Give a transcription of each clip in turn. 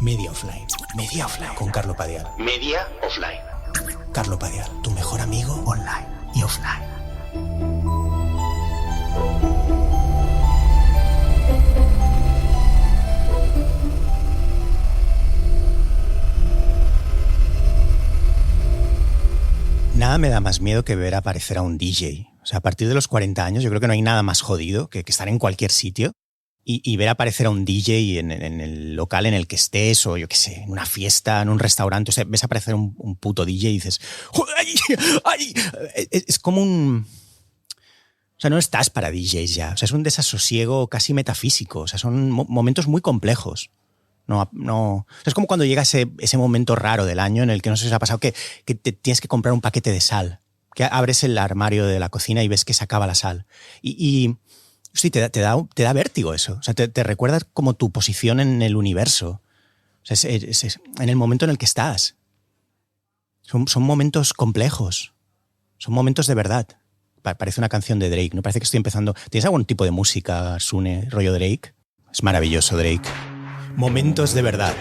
Media Offline. Media Offline. Con Carlo Padial. Media Offline. Carlo Padial, tu mejor amigo online y offline. Nada me da más miedo que ver aparecer a un DJ. O sea, a partir de los 40 años yo creo que no hay nada más jodido que estar en cualquier sitio y ver aparecer a un DJ en el local en el que estés, o yo qué sé, en una fiesta, en un restaurante. O sea, ves aparecer un puto DJ y dices, ¡ay! ¡Ay! Es como un... O sea, no estás para DJs ya. O sea, es un desasosiego casi metafísico. O sea, son momentos muy complejos. No, o sea, es como cuando llega ese momento raro del año en el que no sé si os ha pasado que te tienes que comprar un paquete de sal. Que abres el armario de la cocina y ves que se acaba la sal. Sí, te da vértigo eso. O sea, te recuerda como tu posición en el universo. O sea, es en el momento en el que estás. Son momentos complejos. Son momentos de verdad. Parece una canción de Drake, ¿no? Parece que estoy empezando... ¿Tienes algún tipo de música, Sune, rollo Drake? Es maravilloso, Drake. Momentos de verdad.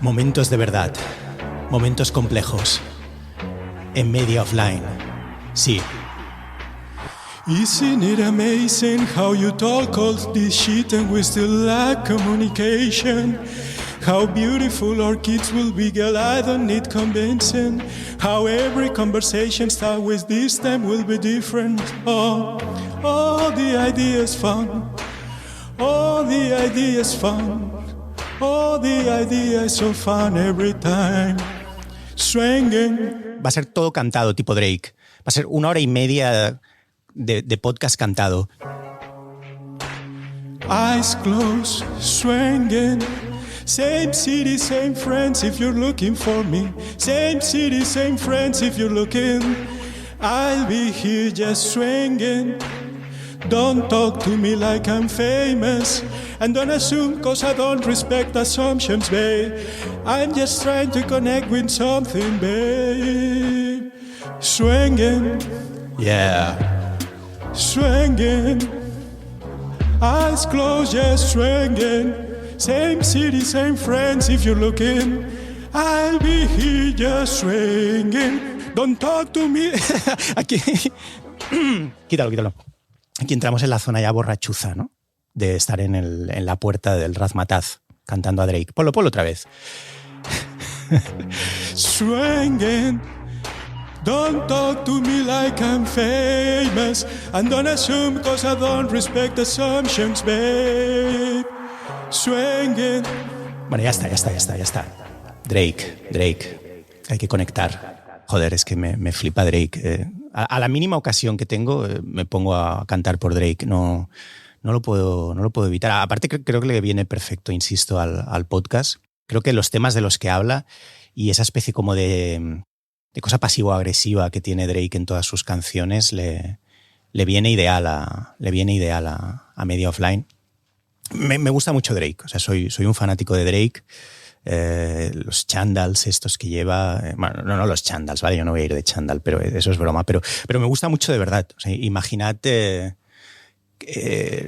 Momentos de verdad. Momentos complejos. En Media Offline. Sí. Isn't it amazing how you talk all this shit and we still lack communication? How beautiful our kids will be, girl, I don't need convincing. How every conversation starts with this time will be different. Oh, the idea is fun. Oh, the idea is fun. Oh, the idea is so fun every time. Swinging. Va a ser todo cantado, tipo Drake. Va a ser 1 hora y media de podcast cantado. Eyes closed, swinging. Same city, same friends if you're looking for me. Same city, same friends if you're looking. I'll be here just swinging. Don't talk to me like I'm famous. And don't assume cause I don't respect assumptions, babe. I'm just trying to connect with something, babe. Swinging. Yeah. Swinging. Eyes closed, just swinging. Same city, same friends if you're looking. I'll be here just swinging. Don't talk to me. Aquí... Quítalo. Aquí entramos en la zona ya borrachuza, ¿no? De estar en la puerta del Razmataz cantando a Drake. Ponlo otra vez. Swinging. Don't talk to me like I'm famous. And don't assume cause I don't respect assumptions, babe. Swinging. Bueno, ya está. Drake. Hay que conectar. Joder, es que me flipa Drake. A la mínima ocasión que tengo, me pongo a cantar por Drake. No lo puedo evitar. Aparte, creo que le viene perfecto, insisto, al podcast. Creo que los temas de los que habla y esa especie como de cosa pasivo-agresiva que tiene Drake en todas sus canciones le viene ideal a Media Offline. Me gusta mucho Drake. O sea, soy un fanático de Drake. Los chandals estos que lleva... Bueno, no los chandals, ¿vale? Yo no voy a ir de chandal, pero eso es broma. Pero me gusta mucho de verdad. O sea, imaginad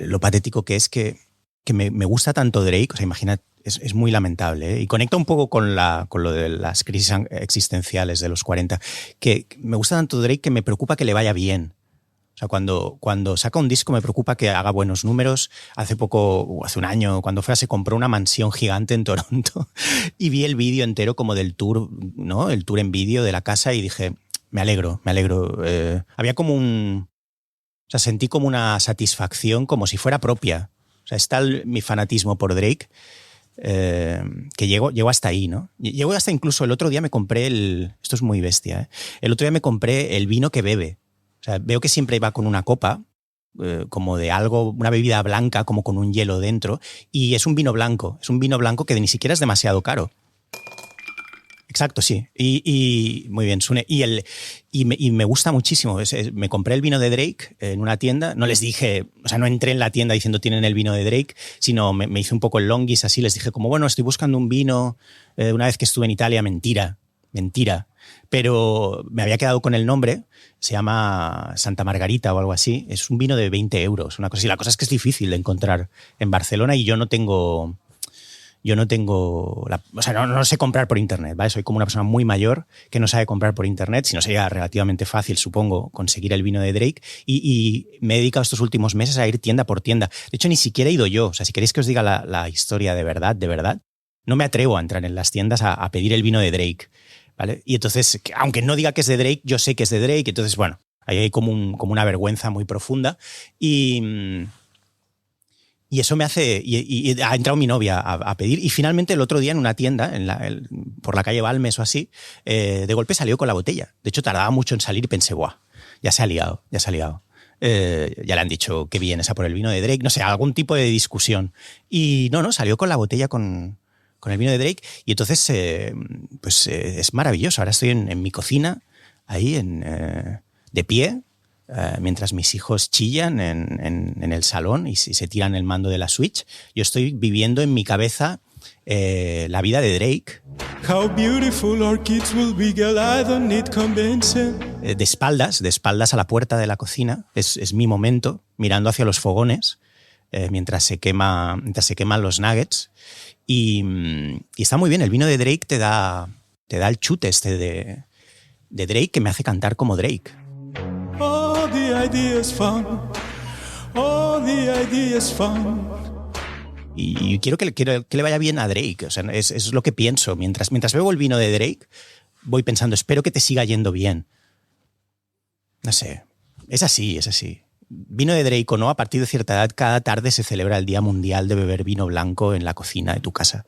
lo patético que es que me gusta tanto Drake. O sea, imaginad, es muy lamentable, ¿eh? Y conecta un poco con lo de las crisis existenciales de los 40. Que me gusta tanto Drake que me preocupa que le vaya bien. O sea, cuando saca un disco me preocupa que haga buenos números. Hace un año, cuando se compró una mansión gigante en Toronto y vi el vídeo entero como del tour, ¿no? El tour en vídeo de la casa y dije, me alegro. Había como o sea, sentí como una satisfacción como si fuera propia. O sea, está mi fanatismo por Drake que llego hasta ahí, ¿no? Llego hasta incluso el otro día me compré esto es muy bestia, ¿eh? El otro día me compré el vino que bebe. O sea, veo que siempre va con una copa, como de algo, una bebida blanca, como con un hielo dentro, y es un vino blanco. Es un vino blanco que ni siquiera es demasiado caro. Exacto, sí. Y muy bien, Sune. Y me gusta muchísimo. Me compré el vino de Drake en una tienda. No les dije, o sea, no entré en la tienda diciendo tienen el vino de Drake, sino me hice un poco el longis así. Les dije como, bueno, estoy buscando un vino una vez que estuve en Italia. Mentira. Pero me había quedado con el nombre. Se llama Santa Margarita o algo así. Es un vino de 20 euros, una cosa así. La cosa es que es difícil de encontrar en Barcelona y yo no tengo Yo no tengo, no sé comprar por internet, ¿vale? Soy como una persona muy mayor que no sabe comprar por internet, si no sería relativamente fácil, supongo, conseguir el vino de Drake. Y me he dedicado estos últimos meses a ir tienda por tienda. De hecho, ni siquiera he ido yo. O sea, si queréis que os diga la historia de verdad, no me atrevo a entrar en las tiendas a pedir el vino de Drake, ¿vale? Y entonces, aunque no diga que es de Drake, yo sé que es de Drake. Entonces, bueno, ahí hay como una vergüenza muy profunda. Y eso me hace... Y ha entrado mi novia a pedir. Y finalmente el otro día en una tienda, por la calle Balmes o así, de golpe salió con la botella. De hecho, tardaba mucho en salir y pensé, ¡buah! Ya se ha liado. Ya le han dicho que vienes a por el vino de Drake. No sé, algún tipo de discusión. Y no, salió con la botella con el vino de Drake. Y entonces, es maravilloso. Ahora estoy en mi cocina, ahí de pie, mientras mis hijos chillan en el salón y se tiran el mando de la Switch. Yo estoy viviendo en mi cabeza la vida de Drake. How beautiful our kids will be, girl, I don't need convincing. De espaldas a la puerta de la cocina. Es mi momento, mirando hacia los fogones, mientras se queman los nuggets. Y está muy bien. El vino de Drake te da el chute de Drake que me hace cantar como Drake. Oh, the idea is fun. Oh, the idea is fun. Y quiero que le vaya bien a Drake. O sea, es lo que pienso. Mientras bebo el vino de Drake, voy pensando, espero que te siga yendo bien. No sé. Es así. Vino de Drake o no, a partir de cierta edad, cada tarde se celebra el Día Mundial de beber vino blanco en la cocina de tu casa.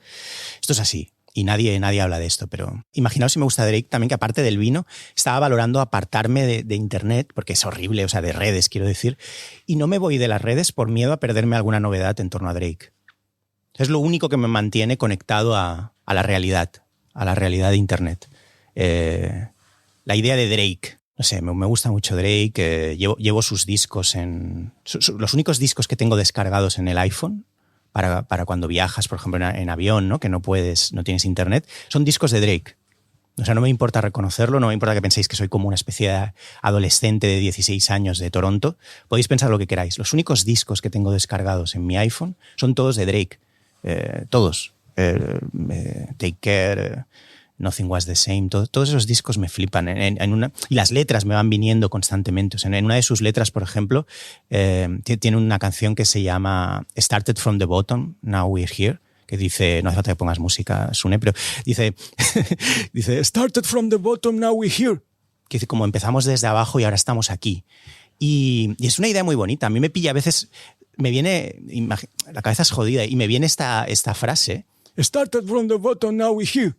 Esto es así. Y nadie habla de esto, pero imaginaos si me gusta Drake también, que aparte del vino, estaba valorando apartarme de internet, porque es horrible, o sea, de redes, quiero decir, y no me voy de las redes por miedo a perderme alguna novedad en torno a Drake. Es lo único que me mantiene conectado a la realidad de internet. La idea de Drake. No sé, me gusta mucho Drake, llevo sus discos los únicos discos que tengo descargados en el iPhone, para cuando viajas, por ejemplo, en avión, ¿no? Que no tienes internet, son discos de Drake. O sea, no me importa reconocerlo, no me importa que penséis que soy como una especie de adolescente de 16 años de Toronto. Podéis pensar lo que queráis. Los únicos discos que tengo descargados en mi iPhone son todos de Drake. Todos. Take Care, Nothing Was the Same, todos esos discos me flipan. Y las letras me van viniendo constantemente. O sea, en una de sus letras, por ejemplo, tiene una canción que se llama Started from the Bottom, Now We're Here, que dice, no hace falta que pongas música, Sune, pero dice Started from the bottom, now we're here. Que dice, como empezamos desde abajo y ahora estamos aquí. Y es una idea muy bonita. A mí me pilla a veces, me viene, la cabeza es jodida, y me viene esta frase, Started from the bottom, now we're here,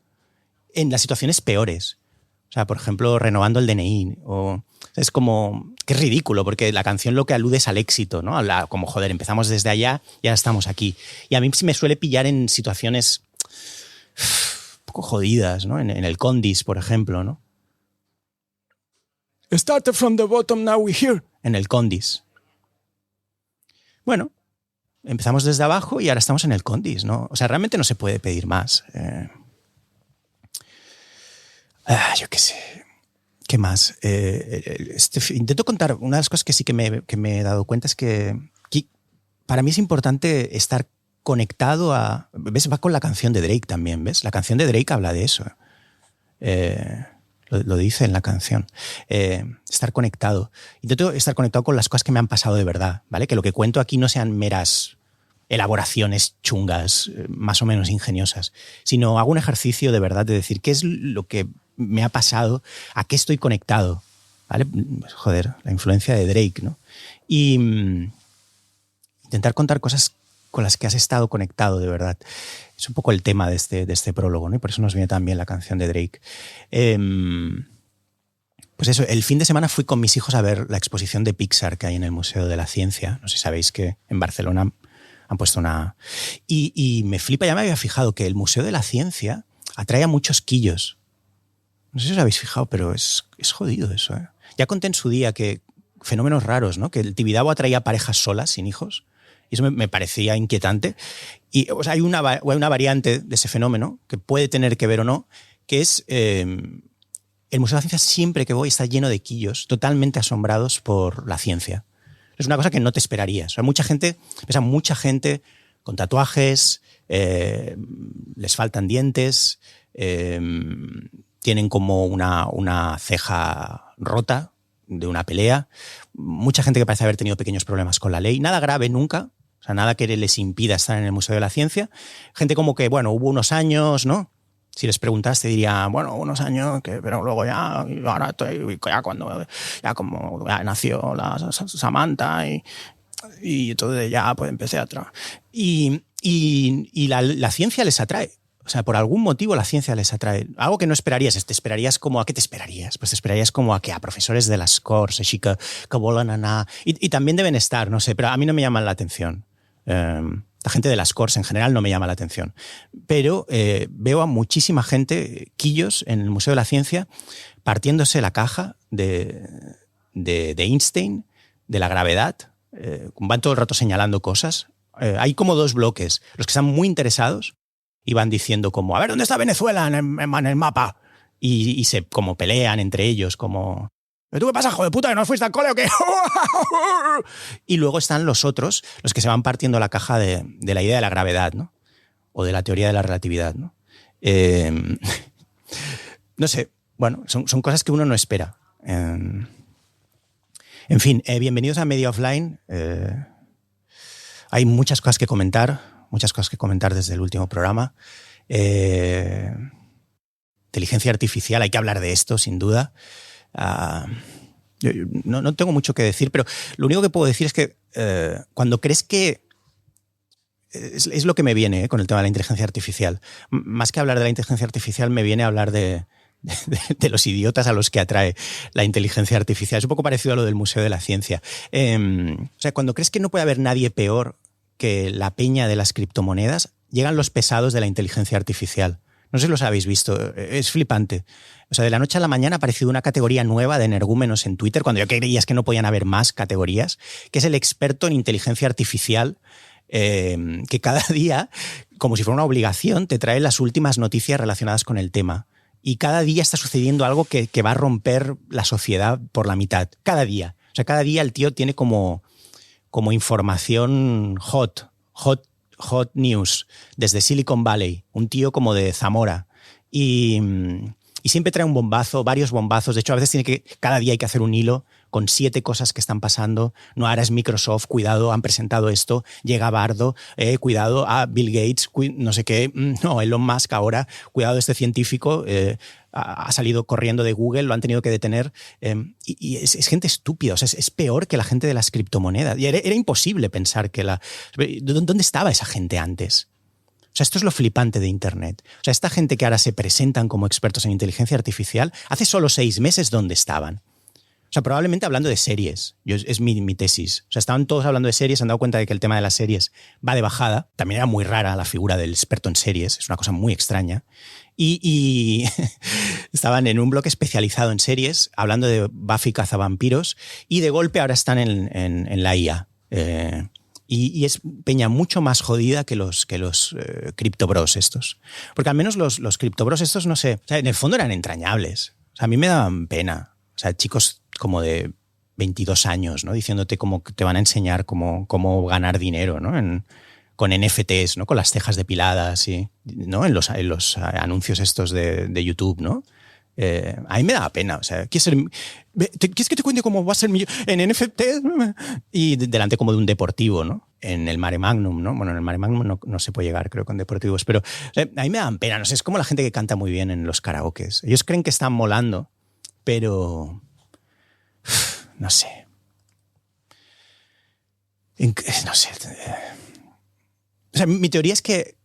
en las situaciones peores. O sea, por ejemplo, renovando el DNI. Es como que es ridículo, porque la canción lo que alude es al éxito, ¿no? Como, joder, empezamos desde allá y ahora estamos aquí. Y a mí sí me suele pillar en situaciones un poco jodidas, ¿no? En el Condis, por ejemplo, ¿no? Started from the bottom, now we're here. En el Condis. Bueno, empezamos desde abajo y ahora estamos en el Condis, ¿no? O sea, realmente no se puede pedir más. Yo qué sé. ¿Qué más? Intento contar. Una de las cosas que sí que me he dado cuenta es que para mí es importante estar conectado a... ¿Ves? Va con la canción de Drake también, ¿ves? La canción de Drake habla de eso. Lo dice en la canción. Estar conectado. Intento estar conectado con las cosas que me han pasado de verdad, ¿vale? Que lo que cuento aquí no sean meras elaboraciones chungas, más o menos ingeniosas, sino hago un ejercicio de verdad de decir qué es lo que me ha pasado, a qué estoy conectado, ¿vale? Joder, la influencia de Drake, ¿no? Y intentar contar cosas con las que has estado conectado de verdad. Es un poco el tema de este prólogo, ¿no? Y por eso nos viene también la canción de Drake. Pues eso, el fin de semana fui con mis hijos a ver la exposición de Pixar que hay en el Museo de la Ciencia. No sé si sabéis que en Barcelona han puesto una... Y me flipa, ya me había fijado que el Museo de la Ciencia atrae a muchos quillos. No sé si os habéis fijado, pero es jodido eso, ¿eh? Ya conté en su día que fenómenos raros, ¿no? Que el Tibidabo atraía parejas solas, sin hijos. Y eso me parecía inquietante. Y o sea, hay una variante de ese fenómeno que puede tener que ver o no, que es el Museo de la Ciencia, siempre que voy, está lleno de quillos totalmente asombrados por la ciencia. Es una cosa que no te esperarías. O sea, mucha gente con tatuajes, les faltan dientes, tienen como una ceja rota de una pelea. Mucha gente que parece haber tenido pequeños problemas con la ley. Nada grave nunca. O sea, nada que les impida estar en el Museo de la Ciencia. Gente como que, bueno, hubo unos años, ¿no? Si les preguntas te diría, bueno, unos años, pero luego ya, ahora estoy, ya como nació la Samantha y entonces ya pues empecé a trabajar. Y la ciencia les atrae. O sea, por algún motivo la ciencia les atrae. Algo que no esperarías. Te esperarías como... ¿A qué te esperarías? Pues te esperarías como a profesores de las Corts, així que volen anar... Y también deben estar, no sé, pero a mí no me llaman la atención. La gente de las Corts en general no me llama la atención. Pero veo a muchísima gente, quillos, en el Museo de la Ciencia, partiéndose la caja de Einstein, de la gravedad. Van todo el rato señalando cosas. Hay como dos bloques. Los que están muy interesados y van diciendo como, a ver, ¿dónde está Venezuela en el mapa? Y se como pelean entre ellos, como... ¿Tú qué pasa, hijo de puta, que no fuiste al cole o qué? Y luego están los otros, los que se van partiendo la caja de la idea de la gravedad, ¿no? O de la teoría de la relatividad, ¿no? No sé, bueno, son cosas que uno no espera. En fin, bienvenidos a Media Offline. Hay muchas cosas que comentar desde el último programa. Inteligencia artificial, hay que hablar de esto, sin duda. Yo no tengo mucho que decir, pero lo único que puedo decir es que cuando crees que... Es lo que me viene con el tema de la inteligencia artificial. Más que hablar de la inteligencia artificial, me viene a hablar de los idiotas a los que atrae la inteligencia artificial. Es un poco parecido a lo del Museo de la Ciencia. O sea, cuando crees que no puede haber nadie peor que la peña de las criptomonedas, llegan los pesados de la inteligencia artificial. No sé si los habéis visto, es flipante. O sea, de la noche a la mañana ha aparecido una categoría nueva de energúmenos en Twitter, cuando yo creía que no podían haber más categorías, que es el experto en inteligencia artificial, que cada día, como si fuera una obligación, te trae las últimas noticias relacionadas con el tema. Y cada día está sucediendo algo que va a romper la sociedad por la mitad. Cada día. O sea, cada día el tío tiene como información hot news desde Silicon Valley, un tío como de Zamora, y siempre trae un bombazo, varios bombazos. De hecho, a veces cada día hay que hacer un hilo con 7 cosas que están pasando. No, ahora es Microsoft, cuidado, han presentado esto, llega Bardo, cuidado, Bill Gates, no sé qué, no, Elon Musk ahora, cuidado, este científico ha salido corriendo de Google, lo han tenido que detener, y es gente estúpida. O sea, es peor que la gente de las criptomonedas. Y era imposible pensar que ¿dónde estaba esa gente antes? O sea, esto es lo flipante de Internet. O sea, esta gente que ahora se presentan como expertos en inteligencia artificial, hace solo 6 meses, ¿dónde estaban? O sea, probablemente hablando de series. Es mi tesis. O sea, estaban todos hablando de series, se han dado cuenta de que el tema de las series va de bajada. También era muy rara la figura del experto en series, es una cosa muy extraña. Y estaban en un blog especializado en series, hablando de Buffy cazavampiros, y de golpe ahora están en la IA. Y es peña mucho más jodida que los criptobros estos. Porque al menos los criptobros estos, no sé, o sea, en el fondo eran entrañables. O sea, a mí me daban pena. O sea, chicos como de 22 años, ¿no? Diciéndote cómo te van a enseñar cómo ganar dinero, ¿no? Con NFTs, ¿no? Con las cejas depiladas, ¿no? En los anuncios estos de YouTube, ¿no? A mí me daba pena. O sea, ¿quieres que te cuente cómo va a ser en NFT? Y delante como de un deportivo, ¿no? En el Mare Magnum, ¿no? Bueno, en el Mare Magnum no se puede llegar, creo, con deportivos. Pero o sea, a mí me daban pena. No sé, es como la gente que canta muy bien en los karaokes. Ellos creen que están molando, pero no sé. No sé. O sea, mi teoría es que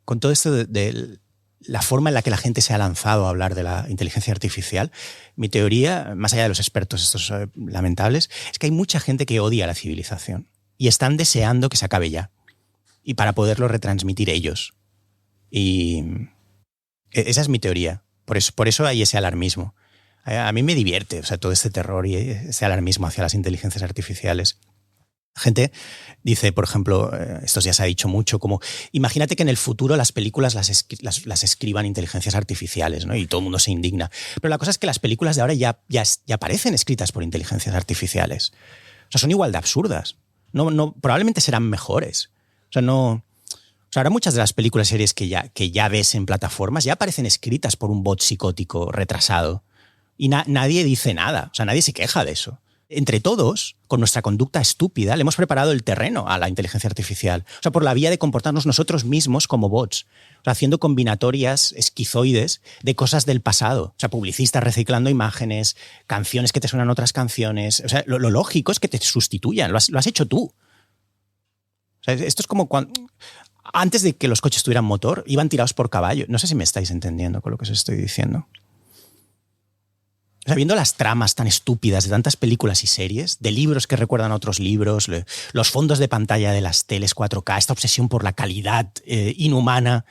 con todo esto de la forma en la que la gente se ha lanzado a hablar de la inteligencia artificial, mi teoría, más allá de los expertos estos lamentables, es que hay mucha gente que odia la civilización y están deseando que se acabe ya, y para poderlo retransmitir ellos. Y esa es mi teoría. Por eso hay ese alarmismo. A mí me divierte, o sea, todo este terror y ese alarmismo hacia las inteligencias artificiales. Gente dice, por ejemplo, esto ya se ha dicho mucho, como imagínate que en el futuro las películas las escriban inteligencias artificiales, ¿no? Y todo el mundo se indigna. Pero la cosa es que las películas de ahora ya parecen escritas por inteligencias artificiales. O sea, son igual de absurdas. No, probablemente serán mejores. O sea, ahora muchas de las películas y series que ya ves en plataformas ya aparecen escritas por un bot psicótico retrasado. Y nadie dice nada, o sea, nadie se queja de eso. Entre todos, con nuestra conducta estúpida, le hemos preparado el terreno a la inteligencia artificial. O sea, por la vía de comportarnos nosotros mismos como bots. O sea, haciendo combinatorias esquizoides de cosas del pasado. O sea, publicistas reciclando imágenes, canciones que te suenan otras canciones. O sea, lo lógico es que te sustituyan. Lo has hecho tú. O sea, esto es como cuando... Antes de que los coches tuvieran motor, iban tirados por caballo. No sé si me estáis entendiendo con lo que os estoy diciendo. O sea, viendo las tramas tan estúpidas de tantas películas y series, de libros que recuerdan a otros libros, los fondos de pantalla de las teles 4K, esta obsesión por la calidad inhumana,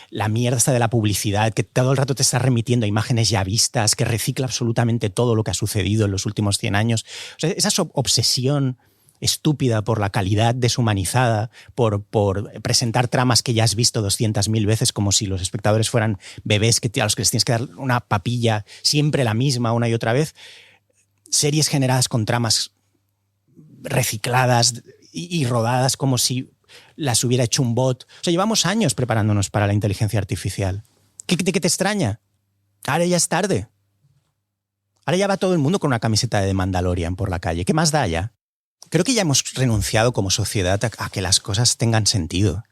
la mierda esta de la publicidad, que todo el rato te está remitiendo a imágenes ya vistas, que recicla absolutamente todo lo que ha sucedido en los últimos 100 años. O sea, esa obsesión estúpida por la calidad deshumanizada, por presentar tramas que ya has visto 200.000 veces, como si los espectadores fueran bebés a los que les tienes que dar una papilla siempre la misma una y otra vez. Series generadas con tramas recicladas y rodadas como si las hubiera hecho un bot. O sea, llevamos años preparándonos para la inteligencia artificial. ¿Qué te extraña? Ahora ya es tarde. Ahora ya va todo el mundo con una camiseta de The Mandalorian por la calle. ¿Qué más da ya? Creo que ya hemos renunciado como sociedad a que las cosas tengan sentido.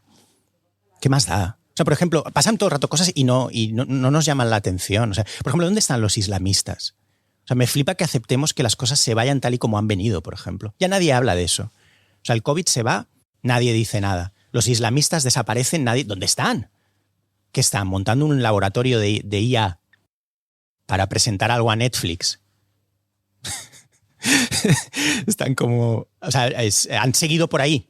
¿Qué más da? O sea, por ejemplo, pasan todo el rato cosas y no nos llaman la atención. O sea, por ejemplo, ¿dónde están los islamistas? O sea, me flipa que aceptemos que las cosas se vayan tal y como han venido, por ejemplo. Ya nadie habla de eso. O sea, el COVID se va, nadie dice nada. Los islamistas desaparecen, nadie... ¿Dónde están? ¿Qué están? ¿Montando un laboratorio de IA para presentar algo a Netflix? Están como... O sea, han seguido por ahí.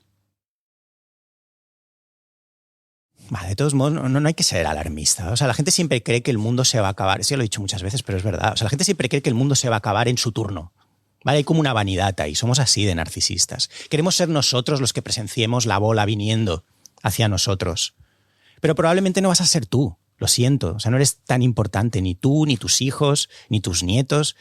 Vale, de todos modos, no hay que ser alarmista. O sea, la gente siempre cree que el mundo se va a acabar. Eso ya lo he dicho muchas veces, pero es verdad. O sea, la gente siempre cree que el mundo se va a acabar en su turno. ¿Vale? Hay como una vanidad ahí. Somos así de narcisistas. Queremos ser nosotros los que presenciemos la bola viniendo hacia nosotros. Pero probablemente no vas a ser tú. Lo siento. O sea, no eres tan importante. Ni tú, ni tus hijos, ni tus nietos.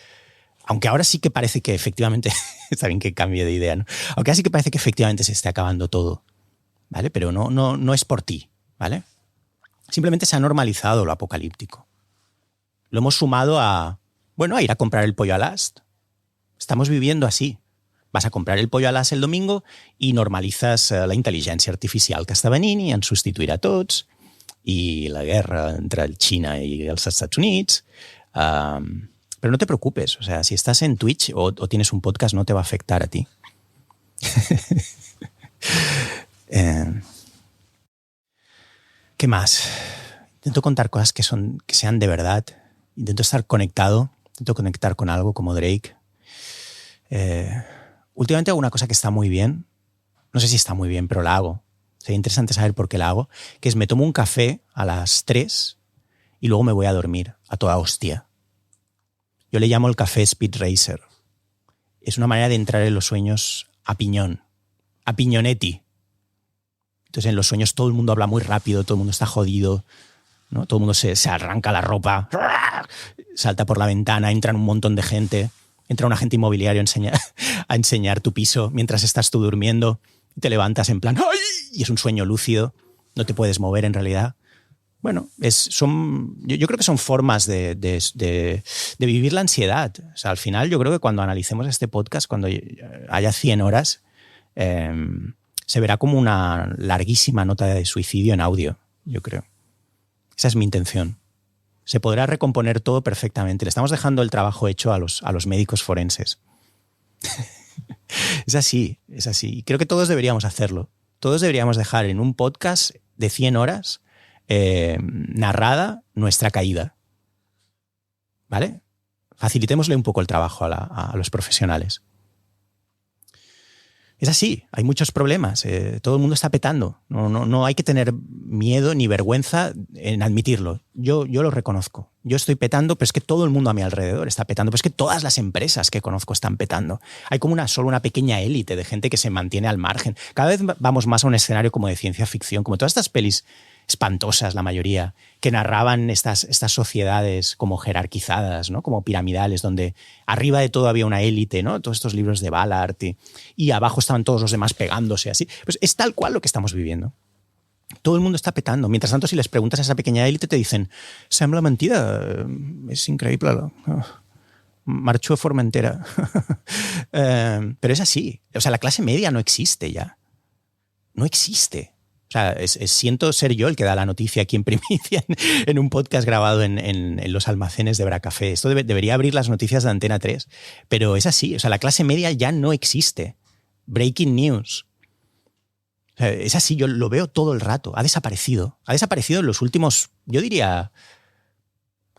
Aunque ahora sí que parece que efectivamente... Está bien que cambie de idea, ¿no? Aunque ahora sí que parece que efectivamente se esté acabando todo. ¿Vale? Pero no es por ti. ¿Vale? Simplemente se ha normalizado lo apocalíptico. Lo hemos sumado a ir a comprar el pollo al Ast. Estamos viviendo así. Vas a comprar el pollo al Ast el domingo i normalitzes la intel·ligència artificial que està venint i ens substituirà a tots, i la guerra entre China y els Estats Units. Pero no te preocupes, o sea, si estás en Twitch o tienes un podcast, no te va a afectar a ti. ¿Qué más? Intento contar cosas que sean de verdad. Intento estar conectado. Intento conectar con algo como Drake. Últimamente hago una cosa que está muy bien. No sé si está muy bien, pero la hago. Sería interesante saber por qué la hago. Que es me tomo un café a las 3 y luego me voy a dormir a toda hostia. Yo le llamo el café Speed Racer. Es una manera de entrar en los sueños a piñón. A piñonetti. Entonces en los sueños todo el mundo habla muy rápido, todo el mundo está jodido, ¿no? Todo el mundo se arranca la ropa, salta por la ventana, entran un montón de gente, entra un agente inmobiliario a enseñar tu piso mientras estás tú durmiendo, te levantas en plan ¡ay! Y es un sueño lúcido, no te puedes mover en realidad. Bueno, yo creo que son formas de vivir la ansiedad. O sea, al final yo creo que cuando analicemos este podcast, cuando haya 100 horas, se verá como una larguísima nota de suicidio en audio, yo creo. Esa es mi intención. Se podrá recomponer todo perfectamente. Le estamos dejando el trabajo hecho a los médicos forenses. Es así, es así. Y creo que todos deberíamos hacerlo. Todos deberíamos dejar en un podcast de 100 horas narrada nuestra caída. ¿Vale? Facilitémosle un poco el trabajo a los profesionales. Es así, hay muchos problemas, todo el mundo está petando, no hay que tener miedo ni vergüenza en admitirlo. Yo lo reconozco, yo estoy petando, pero es que todo el mundo a mi alrededor está petando, pero es que todas las empresas que conozco están petando. Hay como solo una pequeña élite de gente que se mantiene al margen. Cada vez vamos más a un escenario como de ciencia ficción, como todas estas pelis espantosas, la mayoría, que narraban estas sociedades como jerarquizadas, ¿no? Como piramidales, donde arriba de todo había una élite, ¿no? Todos estos libros de Ballard y abajo estaban todos los demás pegándose así. Pues es tal cual lo que estamos viviendo. Todo el mundo está petando. Mientras tanto, si les preguntas a esa pequeña élite, te dicen, sembla mentida, és increïble. Marxo a Formentera. Pero es así. O sea, la clase media no existe ya. No existe. O sea, siento ser yo el que da la noticia aquí en primicia en un podcast grabado en los almacenes de Bracafé. Esto debería abrir las noticias de Antena 3. Pero es así. O sea, la clase media ya no existe. Breaking news. O sea, es así, yo lo veo todo el rato. Ha desaparecido. Ha desaparecido en los últimos, yo diría,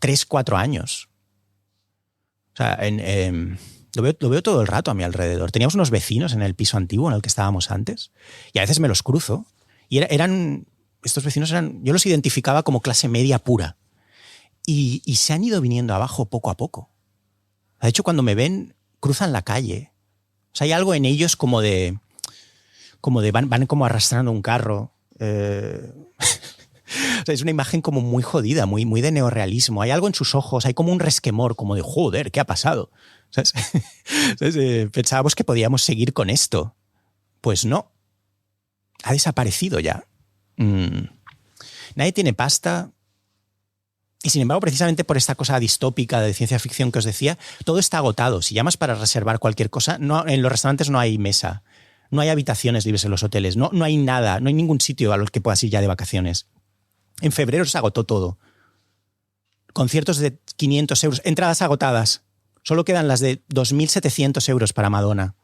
3-4 años. O sea, lo veo todo el rato a mi alrededor. Teníamos unos vecinos en el piso antiguo en el que estábamos antes y a veces me los cruzo. Y estos vecinos yo los identificaba como clase media pura. Y se han ido viniendo abajo poco a poco. De hecho, cuando me ven, cruzan la calle. O sea, hay algo en ellos como de van como arrastrando un carro. O sea, es una imagen como muy jodida, muy de neorrealismo. Hay algo en sus ojos, hay como un resquemor, como de joder, ¿qué ha pasado? ¿Sabes? Pensábamos que podíamos seguir con esto. Pues no. Ha desaparecido ya. Nadie tiene pasta. Y sin embargo, precisamente por esta cosa distópica de ciencia ficción que os decía, todo está agotado. Si llamas para reservar cualquier cosa, en los restaurantes no hay mesa. No hay habitaciones libres en los hoteles. No hay nada. No hay ningún sitio a los que puedas ir ya de vacaciones. En febrero se agotó todo. Conciertos de 500 euros. Entradas agotadas. Solo quedan las de 2.700 euros para Madonna.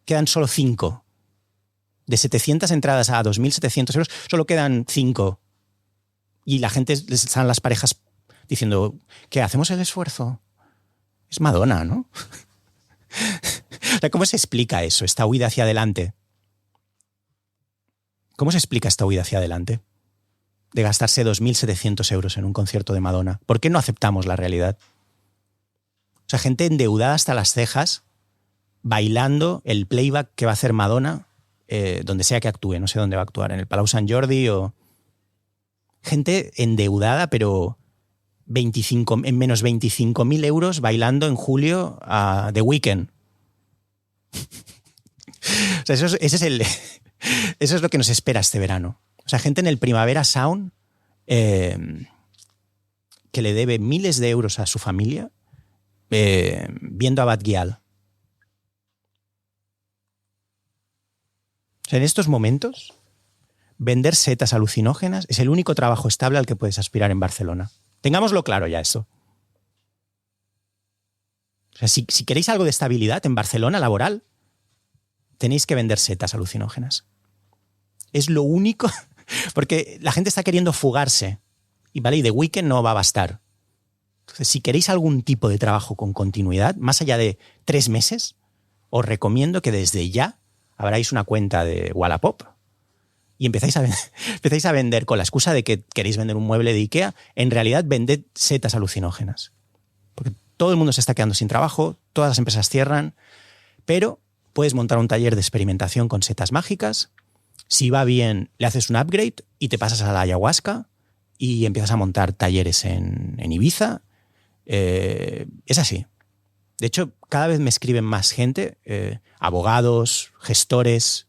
Quedan solo 5. De 700 entradas a 2.700 euros, solo quedan 5. Y la gente, están las parejas diciendo, ¿qué? ¿Hacemos el esfuerzo? Es Madonna, ¿no? O sea, ¿cómo se explica eso, esta huida hacia adelante? ¿Cómo se explica esta huida hacia adelante? De gastarse 2.700 euros en un concierto de Madonna. ¿Por qué no aceptamos la realidad? O sea, gente endeudada hasta las cejas, bailando el playback que va a hacer Madonna, donde sea que actúe, no sé dónde va a actuar, en el Palau Sant Jordi o... Gente endeudada, pero en menos 25.000 euros bailando en julio a The Weeknd. O sea, eso es lo que nos espera este verano. O sea, gente en el Primavera Sound que le debe miles de euros a su familia viendo a Bad Gyal. O sea, en estos momentos, vender setas alucinógenas es el único trabajo estable al que puedes aspirar en Barcelona. Tengámoslo claro ya esto. O sea, si queréis algo de estabilidad en Barcelona laboral, tenéis que vender setas alucinógenas. Es lo único, porque la gente está queriendo fugarse y vale, y The Weeknd no va a bastar. Entonces, si queréis algún tipo de trabajo con continuidad, más allá de 3 meses, os recomiendo que desde ya abráis una cuenta de Wallapop y empezáis a vender con la excusa de que queréis vender un mueble de IKEA, en realidad vended setas alucinógenas. Porque todo el mundo se está quedando sin trabajo, todas las empresas cierran, pero puedes montar un taller de experimentación con setas mágicas. Si va bien, le haces un upgrade y te pasas a la ayahuasca y empiezas a montar talleres en Ibiza. Es así. De hecho, cada vez me escriben más gente, abogados, gestores,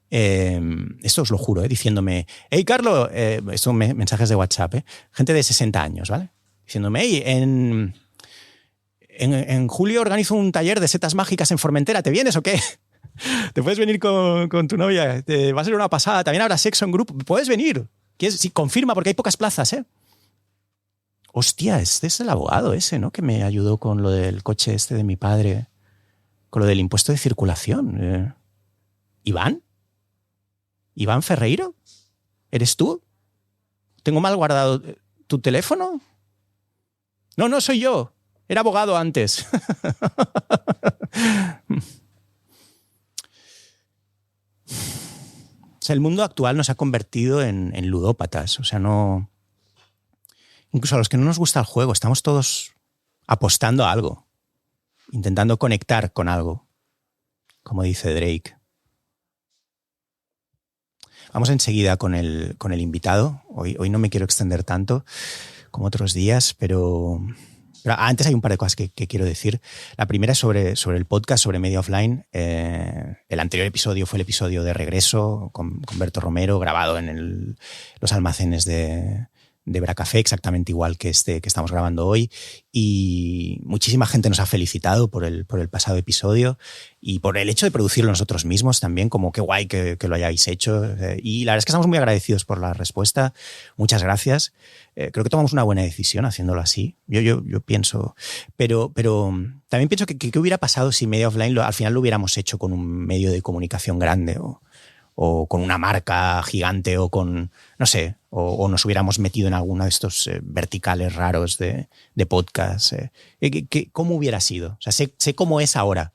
esto os lo juro, diciéndome, hey, Carlos, estos son mensajes de WhatsApp, gente de 60 años, ¿vale? Diciéndome, hey, en julio organizo un taller de setas mágicas en Formentera, ¿te vienes o qué? ¿Te puedes venir con tu novia? Va a ser una pasada, también habrá sexo en grupo, ¿puedes venir? Sí, confirma, porque hay pocas plazas, ¿eh? Hostia, este es el abogado ese, ¿no? Que me ayudó con lo del coche este de mi padre, con lo del impuesto de circulación. ¿Iván? ¿Iván Ferreiro? ¿Eres tú? ¿Tengo mal guardado tu teléfono? No, soy yo. Era abogado antes. O sea, el mundo actual nos ha convertido en ludópatas. O sea, no... Incluso a los que no nos gusta el juego, estamos todos apostando a algo, intentando conectar con algo, como dice Drake. Vamos enseguida con el invitado. Hoy no me quiero extender tanto como otros días, pero Pero antes hay un par de cosas que quiero decir. La primera es sobre el podcast, sobre Media Offline. El anterior episodio fue el episodio de regreso con Berto Romero, grabado en los almacenes de Bracafé, exactamente igual que este que estamos grabando hoy. Y muchísima gente nos ha felicitado por el pasado episodio y por el hecho de producirlo nosotros mismos también, como qué guay que lo hayáis hecho. Y la verdad es que estamos muy agradecidos por la respuesta. Muchas gracias. Creo que tomamos una buena decisión haciéndolo así. Yo pienso. Pero también pienso que qué hubiera pasado si Media Offline al final lo hubiéramos hecho con un medio de comunicación grande o con una marca gigante o con, no sé, o nos hubiéramos metido en alguno de estos verticales raros de podcast. ¿Cómo hubiera sido? O sea, sé cómo es ahora.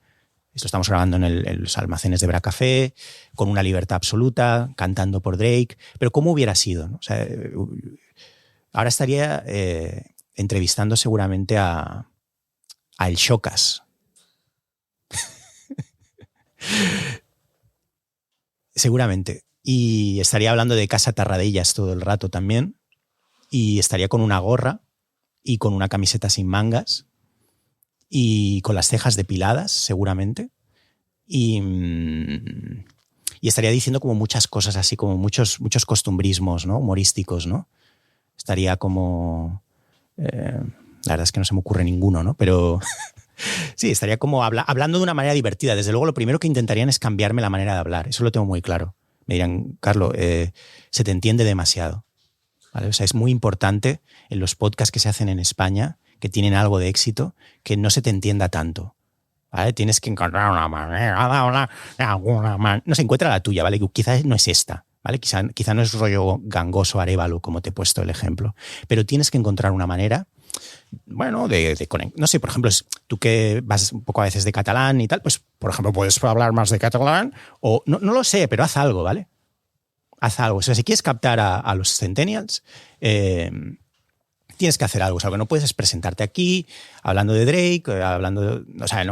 Esto estamos grabando en los almacenes de Bracafé, con una libertad absoluta, cantando por Drake, pero ¿cómo hubiera sido? ¿No? O sea, ahora estaría entrevistando seguramente a El Shocas. Seguramente. Y estaría hablando de Casa Tarradellas todo el rato también. Y estaría con una gorra y con una camiseta sin mangas y con las cejas depiladas, seguramente. Y estaría diciendo como muchas cosas así, como muchos costumbrismos, ¿no? Humorísticos, ¿no? Estaría como... la verdad es que no se me ocurre ninguno, ¿no? Pero... sí, estaría como hablando de una manera divertida. Desde luego, lo primero que intentarían es cambiarme la manera de hablar. Eso lo tengo muy claro. Me dirán, Carlo, se te entiende demasiado. ¿Vale? O sea, es muy importante en los podcasts que se hacen en España, que tienen algo de éxito, que no se te entienda tanto. ¿Vale? Tienes que encontrar una manera de hablar de alguna manera. No se encuentra la tuya, ¿vale? Quizás no es esta. ¿Vale? Quizá no es rollo gangoso Arévalo, como te he puesto el ejemplo. Pero tienes que encontrar una manera... bueno, de conectar. No sé, por ejemplo, tú que vas un poco a veces de catalán y tal, pues, por ejemplo, puedes hablar más de catalán o no lo sé, pero haz algo, ¿vale? Haz algo. O sea, si quieres captar a los centennials, tienes que hacer algo. O sea, que no puedes presentarte aquí hablando de Drake, o sea,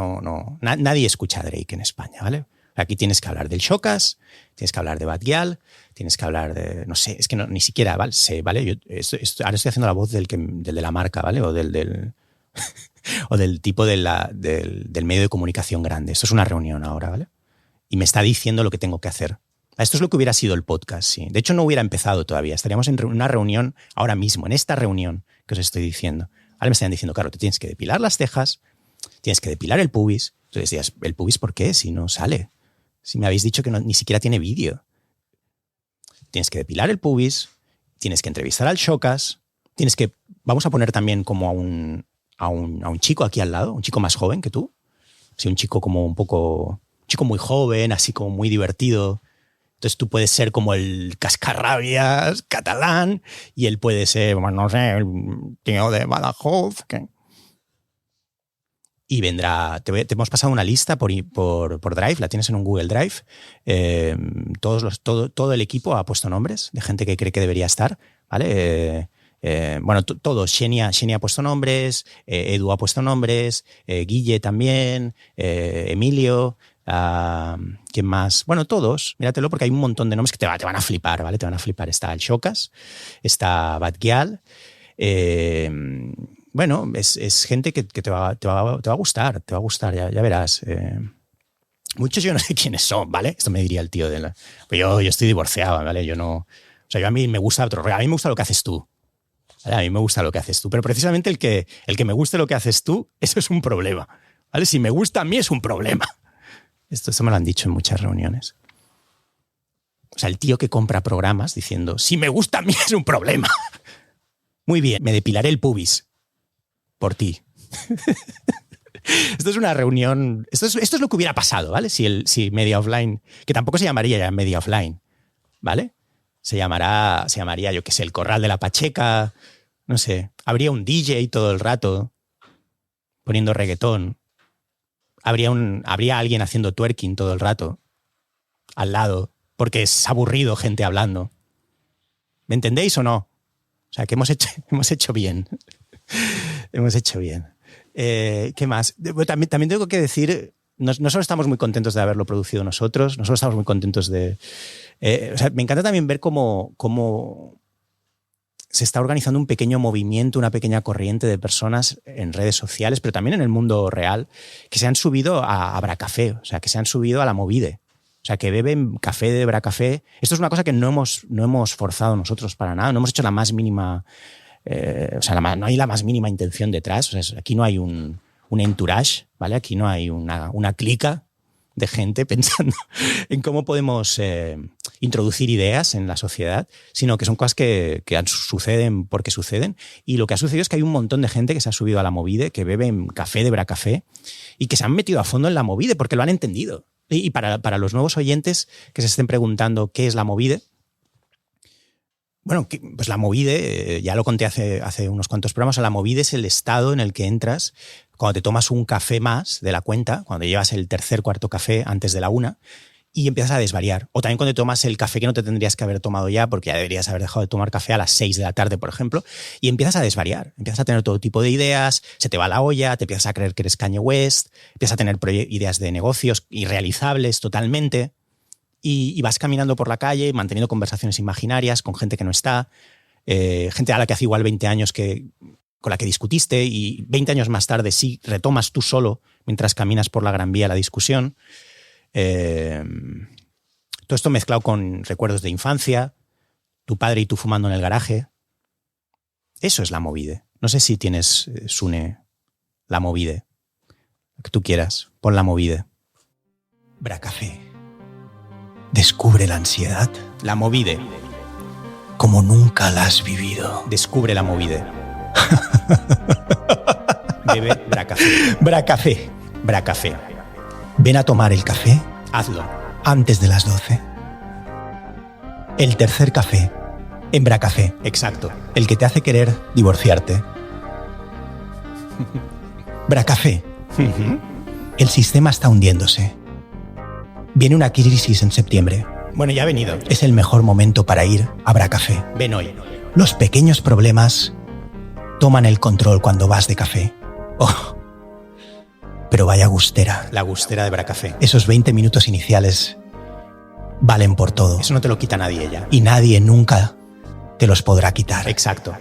nadie escucha a Drake en España, ¿vale? Aquí tienes que hablar del Shocas, tienes que hablar de Bad Gyal, tienes que hablar de... no sé, es que ni siquiera, ¿vale? Sé, ¿vale? Yo ahora estoy haciendo la voz del de la marca, ¿vale? O del o del tipo del medio de comunicación grande. Esto es una reunión ahora, ¿vale? Y me está diciendo lo que tengo que hacer. Esto es lo que hubiera sido el podcast, sí. De hecho, no hubiera empezado todavía. Estaríamos en una reunión ahora mismo, en esta reunión que os estoy diciendo. Ahora me estarían diciendo, claro, te tienes que depilar las cejas, tienes que depilar el pubis. Entonces decías, ¿el pubis por qué? Si no sale. Si me habéis dicho que ni siquiera tiene vídeo. Tienes que depilar el pubis, tienes que entrevistar al Shocas, vamos a poner también como a un chico aquí al lado, un chico más joven que tú. Sí, un chico como un chico muy joven, así como muy divertido. Entonces tú puedes ser como el cascarrabias catalán y él puede ser, bueno, no sé, el tío de Badajoz. Y vendrá, te hemos pasado una lista por Drive, la tienes en un Google Drive. Todo el equipo ha puesto nombres de gente que cree que debería estar, ¿vale? Bueno, todos. Xenia ha puesto nombres, Edu ha puesto nombres, Guille también, Emilio, ¿quién más? Bueno, todos, míratelo porque hay un montón de nombres que te van a flipar, ¿vale? Te van a flipar. Está el Shocas, está Bad Gyal, bueno, es gente que te va a gustar, ya verás. Muchos yo no sé quiénes son, ¿vale? Esto me diría el tío de la... Pues yo estoy divorciado, ¿vale? Yo no... O sea, a mí me gusta otro rollo. A mí me gusta lo que haces tú. ¿Vale? A mí me gusta lo que haces tú. Pero precisamente el que me guste lo que haces tú, eso es un problema, ¿vale? Si me gusta a mí es un problema. Esto me lo han dicho en muchas reuniones. O sea, el tío que compra programas diciendo, si me gusta a mí es un problema. Muy bien, me depilaré el pubis por ti. Esto es una reunión... Esto es lo que hubiera pasado, ¿vale? Si Media Offline... Que tampoco se llamaría ya Media Offline, ¿vale? Se llamaría, yo qué sé, el Corral de la Pacheca, no sé. Habría un DJ todo el rato poniendo reggaetón. Habría alguien haciendo twerking todo el rato al lado, porque es aburrido gente hablando. ¿Me entendéis o no? O sea, que hemos hecho bien. Hemos hecho bien. ¿Qué más? También tengo que decir, no solo estamos muy contentos de haberlo producido nosotros, no solo estamos muy contentos de... o sea, me encanta también ver cómo se está organizando un pequeño movimiento, una pequeña corriente de personas en redes sociales, pero también en el mundo real, que se han subido a Bracafé, o sea, que se han subido a la Movide. O sea, que beben café de Bracafé. Esto es una cosa que no hemos forzado nosotros para nada, no hemos hecho la más mínima... no hay la más mínima intención detrás. O sea, aquí no hay un entourage, ¿vale? Aquí no hay una clica de gente pensando en cómo podemos introducir ideas en la sociedad, sino que son cosas que suceden porque suceden. Y lo que ha sucedido es que hay un montón de gente que se ha subido a la Movide, que beben café de Bracafé y que se han metido a fondo en la Movide porque lo han entendido. Y para los nuevos oyentes que se estén preguntando qué es la Movide, bueno, pues la Movide, ya lo conté hace unos cuantos programas, la Movide es el estado en el que entras cuando te tomas un café más de la cuenta, cuando llevas el tercer, cuarto café antes de la 1 y empiezas a desvariar. O también cuando te tomas el café que no te tendrías que haber tomado ya, porque ya deberías haber dejado de tomar café a las 6 de la tarde, por ejemplo, y empiezas a desvariar. Empiezas a tener todo tipo de ideas, se te va la olla, te empiezas a creer que eres Kanye West, empiezas a tener ideas de negocios irrealizables totalmente, y vas caminando por la calle, manteniendo conversaciones imaginarias con gente que no está, gente a la que hace igual 20 años con la que discutiste, y 20 años más tarde sí retomas tú solo mientras caminas por la Gran Vía la discusión. Todo esto mezclado con recuerdos de infancia, tu padre y tú fumando en el garaje. Eso es la Movide. No sé si tienes, Sune, la Movide. Lo que tú quieras, pon la Movide. Bracafé. Descubre la ansiedad. La Movide. Como nunca la has vivido. Descubre la Movide. Bebe Bracafé. Bracafé. Bracafé. Ven a tomar el café. Hazlo. Antes de las 12. El tercer café. En Bracafé. Exacto. El que te hace querer divorciarte. Bracafé. El sistema está hundiéndose. Viene una crisis en septiembre. Bueno, ya ha venido. Es el mejor momento para ir a Bracafé. Ven hoy. Los pequeños problemas toman el control cuando vas de café. Oh. Pero vaya gustera. La gustera de Bracafé. Esos 20 minutos iniciales valen por todo. Eso no te lo quita nadie ya. Y nadie nunca te los podrá quitar. Exacto.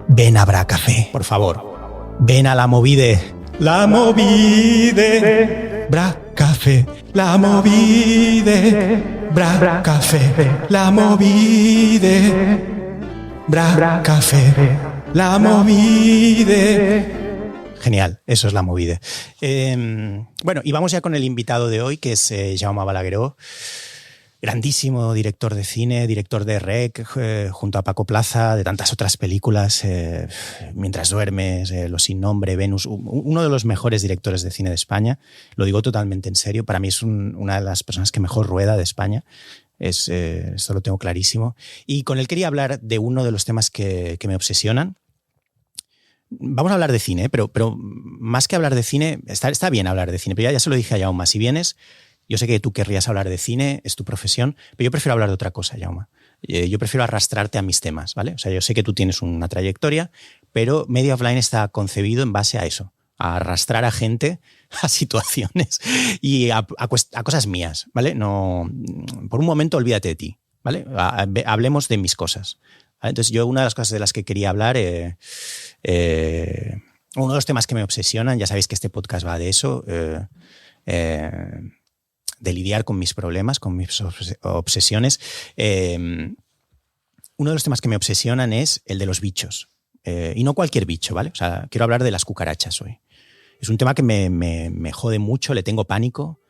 Ven a Bracafé. Por favor. Ven a la Movide. La Movide. Bracafé. La Movide. Bracafé. La Movide. Bracafé. La Movide. Genial, eso es la Movide. Bueno, y vamos ya con el invitado de hoy, que es Jaume Balagueró, grandísimo director de cine, director de REC, junto a Paco Plaza, de tantas otras películas, Mientras duermes, Los sin nombre, Venus, uno de los mejores directores de cine de España. Lo digo totalmente en serio, para mí es una de las personas que mejor rueda de España. Esto lo tengo clarísimo. Y con él quería hablar de uno de los temas que me obsesionan. Vamos a hablar de cine, pero más que hablar de cine, está bien hablar de cine, pero ya se lo dije a Jaume, si vienes, yo sé que tú querrías hablar de cine, es tu profesión, pero yo prefiero hablar de otra cosa, Jaume. Yo prefiero arrastrarte a mis temas, ¿vale? O sea, yo sé que tú tienes una trayectoria, pero Media Offline está concebido en base a eso, a arrastrar a gente a situaciones y a cosas mías, ¿vale? No, por un momento olvídate de ti, ¿vale? Hablemos de mis cosas. Entonces, yo una de las cosas de las que quería hablar, uno de los temas que me obsesionan, ya sabéis que este podcast va de eso, de lidiar con mis problemas, con mis obsesiones. Uno de los temas que me obsesionan es el de los bichos. Y no cualquier bicho, ¿vale? O sea, quiero hablar de las cucarachas hoy. Es un tema que me jode mucho, le tengo pánico,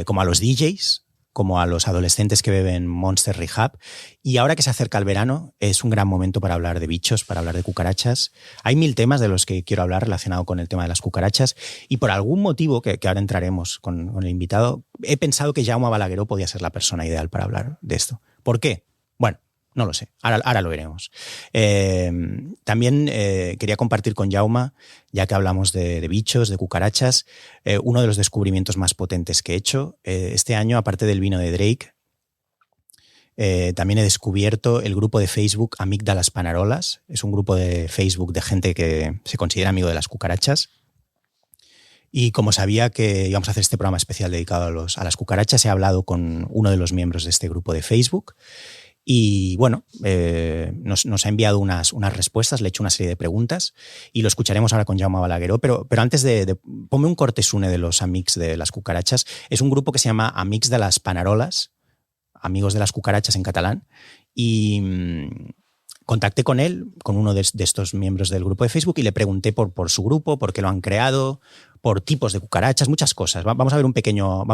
como a los DJs, como a los adolescentes que beben Monster Rehab. Y ahora que se acerca el verano, es un gran momento para hablar de bichos, para hablar de cucarachas. Hay 1000 temas de los que quiero hablar relacionado con el tema de las cucarachas. Y por algún motivo, que ahora entraremos con el invitado, he pensado que Jaume Balagueró podía ser la persona ideal para hablar de esto. ¿Por qué? Bueno, no lo sé. Ahora lo veremos. También quería compartir con Jaume, ya que hablamos de bichos, de cucarachas, uno de los descubrimientos más potentes que he hecho. Este año, aparte del vino de Drake, también he descubierto el grupo de Facebook Amígdalas Panarolas. Es un grupo de Facebook de gente que se considera amigo de las cucarachas. Y como sabía que íbamos a hacer este programa especial dedicado a las cucarachas, he hablado con uno de los miembros de este grupo de Facebook. Y bueno, nos ha enviado unas respuestas, le he hecho una serie de preguntas y lo escucharemos ahora con Jaume Balagueró. Pero antes ponme un corte, Sune, de los Amics de las Cucarachas. Es un grupo que se llama Amics de las Paneroles, Amigos de las Cucarachas en catalán. Y contacté con él, con uno de estos miembros del grupo de Facebook, y le pregunté por su grupo, por qué lo han creado, por tipos de cucarachas, muchas cosas. Vamos a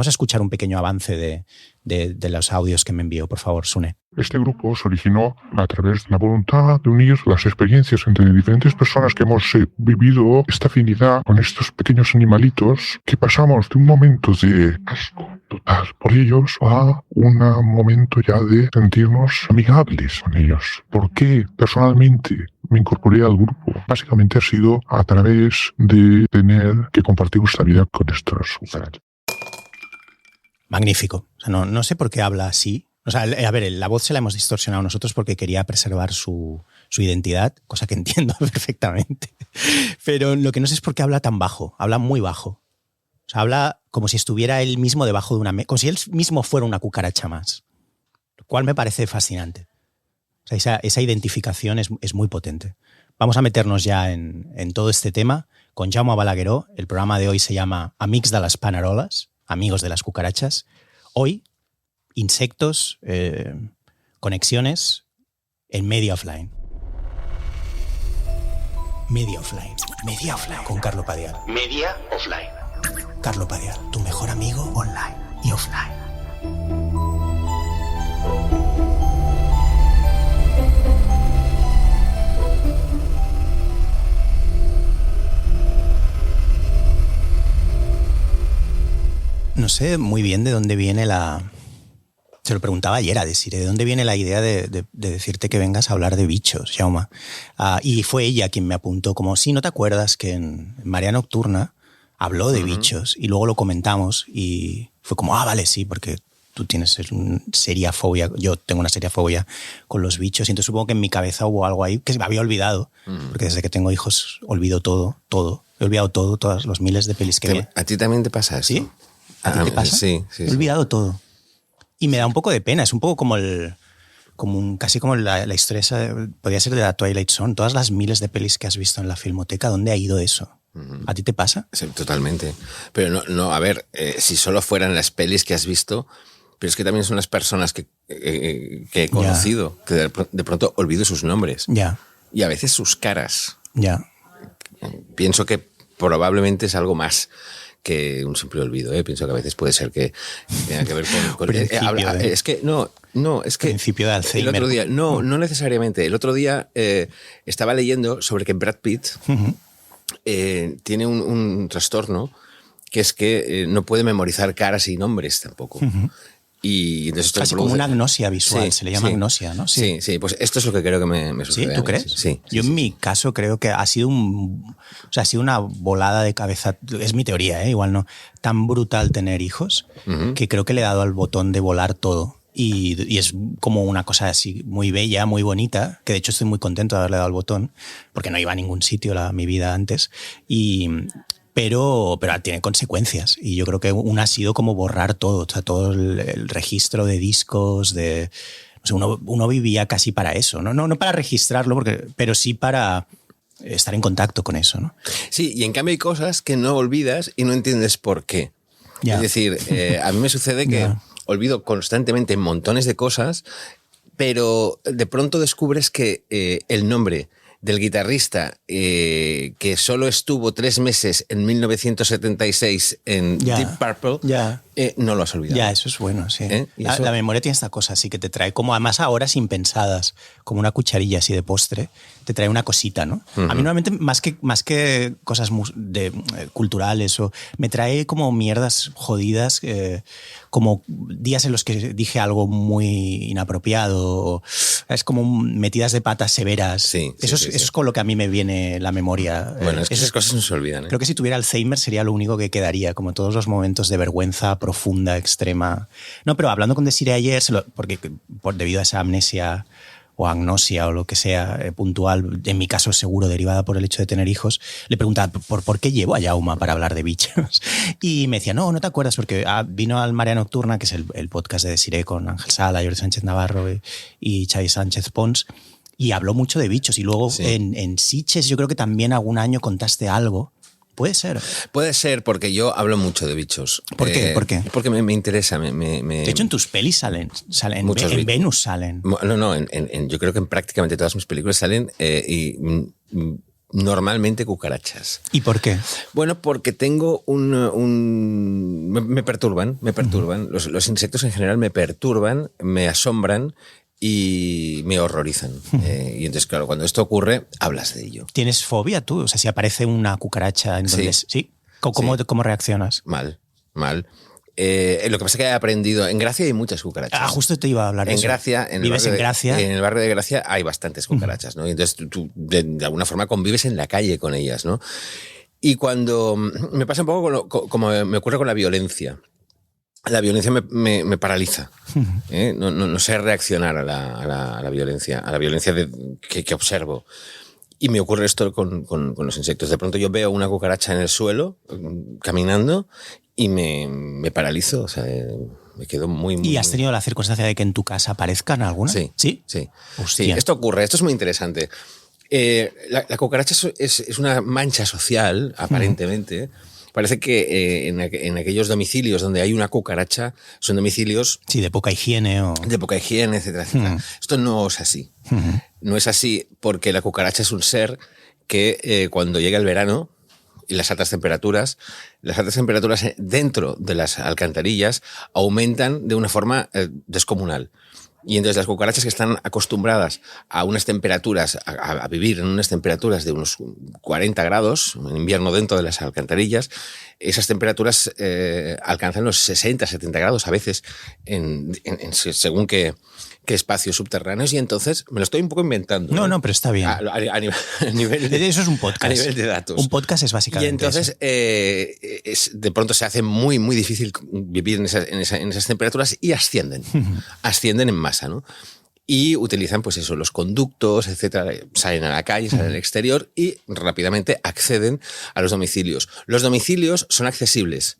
escuchar un pequeño avance de los audios que me envió, por favor, Sune. Este grupo se originó a través de la voluntad de unir las experiencias entre diferentes personas que hemos vivido esta afinidad con estos pequeños animalitos, que pasamos de un momento de asco total por ellos a un momento ya de sentirnos amigables con ellos. ¿Por qué personalmente me incorporé al grupo? Básicamente ha sido a través de tener que compartir nuestra vida con estos cucarachas. Magnífico. O sea, no sé por qué habla así. O sea, a ver, la voz se la hemos distorsionado nosotros porque quería preservar su identidad, cosa que entiendo perfectamente. Pero lo que no sé es por qué habla tan bajo. Habla muy bajo. O sea, habla como si estuviera él mismo debajo de una mesa, como si él mismo fuera una cucaracha más. Lo cual me parece fascinante. O sea, esa identificación es muy potente. Vamos a meternos ya en todo este tema con Jaume Balagueró. El programa de hoy se llama Amics de las Paneroles, Amigos de las Cucarachas. Hoy, insectos, conexiones en Media Offline. Media Offline. Media Offline. Con Carlo Padial. Media Offline. Carlo Padial, tu mejor amigo online y offline. No sé muy bien de dónde viene Se lo preguntaba ayer a Desiree, ¿de dónde viene la idea de decirte que vengas a hablar de bichos, Jaume? Y fue ella quien me apuntó, como, sí, ¿no te acuerdas que en Marea Nocturna habló de bichos? Y luego lo comentamos y fue como, vale, sí, porque tú tienes una seria fobia, yo tengo una seria fobia con los bichos. Y entonces supongo que en mi cabeza hubo algo ahí que se me había olvidado, porque desde que tengo hijos olvido todo. He olvidado todo, todos los miles de pelis que vi. ¿A ti también te pasa eso? ¿Sí? ¿A ti te pasa? Sí. He olvidado todo. Y me da un poco de pena, es un poco como casi como la historia esa, podría ser de la Twilight Zone, todas las miles de pelis que has visto en la filmoteca, ¿dónde ha ido eso? ¿A ti te pasa? Sí, totalmente. Pero no, a ver, si solo fueran las pelis que has visto, pero es que también son las personas que he conocido, que de pronto olvido sus nombres. Ya. Y a veces sus caras. Ya. Pienso que probablemente es algo más que un simple olvido, ¿eh? Pienso que a veces puede ser que tenga que ver con es que es que principio de Alzheimer. El otro día, no necesariamente. El otro día estaba leyendo sobre que Brad Pitt tiene un trastorno que es que no puede memorizar caras y nombres tampoco. Y entonces esto casi como una agnosia visual, se le llama agnosia, ¿no? Sí, pues esto es lo que creo que me sucede. ¿Sí? ¿Tú crees? Sí. Yo en mi caso creo que ha sido una volada de cabeza, es mi teoría, igual no, tan brutal tener hijos, que creo que le he dado al botón de volar todo. Y es como una cosa así muy bella, muy bonita, que de hecho estoy muy contento de haberle dado al botón, porque no iba a ningún sitio mi vida antes. Pero tiene consecuencias y yo creo que una ha sido como borrar todo, o sea, todo el registro de discos, o sea, uno vivía casi para eso, no para registrarlo, pero sí para estar en contacto con eso, ¿no? Sí, y en cambio hay cosas que no olvidas y no entiendes por qué. Ya. Es decir, a mí me sucede que olvido constantemente montones de cosas, pero de pronto descubres que el nombre del guitarrista que solo estuvo 3 meses en 1976 en Deep Purple, no lo has olvidado. Ya, eso es bueno, sí. La memoria tiene esta cosa así que te trae como además a horas impensadas, como una cucharilla así de postre, te trae una cosita, ¿no? A mí normalmente más que cosas culturales me trae como mierdas jodidas, como días en los que dije algo muy inapropiado, es como metidas de patas severas. Sí, eso es con lo que a mí me viene la memoria. Bueno, es que esas cosas no se olvidan. Creo que si tuviera Alzheimer sería lo único que quedaría, como todos los momentos de vergüenza profunda, extrema. No, pero hablando con Desiree ayer, porque debido a esa amnesia o agnosia o lo que sea puntual, en mi caso seguro derivada por el hecho de tener hijos, le preguntaba ¿por qué llevo a Jaume para hablar de bichos? Y me decía, no te acuerdas, porque vino al Marea Nocturna, que es el podcast de Desiree con Ángel Sala, Jordi Sánchez Navarro y Xavi Sánchez Pons, y habló mucho de bichos. Y luego en Sitges yo creo que también algún año contaste algo. ¿Puede ser? Puede ser, porque yo hablo mucho de bichos. ¿Por qué? Porque me interesa. De hecho, en tus pelis salen muchos en Venus salen. No, yo creo que en prácticamente todas mis películas salen normalmente cucarachas. ¿Y por qué? Bueno, porque tengo me perturban. Los insectos en general me perturban, me asombran y me horrorizan. Y entonces, claro, cuando esto ocurre, hablas de ello. ¿Tienes fobia tú? O sea, si aparece una cucaracha en donde... ¿Sí? ¿Cómo reaccionas? Mal. Lo que pasa es que he aprendido... En Gracia hay muchas cucarachas. Justo te iba a hablar de eso. Gracia, ¿Vives en Gracia? En el barrio de Gracia hay bastantes cucarachas, ¿no? Y entonces tú de alguna forma convives en la calle con ellas, ¿no? Y cuando... Me pasa un poco como me ocurre con la violencia. La violencia me paraliza. No sé reaccionar a la violencia, que observo. Y me ocurre esto con los insectos. De pronto yo veo una cucaracha en el suelo, caminando, y me paralizo. O sea, me quedo muy... ¿Y has tenido la circunstancia de que en tu casa aparezcan algunas? Sí. Esto ocurre, esto es muy interesante. La cucaracha es una mancha social, aparentemente. Parece que en aquellos domicilios donde hay una cucaracha son domicilios... Sí, de poca higiene De poca higiene, etcétera, etcétera. Esto no es así. No es así porque la cucaracha es un ser que cuando llega el verano y las altas temperaturas dentro de las alcantarillas aumentan de una forma descomunal. Y entonces las cucarachas que están acostumbradas a unas temperaturas, a vivir en unas temperaturas de unos 40 grados, en invierno dentro de las alcantarillas, esas temperaturas alcanzan los 60, 70 grados a veces, según qué espacios subterráneos, y entonces me lo estoy un poco inventando. No, pero está bien. A nivel de, eso es un podcast. A nivel de datos. Un podcast es básicamente y entonces de pronto se hace muy, muy difícil vivir en esas temperaturas y ascienden en masa, ¿no? Y utilizan, pues eso, los conductos, etcétera, salen a la calle, salen al exterior y rápidamente acceden a los domicilios. Los domicilios son accesibles.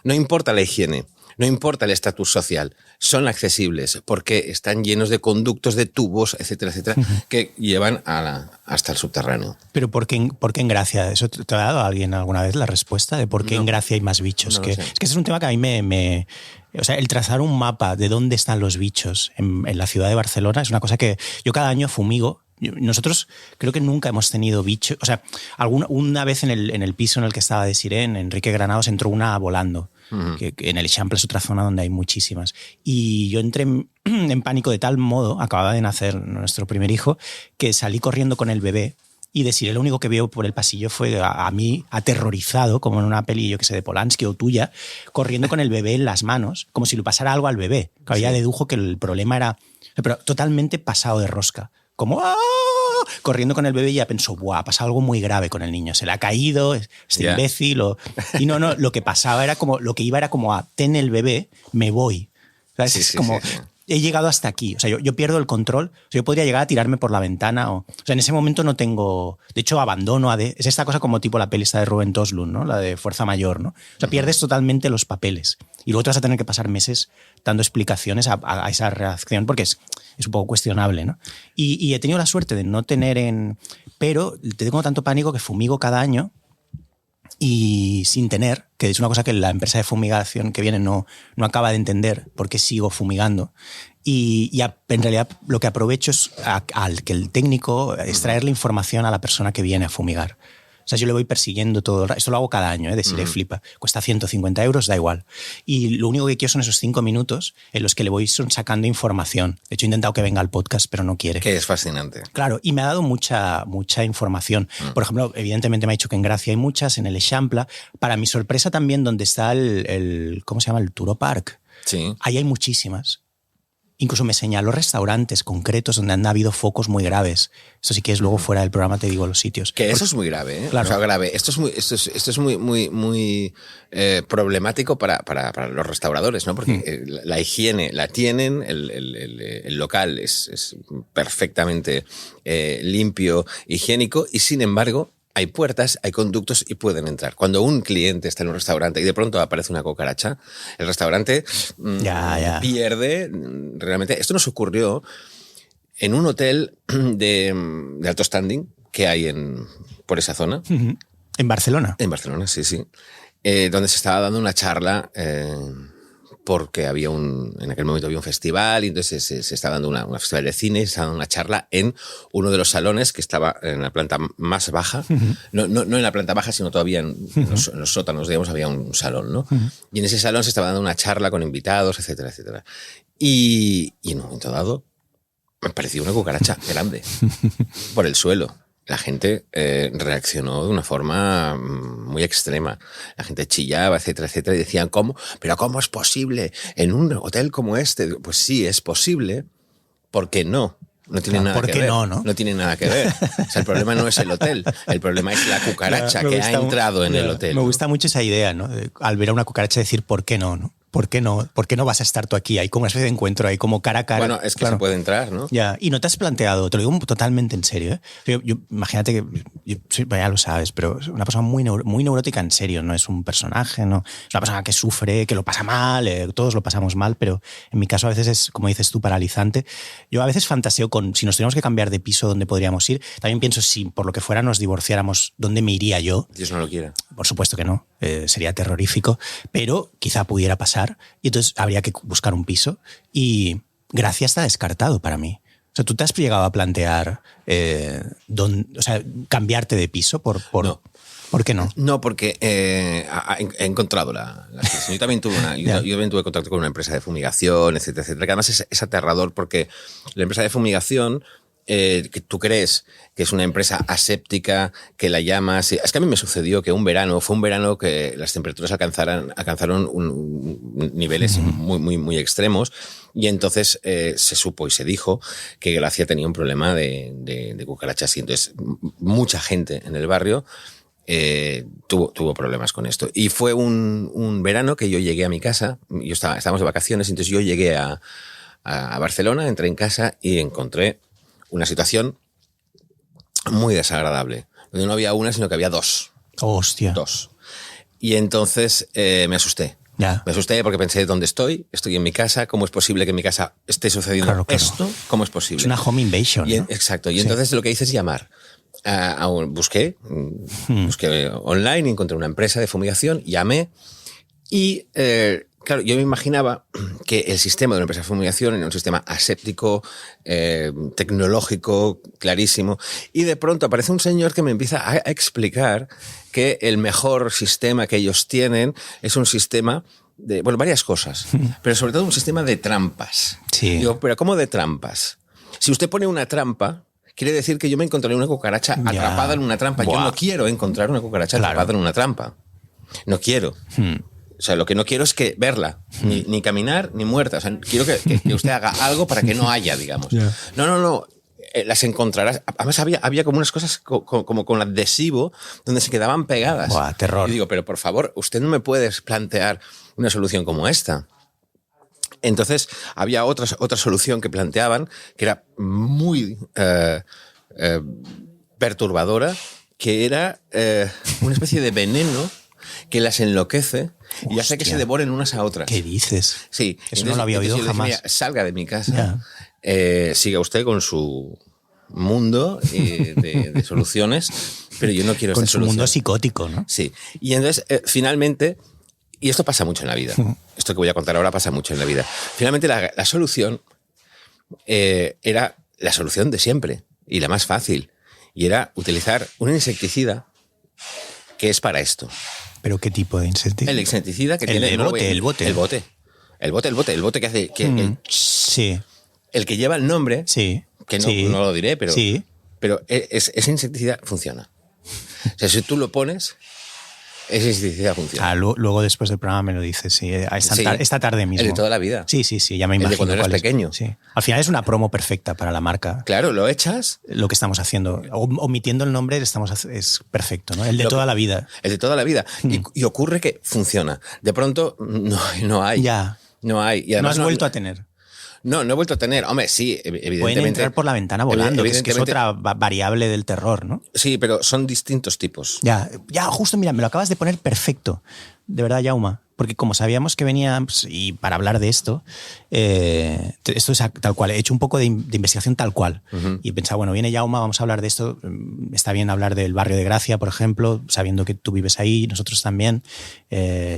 No importa la higiene. No importa el estatus social, son accesibles porque están llenos de conductos, de tubos, etcétera, etcétera, que llevan hasta el subterráneo. Pero ¿por qué en Gracia? ¿Eso te ha dado alguien alguna vez la respuesta de por qué en Gracia hay más bichos? Es que ese es un tema que a mí o sea, el trazar un mapa de dónde están los bichos en la ciudad de Barcelona es una cosa que yo cada año fumigo. Nosotros creo que nunca hemos tenido bichos. O sea, una vez en el piso en el que estaba Desiree, en Enrique Granados, entró una volando. Que en el Eixample es otra zona donde hay muchísimas. Y yo entré en pánico de tal modo, acababa de nacer nuestro primer hijo, que salí corriendo con el bebé y Desiree lo único que vio por el pasillo fue a mí aterrorizado, como en una peli, yo que sé, de Polanski o tuya, corriendo con el bebé en las manos, como si le pasara algo al bebé. Que había dedujo que el problema era... Pero totalmente pasado de rosca. Como ¡ah! Corriendo con el bebé y ya pensó, ¡buah! Ha pasado algo muy grave con el niño. Se le ha caído, este imbécil. Y no, lo que pasaba era como, lo que iba era como a, ten el bebé, me voy. ¿Sabes? Es como, he llegado hasta aquí. O sea, yo pierdo el control. O sea, yo podría llegar a tirarme por la ventana. O sea, en ese momento no tengo... De hecho, abandono. Es esta cosa como tipo la peli esta de Rubén Toslund, ¿no? La de Fuerza Mayor, ¿no? O sea, pierdes totalmente los papeles. Y luego te vas a tener que pasar meses dando explicaciones a esa reacción porque es un poco cuestionable, ¿no? Y he tenido la suerte de no tener pero tengo tanto pánico que fumigo cada año y sin tener, que es una cosa que la empresa de fumigación que viene no acaba de entender por qué sigo fumigando. Y en realidad lo que aprovecho es al que el técnico extraerle información a la persona que viene a fumigar. O sea, yo le voy persiguiendo todo. Esto lo hago cada año, Desiree flipa. Cuesta 150 €, da igual. Y lo único que quiero son esos 5 minutos en los que le voy sacando información. De hecho, he intentado que venga al podcast, pero no quiere. Que es fascinante. Claro, y me ha dado mucha información. Por ejemplo, evidentemente me ha dicho que en Gracia hay muchas, en el Eixample. Para mi sorpresa también, donde está el ¿cómo se llama? El Turo Park. Sí. Ahí hay muchísimas. incluso me señaló restaurantes concretos donde han habido focos muy graves. Esto sí que es luego fuera del programa, te digo los sitios. Que eso es muy grave, ¿eh? Claro. O sea, grave. Esto es muy problemático para los restauradores, ¿no? Porque la higiene la tienen, el local es perfectamente limpio, higiénico, y sin embargo hay puertas, hay conductos y pueden entrar. Cuando un cliente está en un restaurante y de pronto aparece una cucaracha, el restaurante pierde realmente. Esto nos ocurrió en un hotel de alto standing que hay por esa zona. ¿En Barcelona? En Barcelona, sí. Donde se estaba dando una charla porque en aquel momento había un festival y entonces se estaba dando una festival de cine y se estaba dando una charla en uno de los salones que estaba en la planta más baja. No en la planta baja, sino todavía en los sótanos, digamos, había un salón, ¿no? Y en ese salón se estaba dando una charla con invitados, etcétera, etcétera. Y en un momento dado me pareció una cucaracha grande por el suelo. La gente reaccionó de una forma muy extrema. La gente chillaba, etcétera, etcétera, y decían, ¿pero cómo es posible en un hotel como este? Pues sí, es posible, porque no tiene nada que ver. No tiene nada que ver. O sea, el problema no es el hotel, el problema es la cucaracha que ha entrado en el hotel. Me gusta mucho esa idea, ¿no? Al ver a una cucaracha decir, ¿por qué no? ¿Por qué no vas a estar tú aquí? Hay como una especie de encuentro, hay como cara a cara. Bueno, es que se puede entrar, ¿no? Ya. Y no te has planteado, te lo digo totalmente en serio, ¿eh? Yo imagínate que, ya lo sabes, pero es una persona muy neurótica en serio, no es un personaje, no es una persona que sufre, que lo pasa mal, todos lo pasamos mal, pero en mi caso a veces es, como dices tú, paralizante. Yo a veces fantaseo con, si nos tuviéramos que cambiar de piso, ¿dónde podríamos ir? También pienso, si por lo que fuera nos divorciáramos, ¿dónde me iría yo? Dios no lo quiera. Por supuesto que no, sería terrorífico, pero quizá pudiera pasar. Y entonces habría que buscar un piso y Gracia está descartado para mí. O sea, ¿tú te has llegado a plantear cambiarte de piso No. ¿Por qué no? No, porque he encontrado la solución. Yo también tuve contacto con una empresa de fumigación, etcétera, etcétera, que además es aterrador porque la empresa de fumigación, que tú crees que es una empresa aséptica, que la llamas. Es que a mí me sucedió que fue un verano que las temperaturas alcanzaron niveles muy extremos, y entonces se supo y se dijo que Gracia tenía un problema de cucarachas, y entonces mucha gente en el barrio tuvo problemas con esto. Y fue un verano que yo llegué a mi casa, estábamos de vacaciones, entonces yo llegué a Barcelona, entré en casa y encontré una situación muy desagradable, donde no había una, sino que había dos. Hostia. Dos. Y entonces me asusté. Ya. Me asusté porque pensé, ¿dónde estoy? Estoy en mi casa, ¿cómo es posible que en mi casa esté sucediendo esto? ¿Cómo es posible? Es una home invasion, ¿no? Exacto. Y entonces lo que hice es llamar. Busqué online, encontré una empresa de fumigación, llamé y... claro, yo me imaginaba que el sistema de una empresa de fumigación era un sistema aséptico, tecnológico, clarísimo, y de pronto aparece un señor que me empieza a explicar que el mejor sistema que ellos tienen es un sistema de, varias cosas, pero sobre todo un sistema de trampas. Sí. Digo, ¿pero cómo de trampas? Si usted pone una trampa, quiere decir que yo me encontraré una cucaracha atrapada en una trampa. Buah. Yo no quiero encontrar una cucaracha atrapada en una trampa. No quiero. O sea, lo que no quiero es verla, ni caminar, ni muerta. O sea, quiero que usted haga algo para que no haya, digamos. Yeah. No. Las encontrarás. Además, había como unas cosas como con adhesivo donde se quedaban pegadas. Buah, terror. Y digo, pero por favor, usted no me puede plantear una solución como esta. Entonces, había otra solución que planteaban que era muy perturbadora, que era una especie de veneno que las enloquece y hace que se devoren unas a otras. ¿Qué dices? Sí. Eso no lo había oído jamás. Decía, salga de mi casa, siga usted con su mundo de soluciones, pero yo no quiero con esta su solución. Mundo psicótico, ¿no? Sí. Y entonces, finalmente, y esto pasa mucho en la vida, esto que voy a contar ahora pasa mucho en la vida, finalmente la solución era la solución de siempre y la más fácil, y era utilizar un insecticida que es para esto. ¿Pero qué tipo de insecticida? El insecticida que tiene... El bote. El bote que hace... Sí. El que lleva el nombre, sí. Que no lo diré, pero, sí. pero ese insecticida funciona. O sea, si tú lo pones, Ese insecticida funciona. Luego después del programa me lo dices, sí, esta tarde mismo. El de toda la vida. Sí, ya me imagino. El de cuando eras pequeño. Sí. Al final es una promo perfecta para la marca. Claro, lo echas. Lo que estamos haciendo, omitiendo el nombre, es perfecto, ¿no? El de toda la vida. El de toda la vida. Y ocurre que funciona. De pronto no hay. Ya. No hay. Y además no has vuelto a tener. No he vuelto a tener. Hombre, sí, evidentemente. Pueden entrar por la ventana volando, que es otra variable del terror, ¿no? Sí, pero son distintos tipos. Ya, justo, mira, me lo acabas de poner perfecto. De verdad, Jaume. Porque como sabíamos que venía, pues, y para hablar de esto es tal cual. He hecho un poco de investigación tal cual. Y he pensado, bueno, viene Jaume, vamos a hablar de esto. Está bien hablar del barrio de Gracia, por ejemplo, sabiendo que tú vives ahí, nosotros también.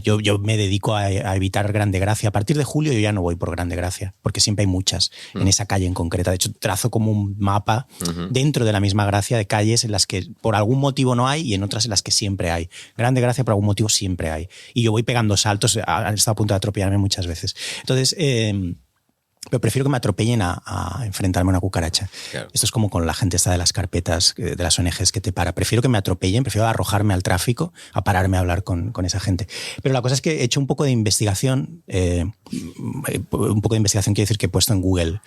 Yo me dedico a evitar Grande Gracia. A partir de julio yo ya no voy por Grande Gracia, porque siempre hay muchas en esa calle en concreta. De hecho, trazo como un mapa dentro de la misma Gracia de calles en las que por algún motivo no hay y en otras en las que siempre hay. Grande Gracia por algún motivo siempre hay. Y yo voy pegando saltos. Han estado a punto de atropellarme muchas veces. Entonces, pero prefiero que me atropellen a enfrentarme a una cucaracha. Claro. Esto es como con la gente esta de las carpetas, de las ONGs que te para. Prefiero que me atropellen, prefiero arrojarme al tráfico a pararme a hablar con esa gente. Pero la cosa es que he hecho un poco de investigación, quiere decir que he puesto en Google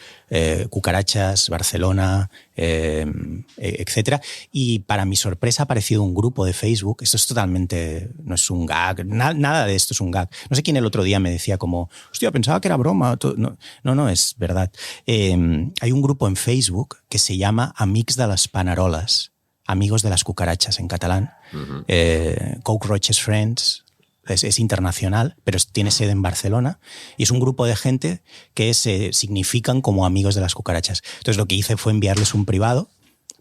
cucarachas, Barcelona, etcétera. Y para mi sorpresa ha aparecido un grupo de Facebook. Esto es totalmente, no es un gag, nada de esto es un gag. No sé quién el otro día me decía como, hostia, pensaba que era broma. No, es verdad. Hay un grupo en Facebook que se llama Amics de les Paneroles, amigos de las cucarachas en catalán. Cockroaches Friends. Es internacional, pero tiene sede en Barcelona y es un grupo de gente que se significan como amigos de las cucarachas. Entonces lo que hice fue enviarles un privado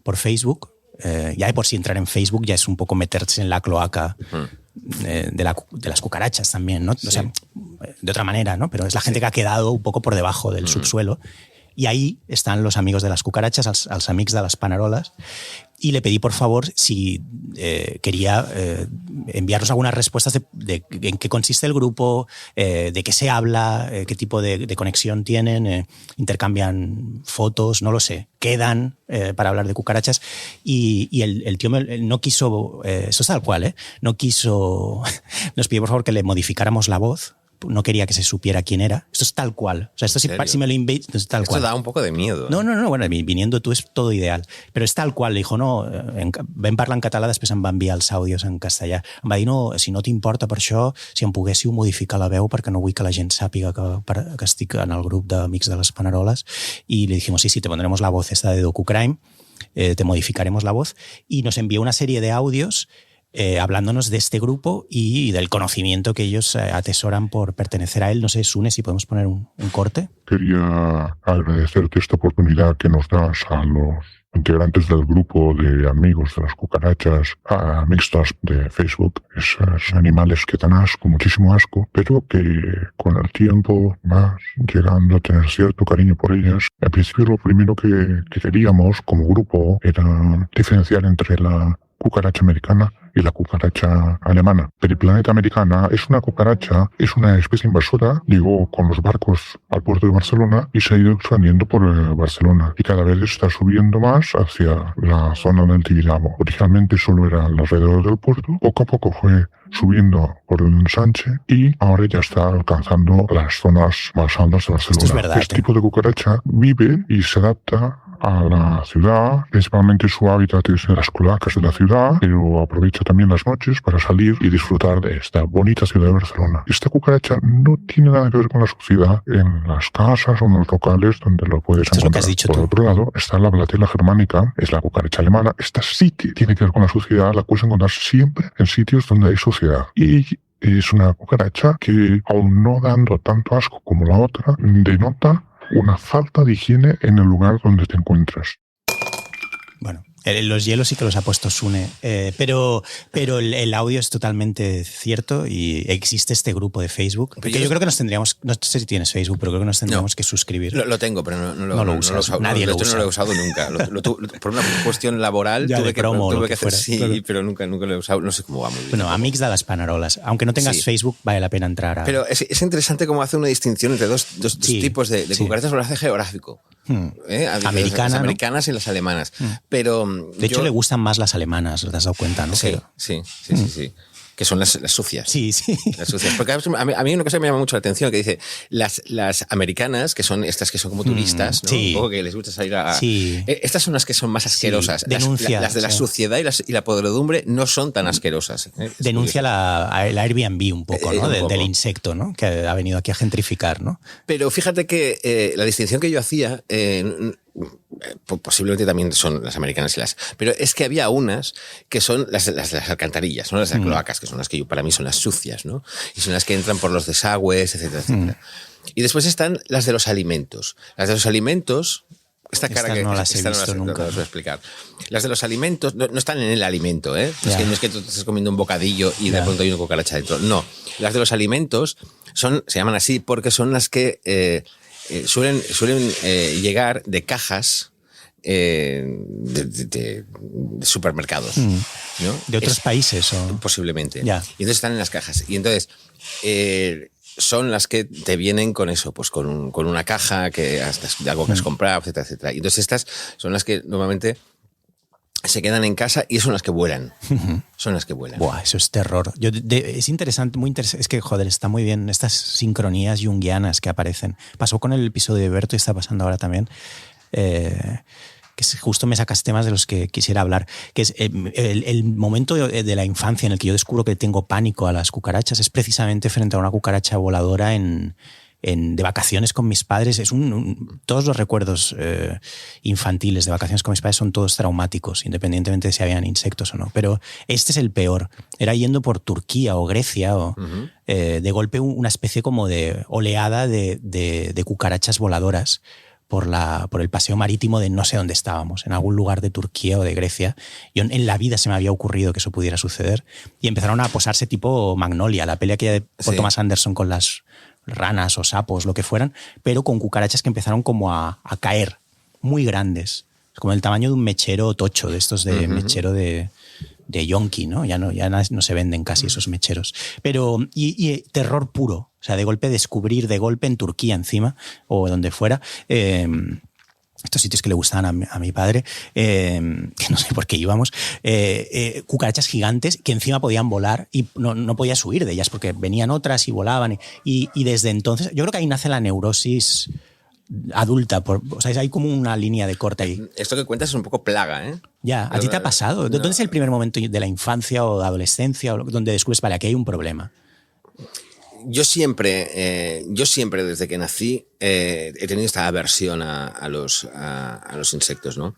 por Facebook. Ya de por sí entrar en Facebook ya es un poco meterse en la cloaca de las cucarachas también, ¿no? Sí. O sea, de otra manera, ¿no? Pero es la gente que ha quedado un poco por debajo del subsuelo. Y ahí están los amigos de las cucarachas, els amics de les Paneroles. Y le pedí, por favor, si quería enviarnos algunas respuestas de en qué consiste el grupo, de qué se habla, qué tipo de conexión tienen, intercambian fotos, no lo sé, quedan para hablar de cucarachas. Y el tío no quiso, eso es tal cual, no quiso, nos pidió, por favor, que le modificáramos la voz. No quería que se supiera quién era. Esto es tal cual. O sea, esto si me lo invento, es tal cual. Esto da un poco de miedo. No. Bueno, viniendo tú es todo ideal. Pero es tal cual. Le dijo, no, vam parlar en català, després em va enviar els àudios en castellà. Em va dir, no, si no t'importa per això, si em poguéssiu modificar la veu perquè no vull que la gent sàpiga que estic en el grup d'Amics de les Paneroles. Y le dijimos, sí, te pondremos la voz esta de DocuCrime, te modificaremos la voz. Y nos envió una serie de audios hablándonos de este grupo y del conocimiento que ellos atesoran por pertenecer a él. No sé, Sune, si podemos poner un corte. Quería agradecerte esta oportunidad que nos das a los integrantes del grupo de amigos de las cucarachas mixtas de Facebook, esos animales que dan asco, muchísimo asco, pero que con el tiempo vas llegando a tener cierto cariño por ellas. Al principio lo primero que queríamos como grupo era diferenciar entre la cucaracha americana y la cucaracha alemana. Periplaneta americana es una cucaracha, es una especie invasora, llegó con los barcos al puerto de Barcelona y se ha ido expandiendo por Barcelona y cada vez está subiendo más hacia la zona del Tibidabo. Originalmente solo era alrededor del puerto, poco a poco fue subiendo por el ensanche y ahora ya está alcanzando las zonas más altas de Barcelona. Esto es verdad, este tipo de cucaracha vive y se adapta a la ciudad, principalmente su hábitat es en las cloacas de la ciudad, pero aprovecha también las noches para salir y disfrutar de esta bonita ciudad de Barcelona. Esta cucaracha no tiene nada que ver con la suciedad en las casas o en los locales donde lo puedes encontrar. Por otro lado, está la Blatella germánica, es la cucaracha alemana. Esta sí que tiene que ver con la suciedad, la puedes encontrar siempre en sitios donde hay suciedad. Y es una cucaracha que, aun no dando tanto asco como la otra, denota una falta de higiene en el lugar donde te encuentras. Bueno, los hielos sí que los ha puesto Sune, pero el audio es totalmente cierto y existe este grupo de Facebook. Que yo creo que nos tendríamos, no sé si tienes Facebook, pero creo que nos tendríamos que suscribir. Lo tengo, pero no lo uso. Nadie lo usa. No lo he usado nunca. Por una cuestión laboral tuve que hacer claro. Pero nunca lo he usado. No sé cómo va muy bien. Bueno, Amics de les Paneroles. Aunque no tengas Facebook, vale la pena entrar a... Pero es interesante cómo hace una distinción entre dos tipos de cucarachas, lo hace geográfico. Americana, las americanas, ¿no? Y las alemanas. Pero de hecho le gustan más las alemanas, ¿te has dado cuenta? ¿No? Sí. que son las sucias. Sí. Las sucias. Porque a mí una cosa que me llama mucho la atención, que dice, las americanas, que son estas que son como turistas, ¿no? Sí. Un poco que les gusta salir a... Sí. Estas son las que son más asquerosas. Sí. Denuncia. Las de la suciedad y la podredumbre no son tan asquerosas. Denuncia la Airbnb un poco, ¿no? Del insecto, ¿no? Que ha venido aquí a gentrificar, ¿no? Pero fíjate que la distinción que yo hacía... posiblemente también son las americanas pero es que había unas que son las de las alcantarillas, ¿no? Las de las cloacas, que son las que para mí son las sucias, ¿no? Y son las que entran por los desagües, etcétera, etcétera. Y después están las de los alimentos. Las de los alimentos, esta no las he visto nunca. No las voy a explicar. Las de los alimentos no están en el alimento, ¿eh? No es que tú estés comiendo un bocadillo y de pronto hay una cucaracha dentro. No, las de los alimentos se llaman así porque son las que suelen llegar de cajas de supermercados, ¿no? ¿De otros países? ¿O? Posiblemente. Ya. Y entonces están en las cajas. Y entonces son las que te vienen con eso, pues con una caja de algo que has comprado, etcétera, etcétera. Y entonces estas son las que normalmente se quedan en casa y son las que vuelan. Son las que vuelan. Buah, eso es terror. Es interesante, muy interesante. Es que, joder, está muy bien estas sincronías junguianas que aparecen. Pasó con el episodio de Berto y está pasando ahora también. Que justo me sacas temas de los que quisiera hablar, que es el momento de la infancia en el que yo descubro que tengo pánico a las cucarachas, es precisamente frente a una cucaracha voladora de vacaciones con mis padres. Todos los recuerdos infantiles de vacaciones con mis padres son todos traumáticos, independientemente de si habían insectos o no, pero este es el peor. Era yendo por Turquía o Grecia de golpe una especie como de oleada de cucarachas voladoras por el paseo marítimo de no sé dónde estábamos, en algún lugar de Turquía o de Grecia. Yo en la vida se me había ocurrido que eso pudiera suceder. Y empezaron a posarse tipo Magnolia, la pelea que de Paul Thomas Anderson con las ranas o sapos, lo que fueran, pero con cucarachas que empezaron como a caer, muy grandes, como el tamaño de un mechero tocho, de estos de mechero de yonki, ¿no? Ya no se venden casi esos mecheros. Pero, y terror puro. O sea, de golpe descubrir, de golpe en Turquía encima, o donde fuera, estos sitios que le gustaban a mi padre, que no sé por qué íbamos, cucarachas gigantes que encima podían volar y no podías huir de ellas porque venían otras y volaban. Y desde entonces, yo creo que ahí nace la neurosis adulta. O sea, hay como una línea de corte ahí. Esto que cuentas es un poco plaga, ¿eh? Ya, ¿a ti te ha pasado? ¿Dónde es el primer momento de la infancia o de adolescencia donde descubres, vale, aquí hay un problema? Yo siempre, desde que nací, he tenido esta aversión a los insectos, ¿no?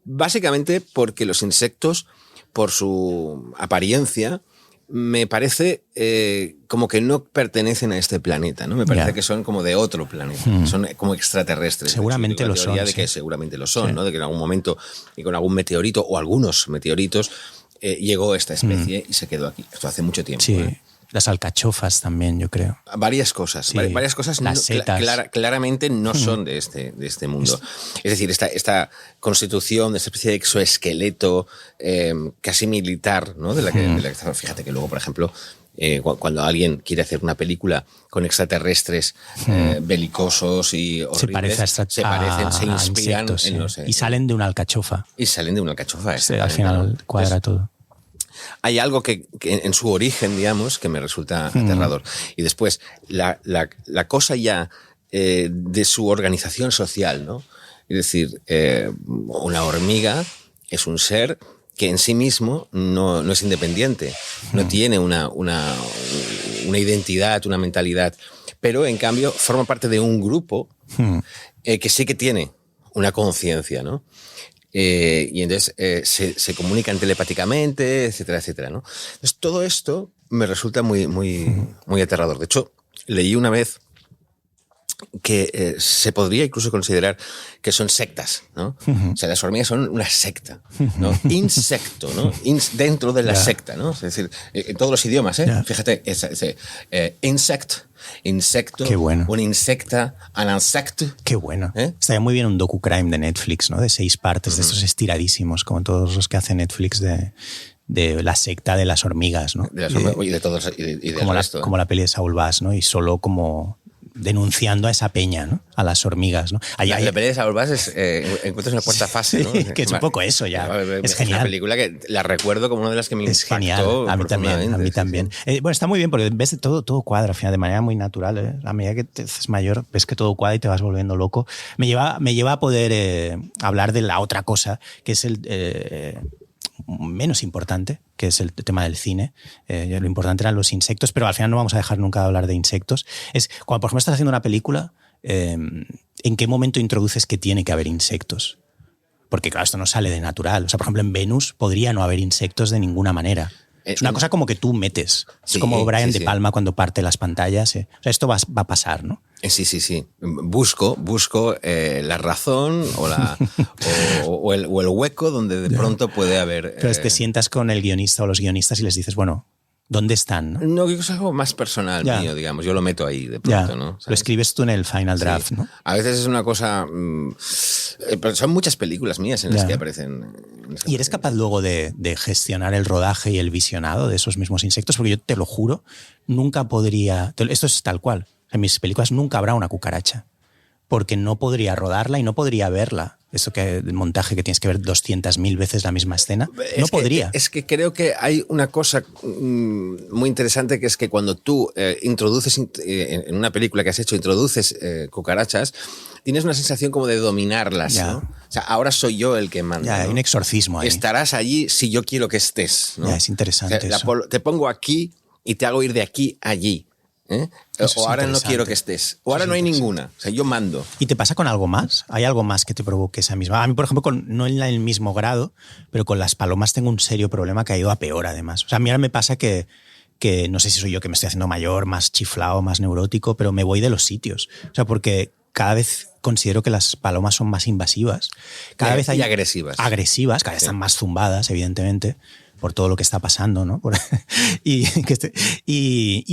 Básicamente porque los insectos, por su apariencia, me parece como que no pertenecen a este planeta, ¿no? Me parece que son como de otro planeta, son como extraterrestres. Seguramente lo son. De que seguramente lo son, ¿no? De que en algún momento, y con algún meteorito o algunos meteoritos, llegó esta especie y se quedó aquí. Esto hace mucho tiempo. Sí. Las alcachofas también, yo creo. Varias cosas. Sí. Varias cosas claramente no son de este mundo. Es decir, esta constitución de esta especie de exoesqueleto casi militar, ¿no? De la que fíjate que luego, por ejemplo, cuando alguien quiere hacer una película con extraterrestres belicosos y horribles, se parecen, se inspiran insectos, en los... y salen de una alcachofa. Sí, al final cuadra todo. Hay algo que en su origen, digamos, que me resulta aterrador. Y después, la cosa ya de su organización social, ¿no? Es decir, una hormiga es un ser que en sí mismo no es independiente, no tiene una identidad, una mentalidad, pero en cambio forma parte de un grupo que sí que tiene una conciencia, ¿no? Y entonces se comunican telepáticamente, etcétera, etcétera, ¿no? Entonces todo esto me resulta muy, muy, muy aterrador. De hecho, leí una vez que se podría incluso considerar que son sectas, ¿no? O sea, las hormigas son una secta, ¿no? Insecto, ¿no? Dentro de la secta, ¿no? Es decir, en todos los idiomas, ¿eh? Fíjate, insecto, qué bueno. Un insecta, un insecto. Qué bueno. Estaría muy bien un docu-crime de Netflix, ¿no? De 6 partes, de estos estiradísimos, como todos los que hace Netflix de la secta de las hormigas, ¿no? Y de todos, y de como resto, como la peli de Saul Bass, ¿no? Y solo como denunciando a esa peña, ¿no? A las hormigas, ¿no? La pelea de Saul Bass es encuentros en la cuarta fase, ¿no? Que es un poco eso ya. Es genial. Una película que la recuerdo como una de las que me impactó. Es genial, a mí también. A mí también. Sí. Bueno, está muy bien porque ves todo cuadra al final de manera muy natural. ¿eh? A medida que te haces mayor, ves que todo cuadra y te vas volviendo loco. Me lleva a poder hablar de la otra cosa, que es el menos importante, que es el tema del cine. Lo importante eran los insectos, pero al final no vamos a dejar nunca de hablar de insectos. Es cuando, por ejemplo, estás haciendo una película, ¿en qué momento introduces que tiene que haber insectos? Porque claro, esto no sale de natural. O sea, por ejemplo, en Venus podría no haber insectos de ninguna manera. Es una cosa como que tú metes. Sí, es como Brian De Palma cuando parte las pantallas. O sea, esto va a pasar, ¿no? Sí. Busco la razón o el hueco donde de pronto puede haber... Pero te sientas con el guionista o los guionistas y les dices, bueno, ¿dónde están? No, que es algo más personal mío, digamos. Yo lo meto ahí de pronto, ¿no? ¿Sabes? Lo escribes tú en el final draft, ¿no? A veces es una cosa... pero son muchas películas mías en las que aparecen... ¿Y eres capaz luego de gestionar el rodaje y el visionado de esos mismos insectos? Porque yo te lo juro, nunca podría... Esto es tal cual. En mis películas nunca habrá una cucaracha. Porque no podría rodarla y no podría verla. Eso que el montaje que tienes que ver 200.000 veces la misma escena, no podría. Es que creo que hay una cosa muy interesante, que es que cuando tú introduces en una película que has hecho, introduces cucarachas, tienes una sensación como de dominarlas, ¿no? O sea, ahora soy yo el que manda. Hay un exorcismo ahí. Estarás allí si yo quiero que estés, ¿no? Es interesante. O sea, te pongo aquí y te hago ir de aquí a allí. O ahora no quiero que estés. O ahora no hay ninguna. O sea, yo mando. ¿Y te pasa con algo más? ¿Hay algo más que te provoque esa misma? A mí, por ejemplo, no en el mismo grado, pero con las palomas tengo un serio problema que ha ido a peor, además. O sea, a mí ahora me pasa que no sé si soy yo que me estoy haciendo mayor, más chiflado, más neurótico, pero me voy de los sitios. O sea, porque cada vez considero que las palomas son más invasivas. Cada vez hay agresivas. Agresivas, cada vez están más zumbadas, evidentemente, por todo lo que está pasando, ¿no? Y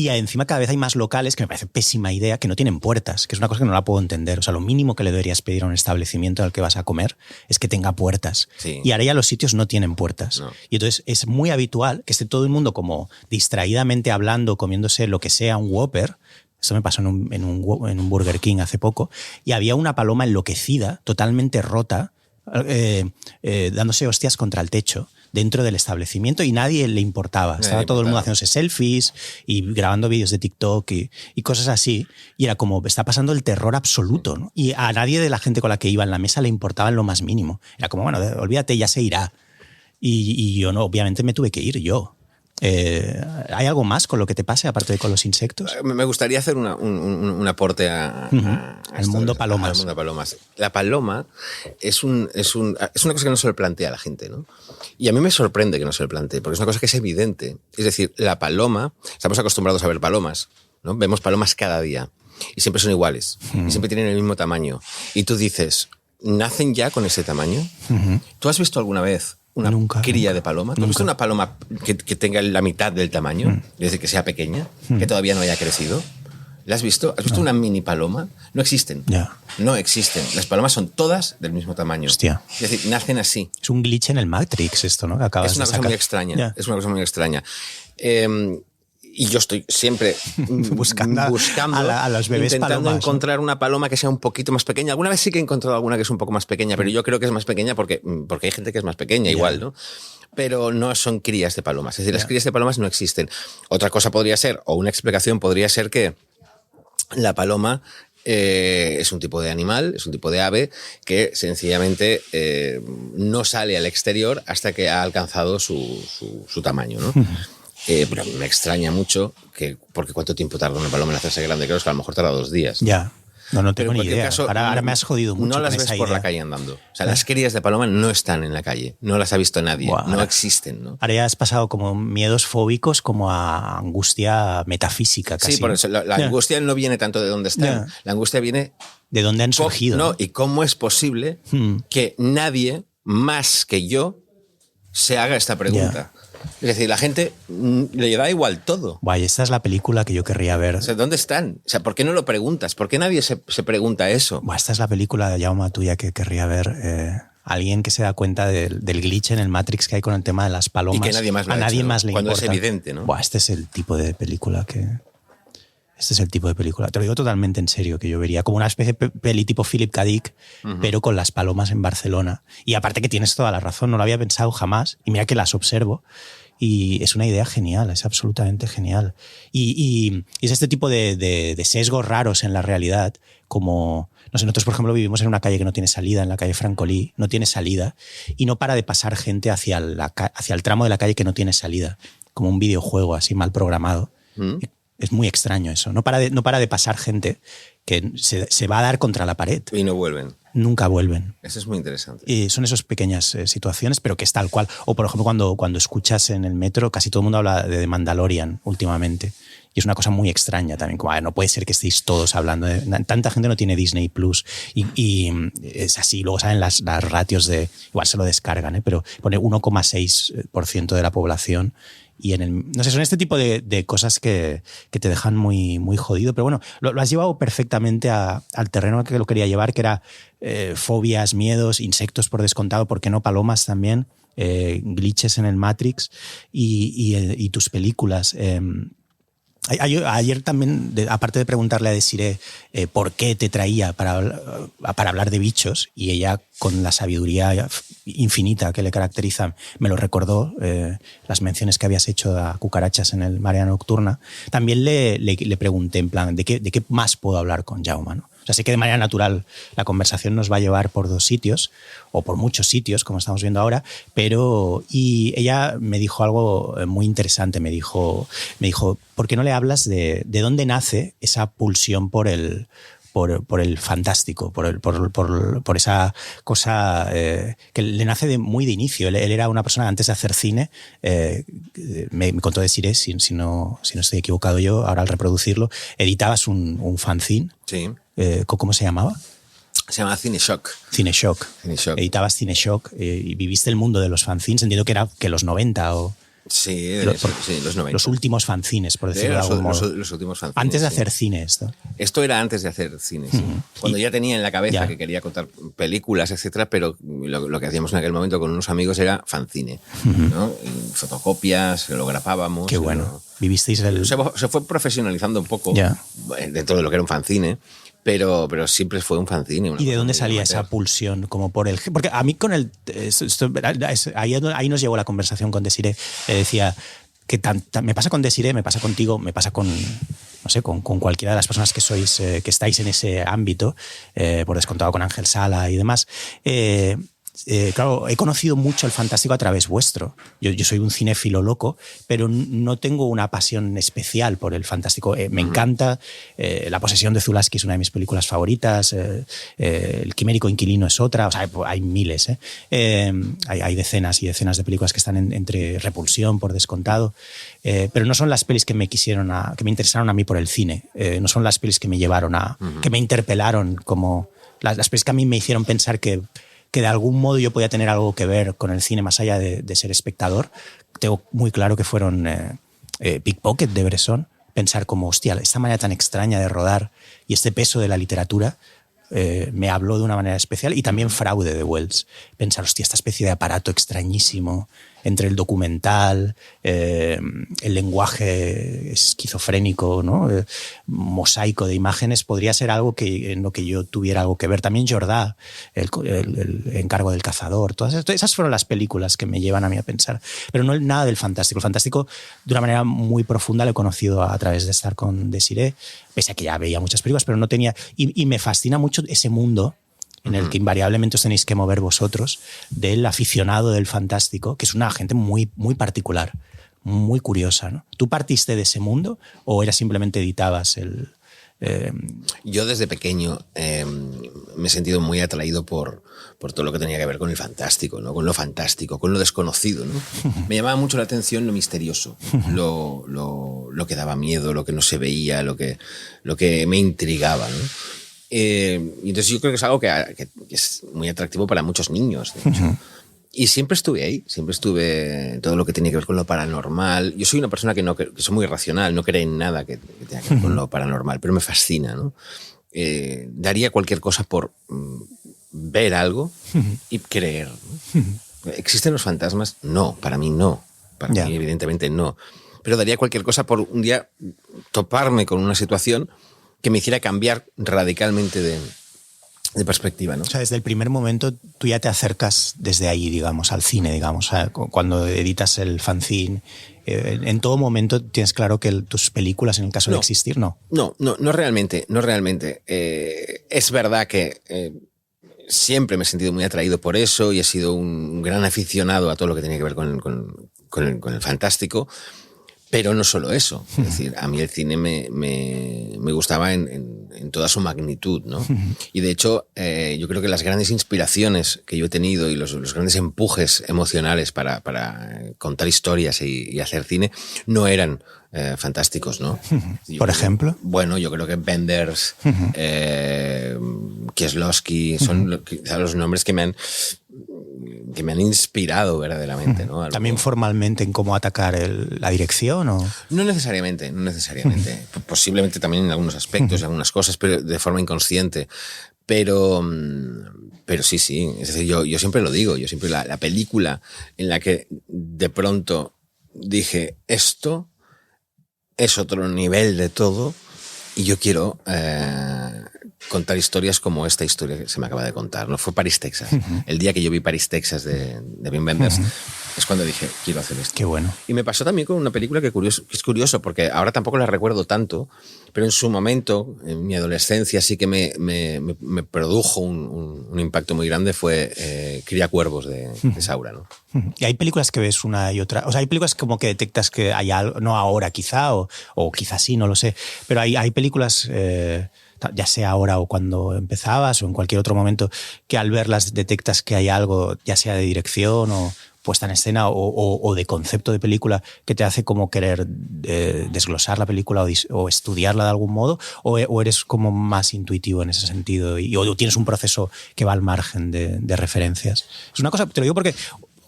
encima cada vez hay más locales, que me parece pésima idea, que no tienen puertas, que es una cosa que no la puedo entender. O sea, lo mínimo que le deberías pedir a un establecimiento al que vas a comer es que tenga puertas. Sí. Y ahora ya los sitios no tienen puertas. No. Y entonces es muy habitual que esté todo el mundo como distraídamente hablando, comiéndose lo que sea, un Whopper. Esto me pasó en un Burger King hace poco. Y había una paloma enloquecida, totalmente rota, dándose hostias contra el techo dentro del establecimiento y nadie le importaba. Estaba todo el mundo haciéndose selfies y grabando vídeos de TikTok y cosas así. Y era como, está pasando el terror absoluto, ¿no? Y a nadie de la gente con la que iba en la mesa le importaba en lo más mínimo. Era como, bueno, olvídate, ya se irá. Y yo no, obviamente me tuve que ir yo. ¿Hay algo más con lo que te pase, aparte de con los insectos? Me gustaría hacer un aporte al mundo palomas. Al mundo palomas. La paloma es una cosa que no se le plantea a la gente, ¿no? Y a mí me sorprende que no se le plantee, porque es una cosa que es evidente. Es decir, la paloma, estamos acostumbrados a ver palomas, ¿no? Vemos palomas cada día y siempre son iguales y siempre tienen el mismo tamaño. Y tú dices, ¿nacen ya con ese tamaño? ¿Tú has visto alguna vez una cría de paloma? ¿Tú has visto una paloma que tenga la mitad del tamaño? Es decir, que sea pequeña, que todavía no haya crecido. ¿La has visto? ¿Has visto una mini paloma? No existen. No existen. Las palomas son todas del mismo tamaño. Hostia. Es decir, nacen así. Es un glitch en el Matrix esto, ¿no? Que acabas es una de cosa sacar. muy extraña. Es una cosa muy extraña. Y yo estoy siempre buscando a los bebés intentando palomas, encontrar, ¿no?, una paloma que sea un poquito más pequeña. Alguna vez sí que he encontrado alguna que es un poco más pequeña, pero yo creo que es más pequeña porque hay gente que es más pequeña igual, ¿no? Pero no son crías de palomas. Es decir, las crías de palomas no existen. Otra cosa podría ser, o una explicación podría ser que la paloma es un tipo de animal, es un tipo de ave que sencillamente no sale al exterior hasta que ha alcanzado su tamaño, ¿no? Pero me extraña mucho porque ¿cuánto tiempo tarda una paloma en hacerse grande? Creo que a lo mejor tarda 2 días. Ya. No tengo ni idea. Caso, ahora me has jodido mucho. No las ves por la calle andando. O sea, las crías de paloma no están en la calle. No las ha visto nadie. Buah, no existen, ¿no? Ahora ya has pasado como miedos fóbicos como a angustia metafísica casi. Sí, por eso. La angustia no viene tanto de dónde están. La angustia viene... de dónde han surgido. No, y cómo es posible que nadie más que yo se haga esta pregunta. Es decir, la gente le da igual todo. Guay, esta es la película que yo querría ver. O sea, ¿dónde están? O sea, ¿por qué no lo preguntas? ¿Por qué nadie se pregunta eso? Buah, esta es la película, Jaume, tuya que querría ver. Alguien que se da cuenta del glitch en el Matrix que hay con el tema de las palomas. Y que nadie más lo a nadie hecho, más le cuando importa. Es evidente, ¿no? Buah, este es el tipo de película que... Este es el tipo de película. Te lo digo totalmente en serio, que yo vería como una especie de peli tipo Philip K. Dick, pero con las palomas en Barcelona. Y aparte que tienes toda la razón, no lo había pensado jamás. Y mira que las observo. Y es una idea genial, es absolutamente genial. Y es este tipo de sesgos raros en la realidad, como... No sé, nosotros, por ejemplo, vivimos en una calle que no tiene salida, en la calle Francolí, no tiene salida, y no para de pasar gente hacia el tramo de la calle que no tiene salida, como un videojuego así mal programado. Es muy extraño eso. No para de pasar gente que se va a dar contra la pared. Y no vuelven. Nunca vuelven. Eso es muy interesante. Y son esas pequeñas situaciones, pero que es tal cual. O, por ejemplo, cuando escuchas en el metro, casi todo el mundo habla de The Mandalorian últimamente. Y es una cosa muy extraña también. Como, no puede ser que estéis todos hablando. Tanta gente no tiene Disney Plus. Y es así. Luego salen las ratios de... Igual se lo descargan, pero pone 1,6% de la población. Y no sé, son este tipo de cosas que te dejan muy, muy jodido. Pero bueno, lo has llevado perfectamente al terreno que lo quería llevar, que era fobias, miedos, insectos por descontado, ¿por qué no palomas también? Glitches en el Matrix y tus películas. Ayer también, aparte de preguntarle a Desiree por qué te traía para hablar de bichos, y ella con la sabiduría infinita que le caracteriza me lo recordó, las menciones que habías hecho a cucarachas en el Marea Nocturna, también le pregunté en plan, ¿de qué más puedo hablar con Jaume, ¿no? O sea, sé que de manera natural la conversación nos va a llevar por 2 sitios, o por muchos sitios, como estamos viendo ahora, y ella me dijo algo muy interesante. Me dijo, ¿por qué no le hablas de dónde nace esa pulsión por el fantástico, por esa cosa que le nace muy de inicio? Él era una persona, antes de hacer cine, me contó Desiree, si no estoy equivocado yo, ahora al reproducirlo, editabas un fanzine. Sí. ¿Cómo se llamaba? Se llama Cineshock. Cineshock. Editabas Cineshock y viviste el mundo de los fanzines. Entiendo que era que los 90 o... Sí, los 90. Los últimos fanzines, por decirlo de algún modo. Los últimos fanzines. Antes de hacer cine esto. Esto era antes de hacer cine, sí. Cuando ya tenía en la cabeza que quería contar películas, etcétera, pero lo que hacíamos en aquel momento con unos amigos era fanzine, ¿no? Y fotocopias, lo grapábamos. Qué bueno. Vivisteis el... Se fue profesionalizando un poco dentro de lo que era un fanzine. Pero siempre fue un fanzine. ¿Y de dónde salía esa pulsión? Como por el... Porque a mí con el... ahí nos llegó la conversación con Desiree. Le decía que me pasa con Desiree, me pasa contigo, me pasa con... No sé, con cualquiera de las personas que sois, que estáis en ese ámbito, por descontado con Ángel Sala y demás. Claro, he conocido mucho el fantástico a través vuestro. Yo soy un cinéfilo loco, pero no tengo una pasión especial por el fantástico. Me encanta. La posesión de Zulaski es una de mis películas favoritas. El quimérico inquilino es otra. O sea, hay miles. Hay decenas y decenas de películas que están entre repulsión, por descontado. Pero no son las pelis que me interesaron a mí por el cine. No son las pelis que me llevaron que me interpelaron, como las pelis que a mí me hicieron pensar que de algún modo yo podía tener algo que ver con el cine más allá de ser espectador. Tengo muy claro que fueron Pickpocket de Bresson. Pensar como, hostia, esta manera tan extraña de rodar y este peso de la literatura me habló de una manera especial. Y también Fraude de Wells. Pensar, hostia, esta especie de aparato extrañísimo entre el documental, el lenguaje esquizofrénico, ¿no? Mosaico de imágenes, podría ser algo en lo que yo tuviera algo que ver. También Jordá, el encargo del cazador, todas esas fueron las películas que me llevan a mí a pensar. Pero no nada del fantástico. El fantástico, de una manera muy profunda, lo he conocido a través de estar con Desiree, pese a que ya veía muchas películas, pero no tenía... Y me fascina mucho ese mundo en el que invariablemente os tenéis que mover vosotros, del aficionado del fantástico, que es una gente muy, muy particular, muy curiosa, ¿no? ¿Tú partiste de ese mundo o era simplemente editabas el...? Yo desde pequeño me he sentido muy atraído por todo lo que tenía que ver con el fantástico, ¿no? Con lo fantástico, con lo desconocido, ¿no? Me llamaba mucho la atención lo misterioso, lo que daba miedo, lo que no se veía, lo que me intrigaba, ¿no? Y entonces yo creo que es algo que es muy atractivo para muchos niños, de hecho. Y siempre estuve ahí, siempre estuve en todo lo que tenía que ver con lo paranormal. Yo soy una persona que soy muy racional, no cree en nada que tenga que ver con lo paranormal, pero me fascina, ¿no? Daría cualquier cosa por ver algo y creer, ¿no? ¿Existen los fantasmas? No, para mí no. Para mí evidentemente no. pero daría cualquier cosa por un día toparme con una situación que me hiciera cambiar radicalmente de perspectiva, ¿no? O sea, desde el primer momento tú ya te acercas desde ahí, digamos, al cine, digamos. O sea, cuando editas el fanzine, en todo momento tienes claro que tus películas, en el caso de existir, no. No realmente. Es verdad que siempre me he sentido muy atraído por eso y he sido un gran aficionado a todo lo que tenía que ver con el fantástico. Pero no solo eso, es decir, a mí el cine me gustaba en toda su magnitud, ¿no? Y de hecho, yo creo que las grandes inspiraciones que yo he tenido y los grandes empujes emocionales para contar historias y hacer cine no eran fantásticos, ¿no? ¿Por ejemplo? Bueno, yo creo que Wenders, Kieslowski, son los nombres que me han inspirado verdaderamente, ¿no? ¿También formalmente en cómo atacar la dirección? ¿O? No necesariamente. Posiblemente también en algunos aspectos y algunas cosas, pero de forma inconsciente. Pero sí. Es decir, yo siempre lo digo, la película en la que de pronto dije, esto es otro nivel de todo y yo quiero contar historias como esta historia que se me acaba de contar, ¿no? Fue París, Texas. El día que yo vi París, Texas de Wim Wenders es cuando dije, quiero hacer esto. Qué bueno. Y me pasó también con una película que es curioso, porque ahora tampoco la recuerdo tanto, pero en su momento, en mi adolescencia, sí que me produjo un impacto muy grande, fue Cría Cuervos de Saura, ¿no? Y hay películas que ves una y otra, o sea, hay películas como que detectas que hay algo, no ahora quizá, o quizás sí, no lo sé, pero hay películas, ya sea ahora o cuando empezabas o en cualquier otro momento, que al verlas detectas que hay algo, ya sea de dirección o puesta en escena o de concepto de película, que te hace como querer desglosar la película o estudiarla de algún modo, o eres como más intuitivo en ese sentido o tienes un proceso que va al margen de referencias. Es una cosa, te lo digo porque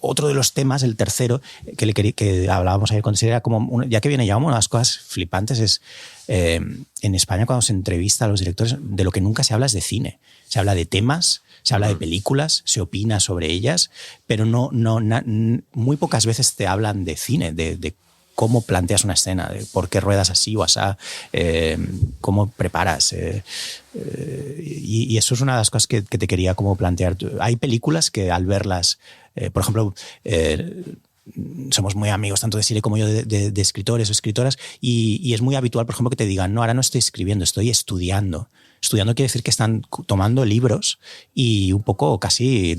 otro de los temas, el tercero, que hablábamos ayer con Siri, era como, ya que viene ya, una de las cosas flipantes es, en España cuando se entrevista a los directores, de lo que nunca se habla es de cine. Se habla de temas, se habla de películas, se opina sobre ellas, pero muy pocas veces te hablan de cine, de cómo planteas una escena, de por qué ruedas así o asá, cómo preparas. Y eso es una de las cosas que te quería como plantear. Hay películas que al verlas, por ejemplo, somos muy amigos tanto de Siri como yo de escritores o escritoras y es muy habitual, por ejemplo, que te digan, no, ahora no estoy escribiendo, estoy estudiando. Estudiando quiere decir que están tomando libros y un poco casi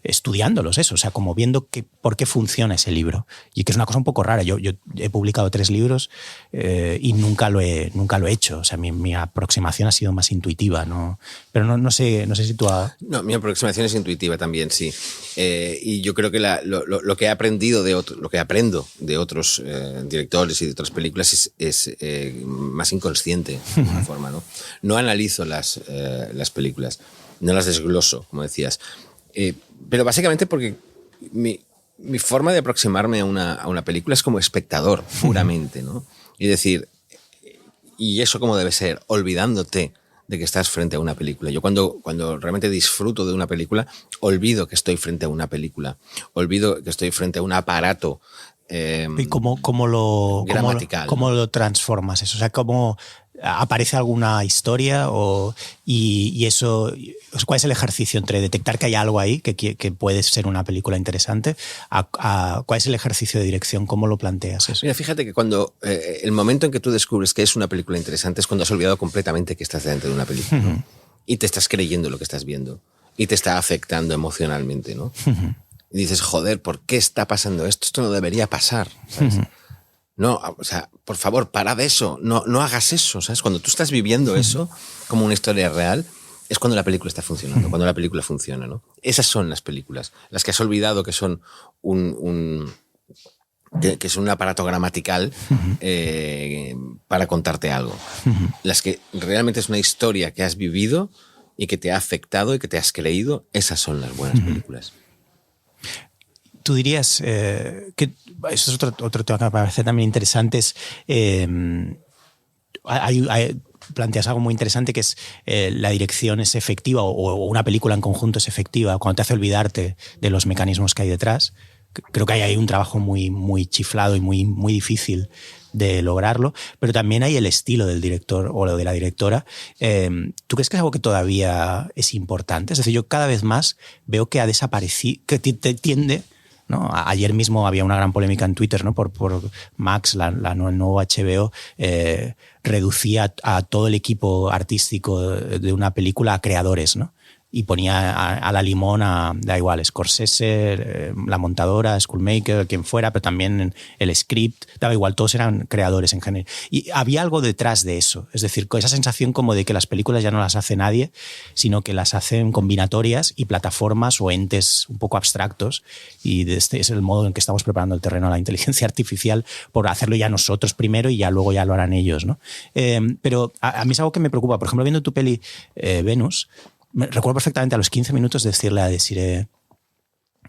estudiándolos, eso, o sea, como viendo por qué funciona ese libro. Y que es una cosa un poco rara. Yo he publicado 3 libros y nunca lo he hecho. O sea, mi aproximación ha sido más intuitiva, ¿no? Pero no sé si tú No, mi aproximación es intuitiva también, sí. Y yo creo que lo que he aprendido lo que aprendo de otros directores y de otras películas es más inconsciente, de alguna forma, ¿no? No analizo las películas, no las desgloso, como decías. Pero básicamente porque mi forma de aproximarme a una película es como espectador, puramente, ¿no? Y decir, y eso como debe ser, olvidándote de que estás frente a una película. Yo cuando realmente disfruto de una película, olvido que estoy frente a una película, olvido que estoy frente a un aparato ¿y cómo lo transformas eso? O sea, ¿cómo aparece alguna historia y eso? ¿Cuál es el ejercicio entre detectar que hay algo ahí que puede ser una película interesante? ¿Cuál es el ejercicio de dirección? ¿Cómo lo planteas eso? Mira, fíjate que cuando el momento en que tú descubres que es una película interesante es cuando has olvidado completamente que estás dentro de una película, ¿no? Y te estás creyendo lo que estás viendo y te está afectando emocionalmente, ¿no? Y dices, joder, ¿por qué está pasando esto? Esto no debería pasar, ¿sabes? No, o sea, por favor, para de eso, no hagas eso, ¿sabes? Cuando tú estás viviendo eso como una historia real, es cuando la película está funcionando, cuando la película funciona, ¿no? Esas son las películas, las que has olvidado que son que es un aparato gramatical para contarte algo. Las que realmente es una historia que has vivido y que te ha afectado y que te has creído, esas son las buenas películas. Tú dirías que eso es otro tema que me parece también interesante, planteas algo muy interesante que es la dirección es efectiva o una película en conjunto es efectiva cuando te hace olvidarte de los mecanismos que hay detrás. Creo que hay un trabajo muy, muy chiflado y muy, muy difícil de lograrlo, pero también hay el estilo del director o lo de la directora. ¿Tú crees que es algo que todavía es importante? Es decir, yo cada vez más veo que ha desaparecido, que tiende, ¿no? Ayer mismo había una gran polémica en Twitter, ¿no? Por Max, el nuevo HBO, reducía a todo el equipo artístico de una película a creadores, ¿no? Y ponía a la limón da igual, Scorsese, la montadora, Schoolmaker, quien fuera, pero también el script, daba igual, todos eran creadores en general. Y había algo detrás de eso, es decir, con esa sensación como de que las películas ya no las hace nadie, sino que las hacen combinatorias y plataformas o entes un poco abstractos, y este es el modo en que estamos preparando el terreno a la inteligencia artificial por hacerlo ya nosotros primero y ya luego ya lo harán ellos, ¿no? Pero a mí es algo que me preocupa. Por ejemplo, viendo tu peli Venus, me recuerdo perfectamente a los 15 minutos decirle a Desiree,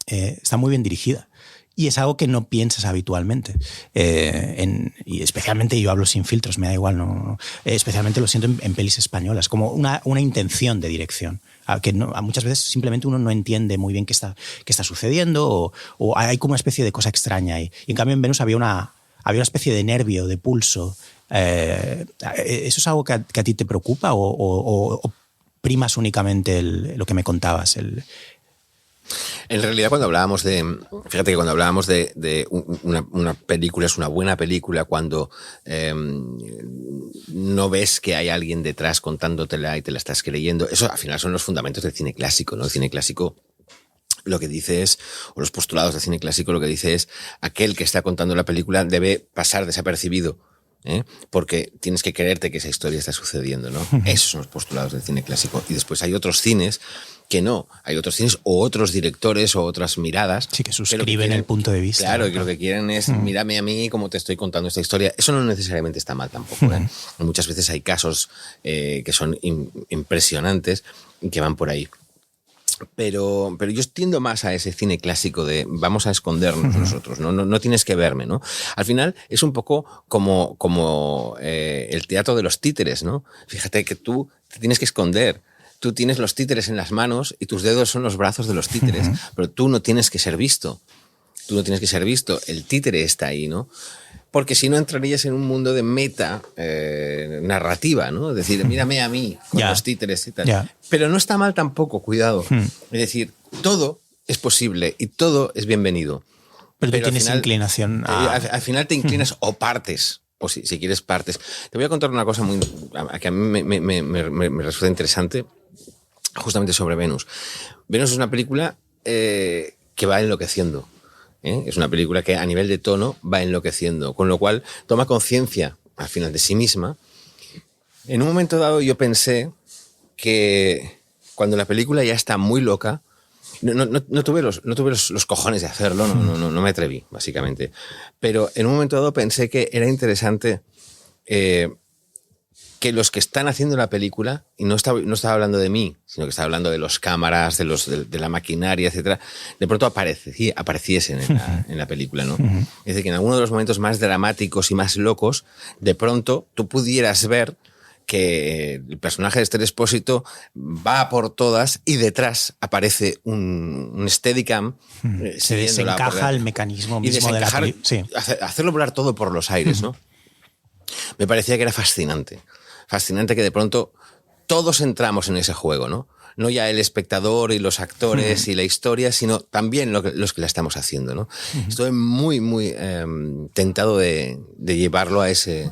está muy bien dirigida. Y es algo que no piensas habitualmente. Y especialmente, yo hablo sin filtros, me da igual, no, especialmente lo siento en pelis españolas, como una intención de dirección. Que muchas veces simplemente uno no entiende muy bien qué está sucediendo o hay como una especie de cosa extraña ahí. Y en cambio en Venus había una especie de nervio, de pulso. ¿Eso es algo que a ti te preocupa o primas únicamente lo que me contabas? En realidad, cuando hablábamos fíjate que cuando hablábamos de una película es una buena película cuando no ves que hay alguien detrás contándotela y te la estás creyendo. Eso al final son los fundamentos del cine clásico, ¿no? El cine clásico lo que dice es, o los postulados del cine clásico lo que dice es, aquel que está contando la película debe pasar desapercibido, porque tienes que creerte que esa historia está sucediendo, ¿no? Esos son los postulados del cine clásico. Y después hay otros cines que no. Hay otros cines o otros directores o otras miradas. Sí, que suscriben el punto de vista. Claro, y que lo que quieren es, mírame a mí como te estoy contando esta historia. Eso no necesariamente está mal tampoco, ¿eh? Muchas veces hay casos que son impresionantes y que van por ahí. Pero yo tiendo más a ese cine clásico de vamos a escondernos nosotros, no tienes que verme, ¿no? Al final es un poco como el teatro de los títeres, ¿no? Fíjate que tú te tienes que esconder. Tú tienes los títeres en las manos y tus dedos son los brazos de los títeres, pero tú no tienes que ser visto. Tú no tienes que ser visto. El títere está ahí, ¿no? Porque si no entrarías en un mundo de meta narrativa, ¿no? Es decir, mírame a mí con los títeres y tal. Pero no está mal tampoco, cuidado. Es decir, todo es posible y todo es bienvenido. Pero tú tienes inclinación a... Al final te inclinas o partes, o si quieres partes. Te voy a contar una cosa que a mí me resulta interesante, justamente sobre Venus. Venus es una película que va enloqueciendo. Es una película que a nivel de tono va enloqueciendo, con lo cual toma conciencia al final de sí misma. En un momento dado yo pensé que cuando la película ya está muy loca, no tuve los cojones de hacerlo, no me atreví, básicamente. Pero en un momento dado pensé que era interesante que los que están haciendo la película, y no estaba hablando de mí, sino que estaba hablando de los cámaras, de la maquinaria, etcétera, de pronto apareciesen en la película, ¿no? Es decir, que en alguno de los momentos más dramáticos y más locos, de pronto tú pudieras ver que el personaje de Esther Expósito va por todas y detrás aparece un Steadicam. Se desencaja el mecanismo mismo de la película. Sí. Hacerlo volar todo por los aires, ¿no? Me parecía que era fascinante. Fascinante que de pronto todos entramos en ese juego, ¿no? No ya el espectador y los actores y la historia, sino también los que la estamos haciendo, ¿no? Estoy muy, muy tentado de llevarlo a ese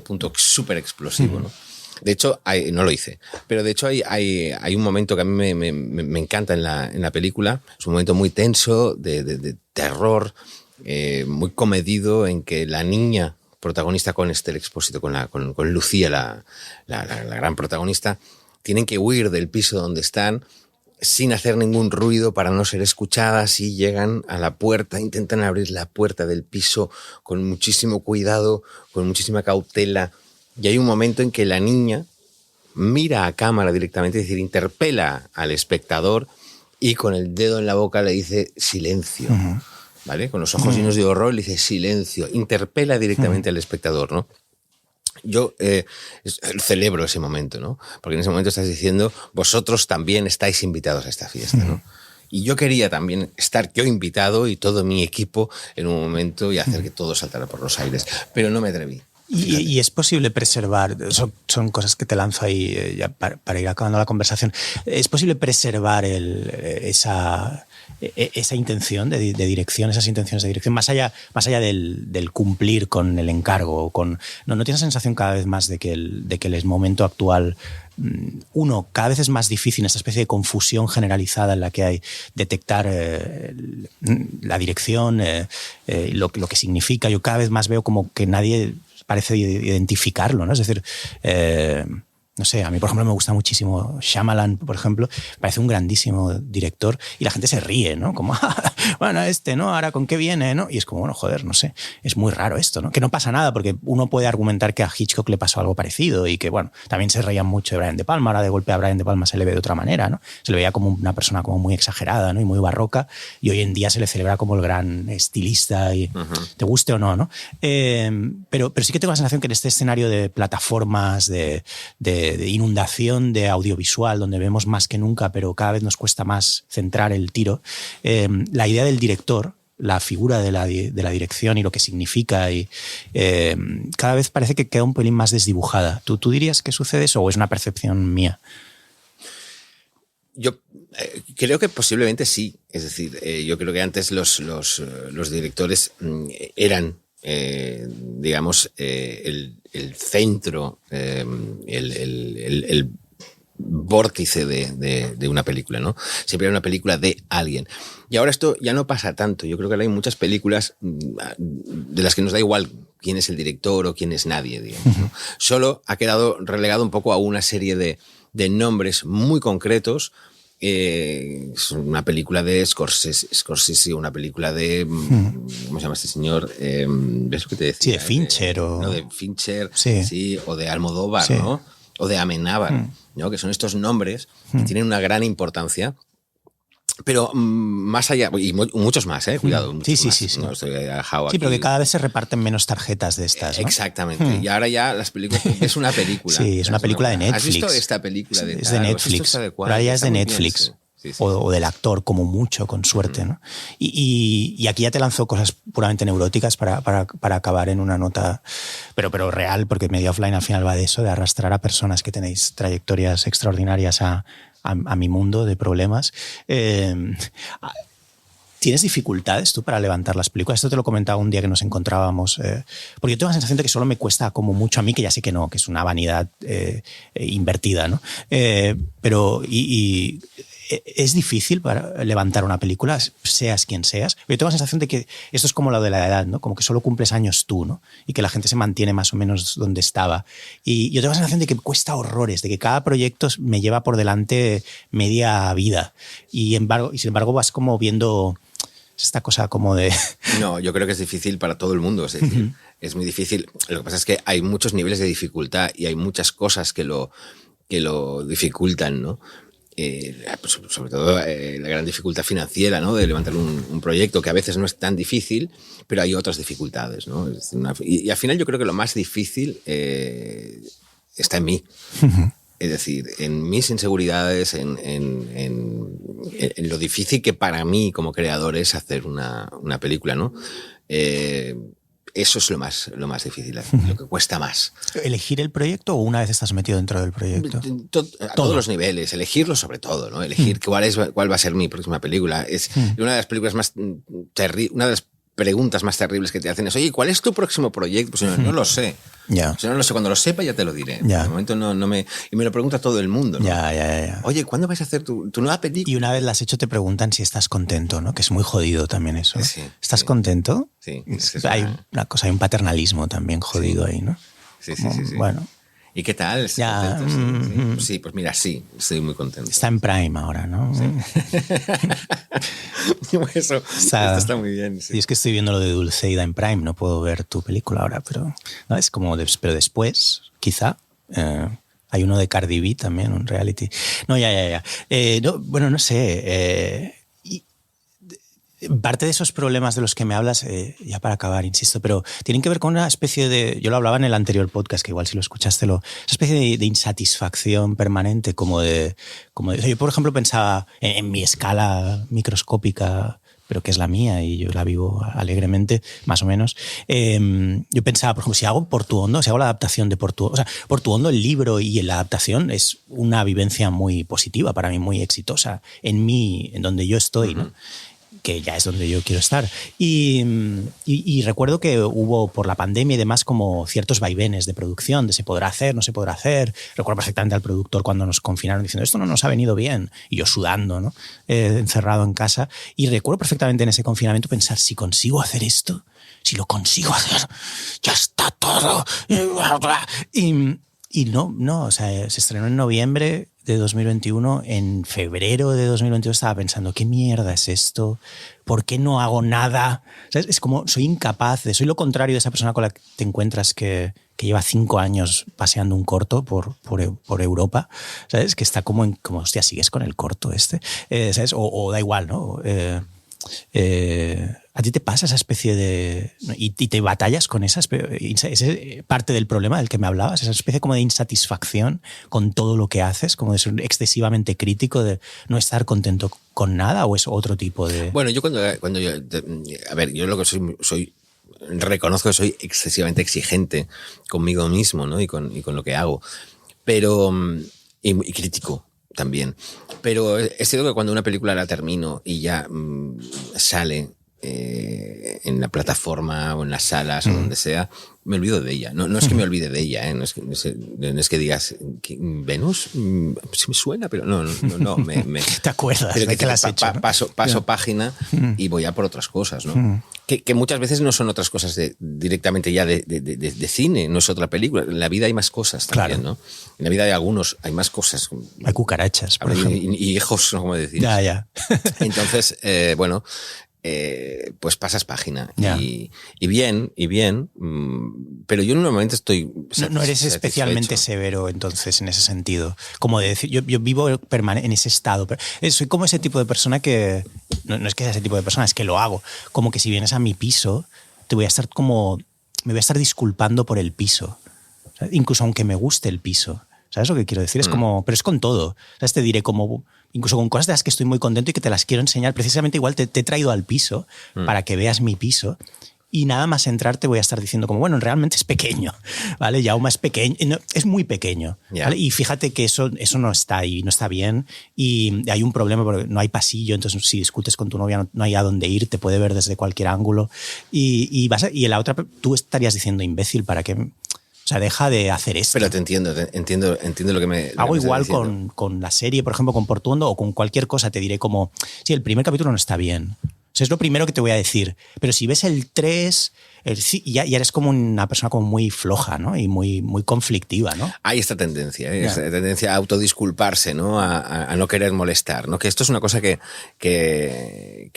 punto súper explosivo, ¿no? De hecho, no lo hice, pero de hecho hay un momento que a mí me encanta en la película. Es un momento muy tenso, de terror, muy comedido, en que la niña protagonista con Esther Expósito, con Lucía, la gran protagonista, tienen que huir del piso donde están sin hacer ningún ruido para no ser escuchadas y llegan a la puerta, intentan abrir la puerta del piso con muchísimo cuidado, con muchísima cautela. Y hay un momento en que la niña mira a cámara directamente, es decir, interpela al espectador y con el dedo en la boca le dice silencio. ¿Vale? Con los ojos llenos de horror le dice silencio, interpela directamente al espectador, ¿no? Yo celebro ese momento, ¿no? Porque en ese momento estás diciendo, vosotros también estáis invitados a esta fiesta, ¿no? Y yo quería también estar yo invitado y todo mi equipo en un momento y hacer que todo saltara por los aires. Pero no me atreví. Y es posible preservar, son cosas que te lanzo ahí ya para ir acabando la conversación, ¿es posible preservar esa intención de dirección, esas intenciones de dirección, más allá del cumplir con el encargo? ¿No tienes la sensación cada vez más de que el momento actual, cada vez es más difícil, en esta especie de confusión generalizada en la que hay, detectar la dirección, lo que significa? Yo cada vez más veo como que nadie parece identificarlo, ¿no? Es decir, no sé, a mí, por ejemplo, me gusta muchísimo Shyamalan, por ejemplo, parece un grandísimo director y la gente se ríe, ¿no? Como, bueno, ¿no? Ahora, ¿con qué viene? ¿No? Y es como, bueno, joder, no sé, es muy raro esto, ¿no? Que no pasa nada, porque uno puede argumentar que a Hitchcock le pasó algo parecido y que, bueno, también se reían mucho de Brian De Palma, ahora de golpe a Brian De Palma se le ve de otra manera, ¿no? Se le veía como una persona como muy exagerada, ¿no? Y muy barroca, y hoy en día se le celebra como el gran estilista y te guste o no, ¿no? Pero sí que tengo la sensación que en este escenario de plataformas, de inundación de audiovisual, donde vemos más que nunca, pero cada vez nos cuesta más centrar el tiro, la idea del director, la figura de la dirección y lo que significa, cada vez parece que queda un pelín más desdibujada. ¿Tú dirías que sucede eso o es una percepción mía? Yo creo que posiblemente sí. Es decir, yo creo que antes los directores eran, digamos, el centro, el vórtice de una película, ¿no? Siempre era una película de alguien. Y ahora esto ya no pasa tanto. Yo creo que ahora hay muchas películas de las que nos da igual quién es el director o quién es nadie, digamos, ¿no? Solo ha quedado relegado un poco a una serie de nombres muy concretos. Es una película de Scorsese, una película de ¿cómo se llama este señor? ¿Ves lo que te decía? Sí, de Fincher no, de Fincher, sí, o de Almodóvar, sí, ¿no? O de Amenábar, ¿no? Que son estos nombres que tienen una gran importancia. Pero más allá, y muchos más, cuidado. Sí. No estoy sí, pero que cada vez se reparten menos tarjetas de estas, ¿no? Exactamente. Y ahora ya las películas, es una película. Sí, es una película de Netflix. ¿Has visto esta película? Es de Netflix. Pero ahora ya es de Netflix. Sí. O del actor, como mucho, con suerte, ¿no? Y aquí ya te lanzo cosas puramente neuróticas para acabar en una nota, pero real, porque Media Offline al final va de eso, de arrastrar a personas que tenéis trayectorias extraordinarias a mi mundo de problemas. ¿Tienes dificultades tú para levantar las películas? Esto te lo comentaba un día que nos encontrábamos, porque yo tengo la sensación de que solo me cuesta como mucho a mí, que ya sé que no, que es una vanidad invertida, ¿no? Pero es difícil para levantar una película, seas quien seas. Yo tengo la sensación de que esto es como lo de la edad, ¿no? Como que solo cumples años tú, ¿no? Y que la gente se mantiene más o menos donde estaba. Y yo tengo la sensación de que me cuesta horrores, de que cada proyecto me lleva por delante media vida. Y sin embargo vas como viendo esta cosa como de... No, yo creo que es difícil para todo el mundo. Es decir, es muy difícil. Lo que pasa es que hay muchos niveles de dificultad y hay muchas cosas que lo dificultan, ¿no? Pues sobre todo la gran dificultad financiera, ¿no? De levantar un proyecto que a veces no es tan difícil, pero hay otras dificultades, ¿no? Y al final yo creo que lo más difícil está en mí. Es decir, en mis inseguridades, en lo difícil que para mí como creador es hacer una película, ¿no? Eso es lo más difícil, lo que cuesta más. ¿Elegir el proyecto o una vez estás metido dentro del proyecto? A todos los niveles, elegirlo sobre todo, ¿no? Elegir cuál va a ser mi próxima película. Es una de las películas más terribles, una de las preguntas más terribles que te hacen es, oye, ¿cuál es tu próximo proyecto? Pues no lo sé. Ya. No lo sé, cuando lo sepa ya te lo diré. Ya. De momento no me... Y me lo pregunta todo el mundo, ¿no? Ya. Oye, ¿cuándo vas a hacer tu nueva película? Y una vez la has hecho te preguntan si estás contento, ¿no? Que es muy jodido también eso. Sí, ¿Estás contento? Sí. Hay una cosa, hay un paternalismo también jodido ahí, ¿no? Sí. Bueno. ¿Y qué tal? Ya. ¿Contento? Sí, pues mira, sí, estoy muy contento. Está en Prime ahora, ¿no? Sí. Eso está muy bien. Sí. Y es que estoy viendo lo de Dulceida en Prime, no puedo ver tu película ahora, pero no es como, pero después, quizá. Hay uno de Cardi B también, un reality. No, ya. No sé. Parte de esos problemas de los que me hablas, ya para acabar, insisto, pero tienen que ver con una especie de, yo lo hablaba en el anterior podcast, que igual si lo escuchaste, esa especie de insatisfacción permanente, como de yo por ejemplo pensaba en mi escala microscópica, pero que es la mía y yo la vivo alegremente, más o menos. Yo pensaba, por ejemplo, si hago Portuondo, si hago la adaptación de Portuondo, o sea, Portuondo, el libro y la adaptación es una vivencia muy positiva para mí, muy exitosa en donde yo estoy, ¿no? Que ya es donde yo quiero estar. Y recuerdo que hubo, por la pandemia y demás, como ciertos vaivenes de producción, de se podrá hacer, no se podrá hacer. Recuerdo perfectamente al productor cuando nos confinaron diciendo esto no nos ha venido bien. Y yo sudando, ¿no? Encerrado en casa. Y recuerdo perfectamente en ese confinamiento pensar, si consigo hacer esto, si lo consigo hacer, ya está todo. Y no, o sea, se estrenó en noviembre de 2021, en febrero de 2022 estaba pensando, ¿qué mierda es esto? ¿Por qué no hago nada? ¿Sabes? Es como, soy incapaz, soy lo contrario de esa persona con la que te encuentras que lleva 5 años paseando un corto por Europa, ¿sabes? Que está como, hostia, ¿sigues con el corto este? ¿Sabes? O da igual, ¿no? ¿A ti te pasa esa especie de... y te batallas con esa parte del problema del que me hablabas, esa especie como de insatisfacción con todo lo que haces, como de ser excesivamente crítico, de no estar contento con nada, o es otro tipo de...? Bueno, yo cuando yo... A ver, yo lo que soy reconozco que soy excesivamente exigente conmigo mismo, ¿no? y con lo que hago, pero... y crítico también. Pero es cierto que cuando una película la termino y ya sale en la plataforma o en las salas o donde sea, me olvido de ella. No es que me olvide de ella, no es que digas, ¿Venus? Sí me suena, pero no. ¿Te acuerdas? Pero de que la has hecho, ¿no? Paso página y voy a por otras cosas, ¿no? Que muchas veces no son otras cosas directamente ya de cine, no es otra película. En la vida hay más cosas también, claro, ¿no? En la vida de algunos hay más cosas. Hay cucarachas, por ejemplo. Y hijos, ¿no? Como decir. Ya. Entonces, bueno... pues pasas página y bien, pero yo normalmente estoy no eres especialmente severo entonces en ese sentido, como de decir, yo vivo en ese estado, pero soy como ese tipo de persona que no es que sea ese tipo de persona, es que lo hago, como que si vienes a mi piso me voy a estar disculpando por el piso, ¿sabes? Incluso aunque me guste el piso, ¿sabes lo que quiero decir? Es como, pero es con todo, ¿sabes? Te diré como, incluso con cosas de las que estoy muy contento y que te las quiero enseñar, precisamente igual te he traído al piso para que veas mi piso, y nada más entrar te voy a estar diciendo como, bueno, realmente es pequeño, ¿vale? Jaume es pequeño, no, es muy pequeño, ¿vale? Y fíjate que eso no está ahí, no está bien, y hay un problema porque no hay pasillo, entonces si discutes con tu novia no hay a dónde ir, te puede ver desde cualquier ángulo, y en la otra tú estarías diciendo, imbécil, ¿para qué? O sea, deja de hacer esto. Pero te entiendo lo que me... Hago igual con la serie, por ejemplo, con Portuondo, o con cualquier cosa, te diré como, sí, el primer capítulo no está bien. O sea, es lo primero que te voy a decir. Pero si ves el 3, ya eres como una persona como muy floja, ¿no? Y muy, muy conflictiva, ¿no? Hay esta tendencia, esta tendencia a autodisculparse, ¿no? A no querer molestar, ¿no? Que esto es una cosa que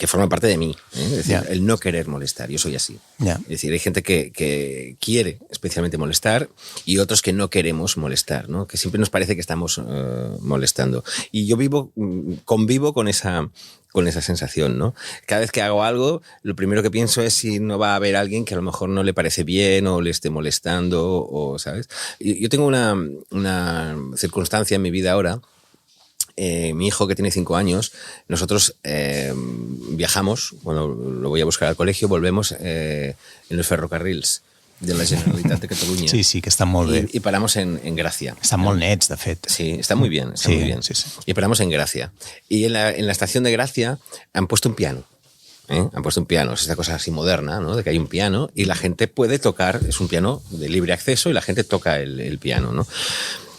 forma parte de mí, ¿eh? Es decir, el no querer molestar. Yo soy así. Es decir, hay gente que quiere especialmente molestar y otros que no queremos molestar, ¿no? Que siempre nos parece que estamos molestando. Y yo convivo con esa sensación, ¿no? Cada vez que hago algo, lo primero que pienso es si no va a haber alguien que a lo mejor no le parece bien o le esté molestando, o ¿sabes? Yo tengo una circunstancia en mi vida ahora. Mi hijo, que tiene 5 años, nosotros viajamos, bueno, lo voy a buscar al colegio, volvemos en los ferrocarrils de la Generalitat de Catalunya. Sí, que estan molt bé. I paramos en Gràcia. Estan molt nets, de fet. Sí, está muy bien, está muy bien. Sí. Y paramos en Gracia. Y en la estación de Gracia han puesto un piano. Han puesto un piano, es esta cosa así moderna, ¿no? De que hay un piano y la gente puede tocar, es un piano de libre acceso y la gente toca el piano, ¿no?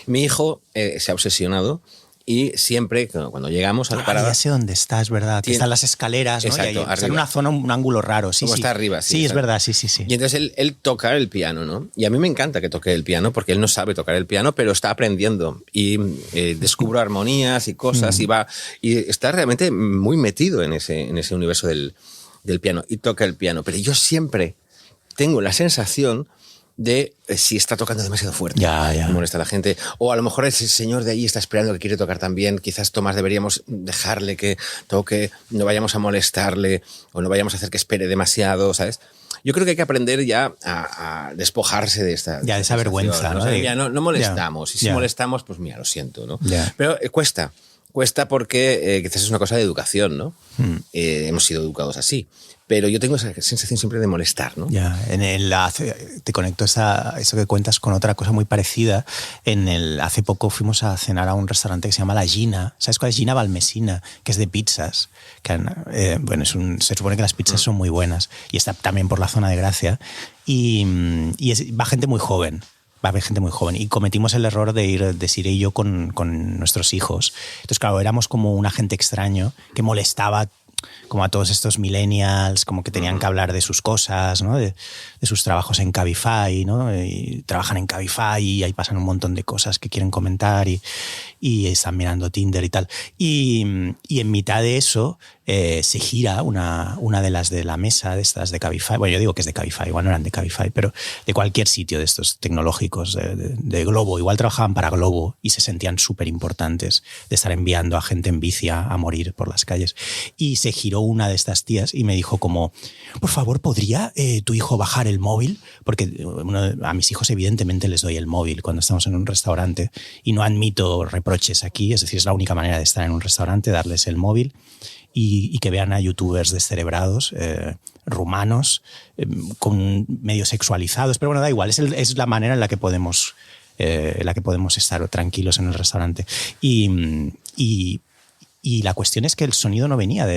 Mi hijo se ha obsesionado y siempre, cuando llegamos a la parada... Ya sé dónde está, es verdad. Que están las escaleras, ¿no? Exacto, arriba. Está en una zona, un ángulo raro. Sí, Como está arriba. Sí, es verdad, sí. Y entonces él toca el piano, ¿no? Y a mí me encanta que toque el piano porque él no sabe tocar el piano, pero está aprendiendo. Y descubro armonías y cosas y está realmente muy metido en ese universo del piano. Y toca el piano. Pero yo siempre tengo la sensación de si está tocando demasiado fuerte. Ya. Molesta a la gente. O a lo mejor ese señor de ahí está esperando que quiere tocar también. Quizás, Tomás, deberíamos dejarle que toque, no vayamos a molestarle o no vayamos a hacer que espere demasiado, ¿sabes? Yo creo que hay que aprender ya a despojarse de esta... Ya, de esa vergüenza, ¿no? Ya no molestamos. Y si molestamos, pues mira, lo siento, ¿no? Pero cuesta porque quizás es una cosa de educación, ¿no? Hemos sido educados así. Pero yo tengo esa sensación siempre de molestar, ¿no? Ya, te conecto eso que cuentas con otra cosa muy parecida. Hace poco fuimos a cenar a un restaurante que se llama La Gina. ¿Sabes cuál es? Gina Balmesina, que es de pizzas. Se supone que las pizzas son muy buenas y está también por la zona de Gracia. Va gente muy joven. Va a haber gente muy joven. Y cometimos el error de ir Desiree y yo con nuestros hijos. Entonces, claro, éramos como un agente extraño que molestaba como a todos estos millennials, como que tenían que hablar de sus cosas, ¿no? De sus trabajos en Cabify, ¿no? Y trabajan en Cabify y ahí pasan un montón de cosas que quieren comentar y están mirando Tinder y tal. Y en mitad de eso se gira una de las de la mesa de estas de Cabify. Bueno, yo digo que es de Cabify, igual no eran de Cabify, pero de cualquier sitio de estos tecnológicos, de Globo. Igual trabajaban para Globo y se sentían súper importantes de estar enviando a gente en bici a morir por las calles. Y se giró una de estas tías y me dijo como, por favor, ¿podría tu hijo bajar el móvil? Porque a mis hijos evidentemente les doy el móvil cuando estamos en un restaurante y no admito reproches aquí, es decir, es la única manera de estar en un restaurante, darles el móvil y que vean a youtubers descerebrados, rumanos, medio sexualizados, pero bueno, da igual, es la manera en la que podemos estar tranquilos en el restaurante. Y la cuestión es que el sonido no venía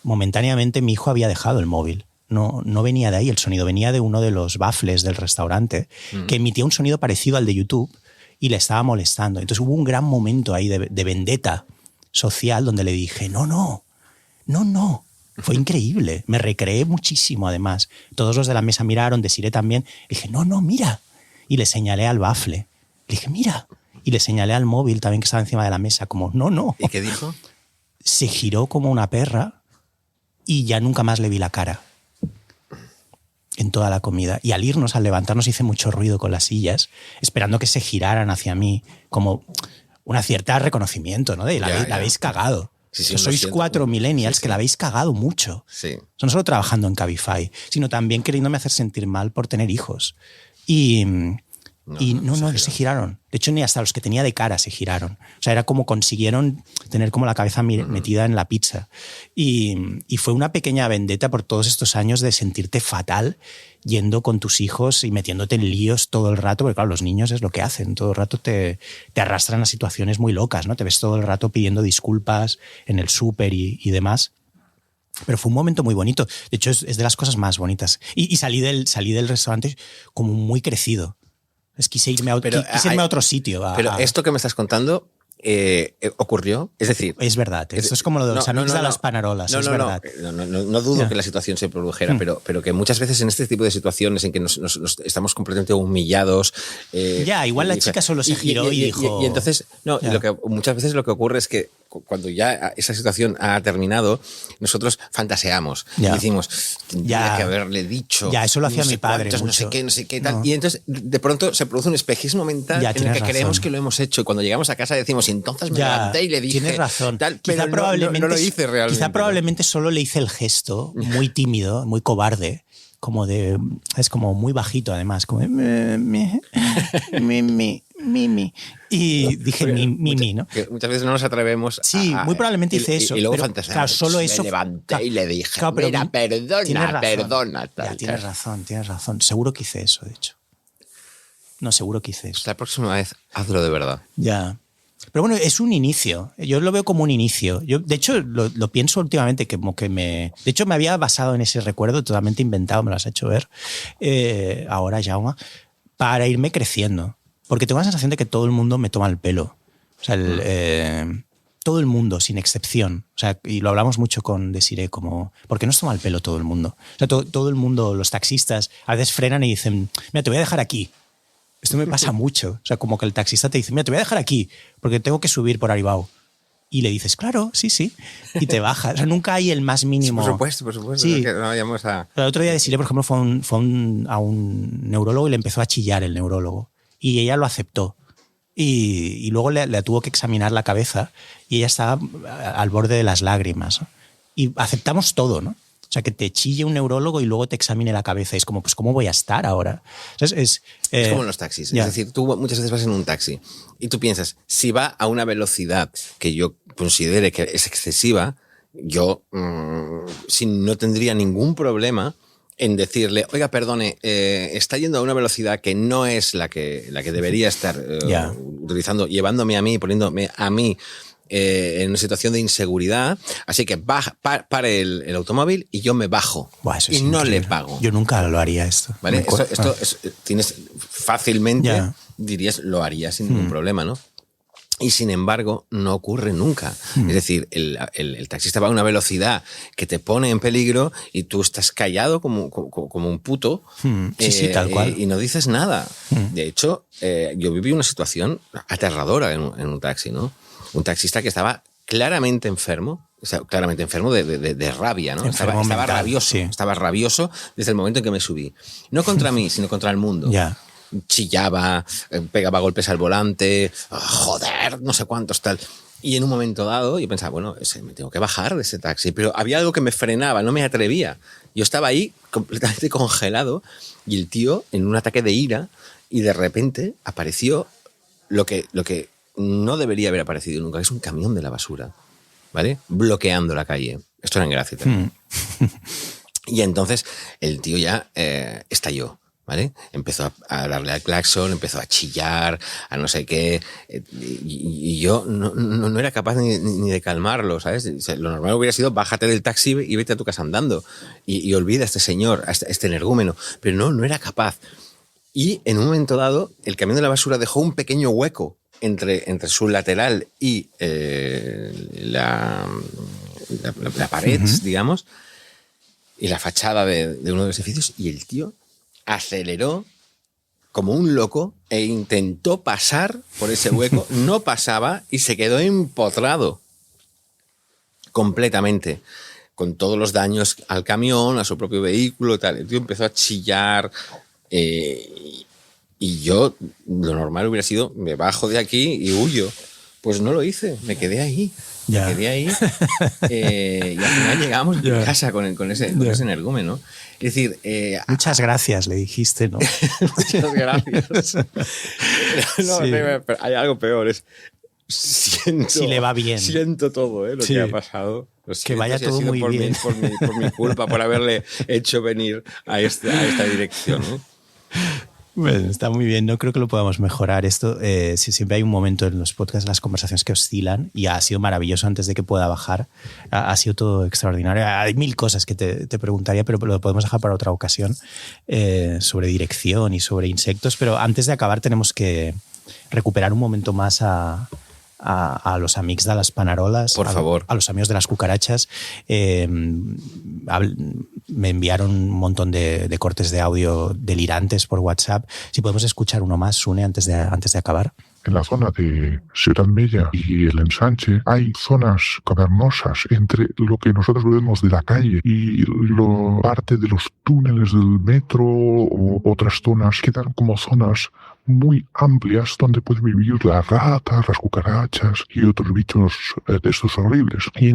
momentáneamente mi hijo había dejado el móvil. No venía de ahí el sonido, venía de uno de los baffles del restaurante que emitía un sonido parecido al de YouTube y le estaba molestando. Entonces hubo un gran momento ahí de vendetta social donde le dije, no. Fue increíble. Me recreé muchísimo además. Todos los de la mesa miraron, Desiree también. Le dije, no, mira. Y le señalé al baffle. Le dije, mira. Y le señalé al móvil también que estaba encima de la mesa, como, no. ¿Y qué dijo? Se giró como una perra y ya nunca más le vi la cara en toda la comida. Y al levantarnos, hice mucho ruido con las sillas, esperando que se giraran hacia mí, como una cierta reconocimiento, ¿no? De la habéis cagado. Sí, sois 4 millennials que la habéis cagado mucho. Sí. No solo trabajando en Cabify, sino también queriéndome hacer sentir mal por tener hijos. Y no se giraron. De hecho, ni hasta los que tenía de cara se giraron. O sea, era como consiguieron tener como la cabeza metida en la pizza. Y fue una pequeña vendetta por todos estos años de sentirte fatal yendo con tus hijos y metiéndote en líos todo el rato, porque claro, los niños es lo que hacen. Todo el rato te arrastran a situaciones muy locas, ¿no? Te ves todo el rato pidiendo disculpas en el súper y demás. Pero fue un momento muy bonito. De hecho, es de las cosas más bonitas. Y salí del restaurante como muy crecido. Quise irme a otro sitio. Pero esto que me estás contando ocurrió, es decir... Es verdad, esto es como lo de los amigos de las Panarolas, es verdad. No dudo que la situación se produjera, pero que muchas veces en este tipo de situaciones en que nos estamos completamente humillados... igual la chica solo se giró y dijo... Y entonces, muchas veces lo que ocurre es que cuando ya esa situación ha terminado, nosotros fantaseamos y decimos, tendría que haberle dicho... Eso lo hacía mi padre mucho. No sé qué, tal. Y entonces, de pronto, se produce un espejismo mental en el que creemos que lo hemos hecho. Y cuando llegamos a casa decimos, y entonces me levanté y le dije... Tienes razón. Tal, pero no lo hice realmente. Quizá probablemente solo le hice el gesto, muy tímido, muy cobarde, es como muy bajito además, como mi. Y dije mi, ¿no? Muchas veces no nos atrevemos muy probablemente hice eso. Y luego fantaseamos. Claro, solo eso. Me levanté y le dije, mira, perdona. Tienes razón. Seguro que hice eso, de hecho. No, seguro que hice eso. La próxima vez, hazlo de verdad. Ya. Pero bueno, es un inicio. Yo lo veo como un inicio. Yo, de hecho, lo pienso últimamente, de hecho, me había basado en ese recuerdo totalmente inventado, me lo has hecho ver ahora, Jaume, para irme creciendo. Porque tengo la sensación de que todo el mundo me toma el pelo. O sea, todo el mundo, sin excepción. O sea, y lo hablamos mucho con Desiree, como, ¿por qué nos toma el pelo todo el mundo? O sea, todo el mundo, los taxistas, a veces frenan y dicen, mira, te voy a dejar aquí. Esto me pasa mucho. O sea, como que el taxista te dice, mira, te voy a dejar aquí porque tengo que subir por Aribau. Y le dices, claro, sí, y te baja. O sea, nunca hay el más mínimo. Por supuesto. Sí. Que no vayamos a... El otro día Desiree, por ejemplo, fue a un neurólogo y le empezó a chillar el neurólogo. Y ella lo aceptó. Y luego le tuvo que examinar la cabeza y ella estaba al borde de las lágrimas, ¿no? Y aceptamos todo, ¿no? O sea, que te chille un neurólogo y luego te examine la cabeza. Es como, pues, ¿cómo voy a estar ahora? Entonces, es como en los taxis. Es decir, tú muchas veces vas en un taxi y tú piensas, si va a una velocidad que yo considere que es excesiva, yo no tendría ningún problema en decirle, oiga, perdone, está yendo a una velocidad que no es la que debería estar utilizando, llevándome a mí, poniéndome a mí en una situación de inseguridad, así que pare el automóvil y yo me bajo. Buah, y no le pago. Yo nunca lo haría esto. ¿Vale? Esto tienes fácilmente, dirías, lo haría sin ningún problema, ¿no? Y sin embargo, no ocurre nunca. Es decir, el taxista va a una velocidad que te pone en peligro y tú estás callado como un puto. Sí, tal cual. Y no dices nada. De hecho, yo viví una situación aterradora en un taxi, ¿no? Un taxista que estaba claramente enfermo, de rabia, ¿no? Estaba rabioso. Sí. Estaba rabioso desde el momento en que me subí. No contra mí, sino contra el mundo. Chillaba, pegaba golpes al volante, joder, no sé cuántos, tal. Y en un momento dado yo pensaba, bueno, me tengo que bajar de ese taxi. Pero había algo que me frenaba, no me atrevía. Yo estaba ahí completamente congelado y el tío en un ataque de ira y de repente apareció lo que no debería haber aparecido nunca, que es un camión de la basura, ¿vale? Bloqueando la calle. Esto era en Gracia también. Y entonces el tío ya estalló, ¿vale? Empezó a darle al claxon, empezó a chillar, a no sé qué, y yo no era capaz ni de calmarlo, ¿sabes? O sea, lo normal hubiera sido bájate del taxi y vete a tu casa andando y olvida a este señor, a este energúmeno, pero no era capaz. Y en un momento dado el camión de la basura dejó un pequeño hueco entre su lateral y la pared, digamos, y la fachada de uno de los edificios, y el tío aceleró como un loco e intentó pasar por ese hueco, no pasaba y se quedó empotrado completamente, con todos los daños al camión, a su propio vehículo, tal. El tío empezó a chillar y yo, lo normal hubiera sido, me bajo de aquí y huyo. Pues no lo hice, me quedé ahí. Y al final llegamos a casa con ese energúmeno. Es decir... muchas gracias, le dijiste, ¿no? Muchas gracias. Pero hay algo peor, siento... Si le va bien. Siento todo lo que ha pasado. Que vaya todo muy bien. Por mi culpa, por haberle hecho venir a esta dirección, ¿no? Bueno, está muy bien, no creo que lo podamos mejorar. Esto, siempre hay un momento en los podcasts, las conversaciones que oscilan, y ha sido maravilloso antes de que pueda bajar. Ha sido todo extraordinario. Hay mil cosas que te preguntaría, pero lo podemos dejar para otra ocasión, sobre dirección y sobre insectos. Pero antes de acabar tenemos que recuperar un momento más a los amics de las Panarolas, por favor, a los amigos de las cucarachas. Me enviaron un montón de cortes de audio delirantes por WhatsApp. Si podemos escuchar uno más, Sune, antes de acabar. En la zona de Ciudad Bella y el Ensanche hay zonas cavernosas entre lo que nosotros vemos de la calle y parte de los túneles del metro o otras zonas quedan como zonas muy amplias donde pueden vivir las ratas, las cucarachas y otros bichos de estos horribles. Y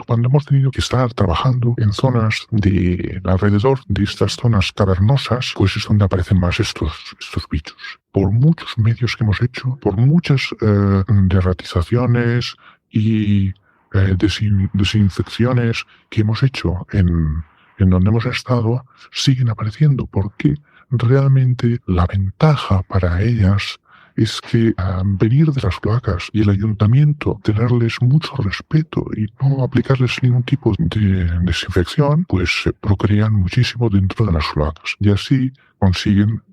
cuando hemos tenido que estar trabajando en zonas alrededor de estas zonas cavernosas, pues es donde aparecen más estos bichos. Por muchos medios que hemos hecho, por muchas derratizaciones y desinfecciones que hemos hecho en donde hemos estado, siguen apareciendo. ¿Por qué? Realmente la ventaja para ellas es que venir de las cloacas y el ayuntamiento tenerles mucho respeto y no aplicarles ningún tipo de desinfección, pues se procrean muchísimo dentro de las cloacas y así consiguen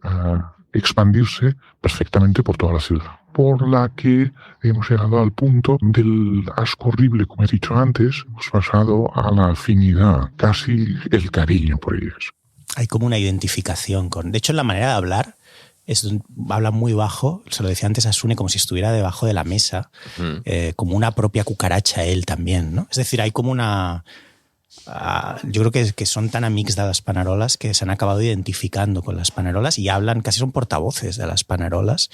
expandirse perfectamente por toda la ciudad. Por la que hemos llegado al punto del asco horrible, como he dicho antes, hemos pasado a la afinidad, casi el cariño por ellas. Hay como una identificación con... De hecho, en la manera de hablar habla muy bajo, se lo decía antes a Sune, como si estuviera debajo de la mesa, como una propia cucaracha él también, ¿no? Es decir, hay como una... yo creo que son tan amics de las Panerolas que se han acabado identificando con las Panerolas y hablan, casi son portavoces de las Panerolas.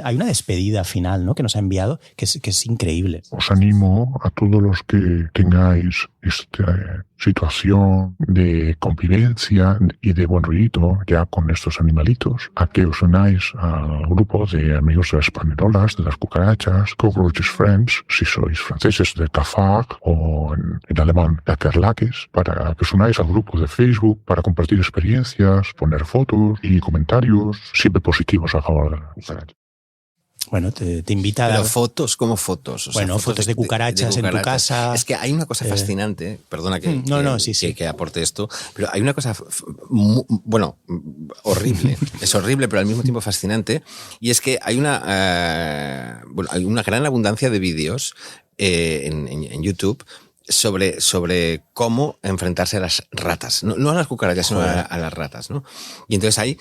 Hay una despedida final, ¿no?, que nos ha enviado que es increíble. Os animo a todos los que tengáis esta situación de convivencia y de buen rollito ya con estos animalitos, a que os unáis al grupo de amigos de las Panerolas, de las cucarachas, Cockroaches Friends, si sois franceses de Cafag o en alemán Kakerlakes, para que os unáis al grupo de Facebook para compartir experiencias, poner fotos y comentarios, siempre positivos a favor de la cucaracha. Bueno, te invita a dar... Pero fotos, ¿cómo fotos? O sea, bueno, fotos de cucarachas en tu casa. Es que hay una cosa fascinante, perdona que aporte esto, pero hay una cosa, horrible. Es horrible, pero al mismo tiempo fascinante. Y es que hay hay una gran abundancia de vídeos en YouTube sobre cómo enfrentarse a las ratas. No a las cucarachas, sino a las ratas, ¿no? Y entonces hay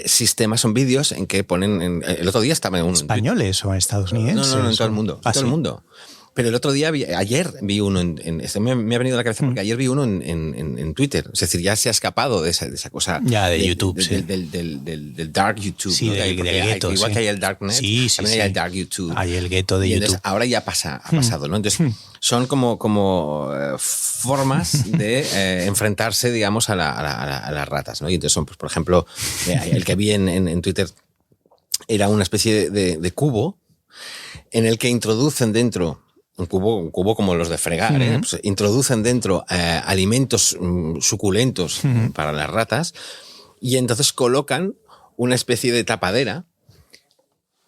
sistemas, son vídeos en que ponen... el otro día estaba en un... ¿Españoles o estadounidenses? No, en todo el mundo. En todo el mundo. Pero el otro día, ayer vi uno me ha venido a la cabeza porque ayer vi uno en Twitter. Es decir, ya se ha escapado de esa cosa. Ya, de YouTube, del dark YouTube. Sí, ¿no? del gueto. Igual que hay el darknet, también hay el dark YouTube. Hay el gueto de YouTube. Entonces, ahora ya ha pasado, ¿no? Entonces, son como formas de enfrentarse, digamos, a las ratas, ¿no? Y entonces son, pues, por ejemplo, el que vi en Twitter era una especie de cubo en el que introducen dentro... Un cubo como los de fregar, pues introducen dentro alimentos suculentos para las ratas y entonces colocan una especie de tapadera,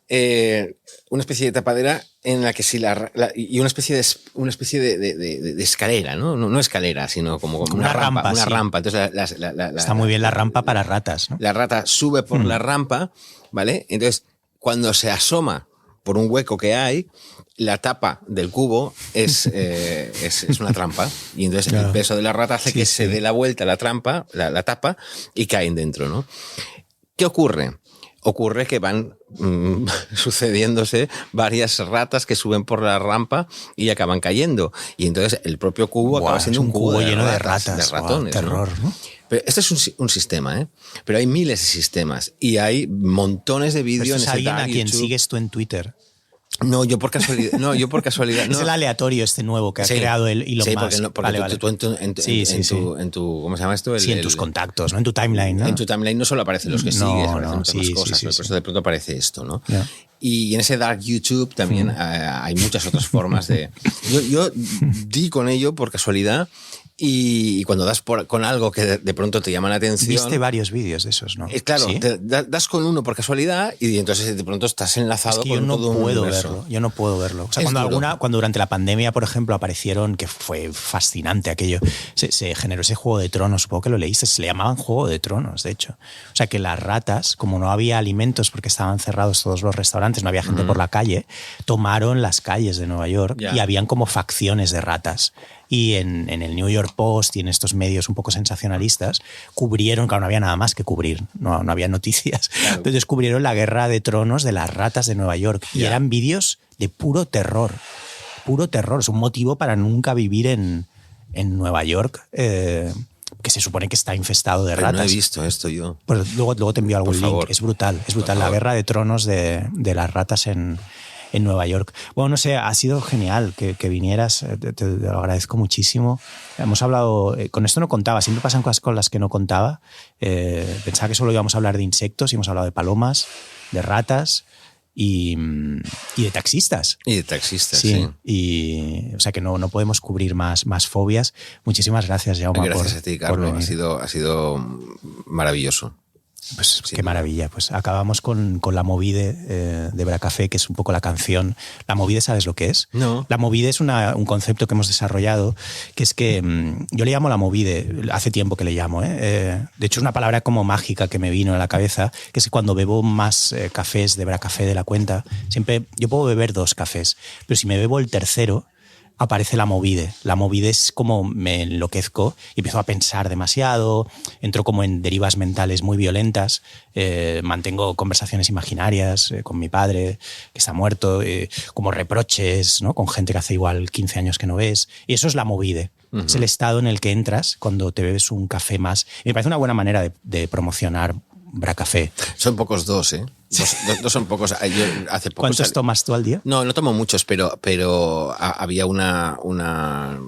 en la que si y una especie de escalera, no escalera, sino como una rampa. Una rampa. Entonces está muy bien la rampa para ratas, ¿no? La rata sube por la rampa, ¿vale? Entonces, cuando se asoma por un hueco que hay, la tapa del cubo es una trampa y entonces el peso de la rata hace que se dé la vuelta la trampa, la tapa y caen dentro, ¿no? ¿Qué ocurre? Ocurre que van sucediéndose varias ratas que suben por la rampa y acaban cayendo y entonces el propio cubo acaba siendo un cubo lleno de ratas, de ratones, terror, ¿no? Pero este es un sistema, ¿eh? Pero hay miles de sistemas y hay montones de vídeos en ese alguien a quien YouTube. Sigues tú en Twitter. No, yo por casualidad. No. Es el aleatorio nuevo que ha creado el Elon Musk. Porque tú en tu ¿cómo se llama esto? En tus contactos, ¿no? En tu timeline, ¿no? En tu timeline no solo aparecen los que sigues, aparecen muchas más cosas. Por eso de pronto aparece esto, ¿no? Yeah. Y en ese dark YouTube también hay muchas otras formas de... Yo di con ello por casualidad. Y cuando das con algo que de pronto te llama la atención... Viste varios vídeos de esos, ¿no? Claro, ¿sí? Das con uno por casualidad y entonces de pronto estás enlazado con todo un universo. Yo no puedo verlo. O sea, cuando durante la pandemia, por ejemplo, aparecieron, que fue fascinante aquello, se generó ese Juego de Tronos, supongo que lo leíste, se le llamaban Juego de Tronos, de hecho. O sea, que las ratas, como no había alimentos porque estaban cerrados todos los restaurantes, no había gente por la calle, tomaron las calles de Nueva York y habían como facciones de ratas. Y en el New York Post y en estos medios un poco sensacionalistas cubrieron, claro, no había nada más que cubrir, no había noticias, claro. Entonces cubrieron la Guerra de Tronos de las ratas de Nueva York y eran vídeos de puro terror, es un motivo para nunca vivir en Nueva York, que se supone que está infestado de ratas. No he visto esto yo. Pues luego te envío algún link, es brutal, la Guerra de Tronos de las ratas en Nueva York. Bueno, no sé, ha sido genial que vinieras, te lo agradezco muchísimo. Hemos hablado, con esto no contaba, siempre pasan cosas con las que no contaba. Pensaba que solo íbamos a hablar de insectos y hemos hablado de palomas, de ratas y de taxistas. Y de taxistas, sí. Y, o sea que no podemos cubrir más fobias. Muchísimas gracias, Jaume. Gracias a ti, Carlos. Ha sido maravilloso. Pues sí, qué maravilla. Pues acabamos con La Movide de Bracafé, que es un poco la canción. La Movide, ¿sabes lo que es? No. La Movide es un concepto que hemos desarrollado, que es que yo le llamo La Movide, hace tiempo que le llamo. De hecho, es una palabra como mágica que me vino a la cabeza, que es que cuando bebo más cafés de Bracafé de la cuenta, siempre yo puedo beber 2 cafés, pero si me bebo el tercero, aparece la movide. La movide es como me enloquezco y empiezo a pensar demasiado, entro como en derivas mentales muy violentas, mantengo conversaciones imaginarias con mi padre, que está muerto, como reproches, ¿no? Con gente que hace igual 15 años que no ves. Y eso es la movide. Uh-huh. Es el estado en el que entras cuando te bebes un café más. Y me parece una buena manera de promocionar Bracafé. Son pocos dos, ¿eh? Dos son pocos. Yo hace poco ¿Cuántos tomas tú al día? No tomo muchos, pero había una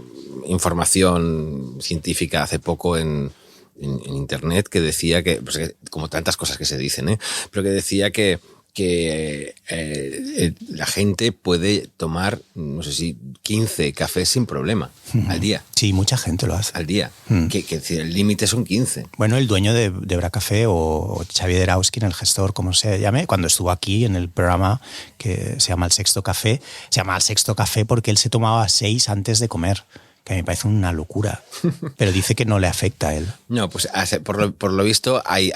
información científica hace poco en internet que decía que, pues, como tantas cosas que se dicen, pero que decía que la gente puede tomar, no sé si 15 cafés sin problema al día. Sí, mucha gente lo hace. Al día. Que el límite son 15. Bueno, el dueño de Bracafé o Xavier Erauskin, el gestor, como se llame, cuando estuvo aquí en el programa que se llama El Sexto Café, se llama El Sexto Café porque él se tomaba 6 antes de comer. Que a mí me parece una locura, pero dice que no le afecta a él. No, pues por lo visto hay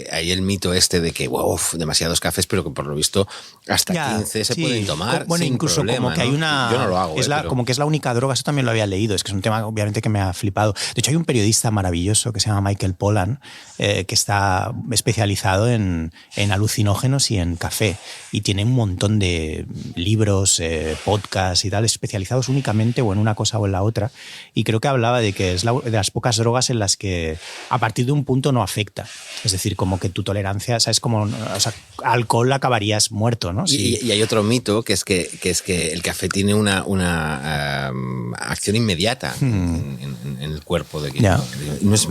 el mito este de que demasiados cafés, pero que por lo visto hasta 15 se pueden tomar. Bueno, sin incluso problema, como que hay una... Yo no lo hago. Pero... Como que es la única droga, eso también lo había leído, es que es un tema obviamente que me ha flipado. De hecho hay un periodista maravilloso que se llama Michael Pollan, que está especializado en alucinógenos y en café, y tiene un montón de libros, podcasts y tal, especializados únicamente o en una cosa o en la otra, y creo que hablaba de que es de las pocas drogas en las que a partir de un punto no afecta, es decir, como que tu tolerancia, ¿sabes? Como, o sea, alcohol acabarías muerto, ¿no? Sí. Y hay otro mito que es que el café tiene una acción inmediata en el cuerpo de quien,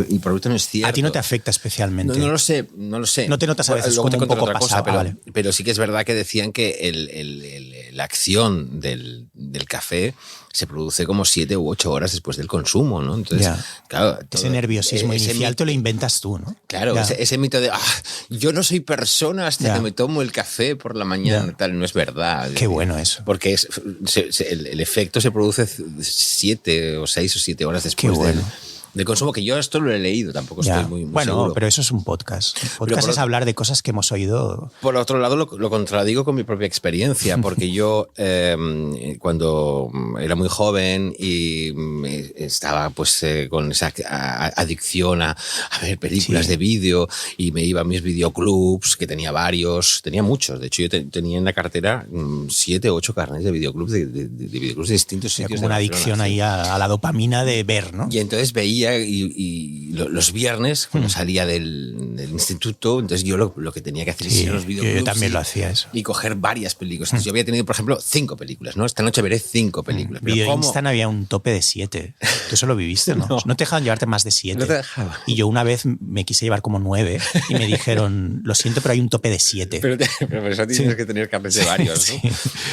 y por lo tanto no es cierto. A ti no te afecta especialmente. No lo sé. No te notas a veces como un poco pasado, pero sí que es verdad que decían que la acción del café se produce como 7 u 8 horas después del consumo, ¿no? Entonces, claro, ese nerviosismo inicial te lo inventas tú, ¿no? Claro, ese mito de yo no soy persona hasta que me tomo el café por la mañana, tal, no es verdad. Qué bueno eso. Porque el efecto se produce 7 o 6 o 7 horas después del consumo, que yo esto lo he leído, tampoco estoy muy seguro. Pero eso es un podcast. Un podcast es hablar de cosas que hemos oído. Por otro lado, lo contradigo con mi propia experiencia, porque yo cuando era muy joven y estaba pues con esa adicción a ver películas de vídeo, y me iba a mis videoclubs, que tenía muchos. De hecho, yo tenía en la cartera 7 o 8 carnets de videoclubs, de videoclubs de distintos sitios. Como una adicción ahí a la dopamina de ver, ¿no? Y entonces veía y los viernes, cuando salía del instituto, entonces yo lo que tenía que hacer es ir a los videoclubs. Yo también lo hacía eso. Y coger varias películas. Entonces yo había tenido, por ejemplo, 5 películas, ¿no? Esta noche veré 5 películas. Video Instant había un tope de 7. Tú eso lo viviste, ¿no? No te dejaban llevarte más de 7. No te dejaban. Y yo una vez me quise llevar como 9 y me dijeron, lo siento, pero hay un tope de 7. Pero por eso tienes que tener carnes de varios, ¿no?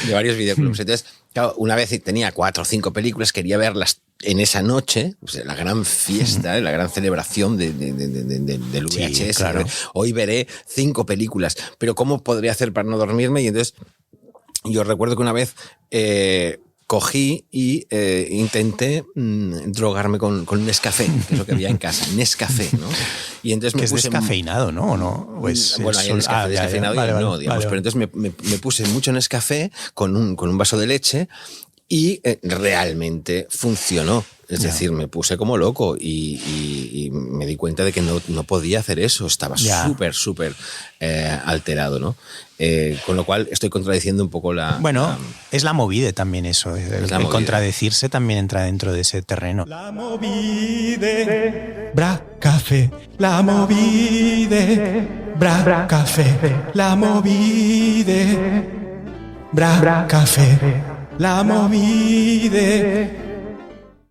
De varios videoclubs. Entonces, claro, una vez tenía 4 o 5 películas, quería verlas en esa noche, pues, la gran fiesta, la gran celebración del VHS. Sí, claro. Hoy veré 5 películas, pero ¿cómo podría hacer para no dormirme? Y entonces yo recuerdo que una vez cogí y intenté drogarme con Nescafé, que es lo que había en casa, Nescafé, ¿no? Y entonces me puse... Es descafeinado, ¿no? ¿O no? Pues bueno, hay descafeinado y no, digamos. Pero entonces me puse mucho Nescafé con un vaso de leche. Y realmente funcionó. Es decir, me puse como loco y me di cuenta de que no podía hacer eso. Estaba súper alterado, ¿no? Con lo cual estoy contradiciendo un poco la... Bueno, es la movida también eso. El contradecirse también entra dentro de ese terreno. La movide, Bracafé. La movide, Bracafé. La movide, Bracafé. La movide,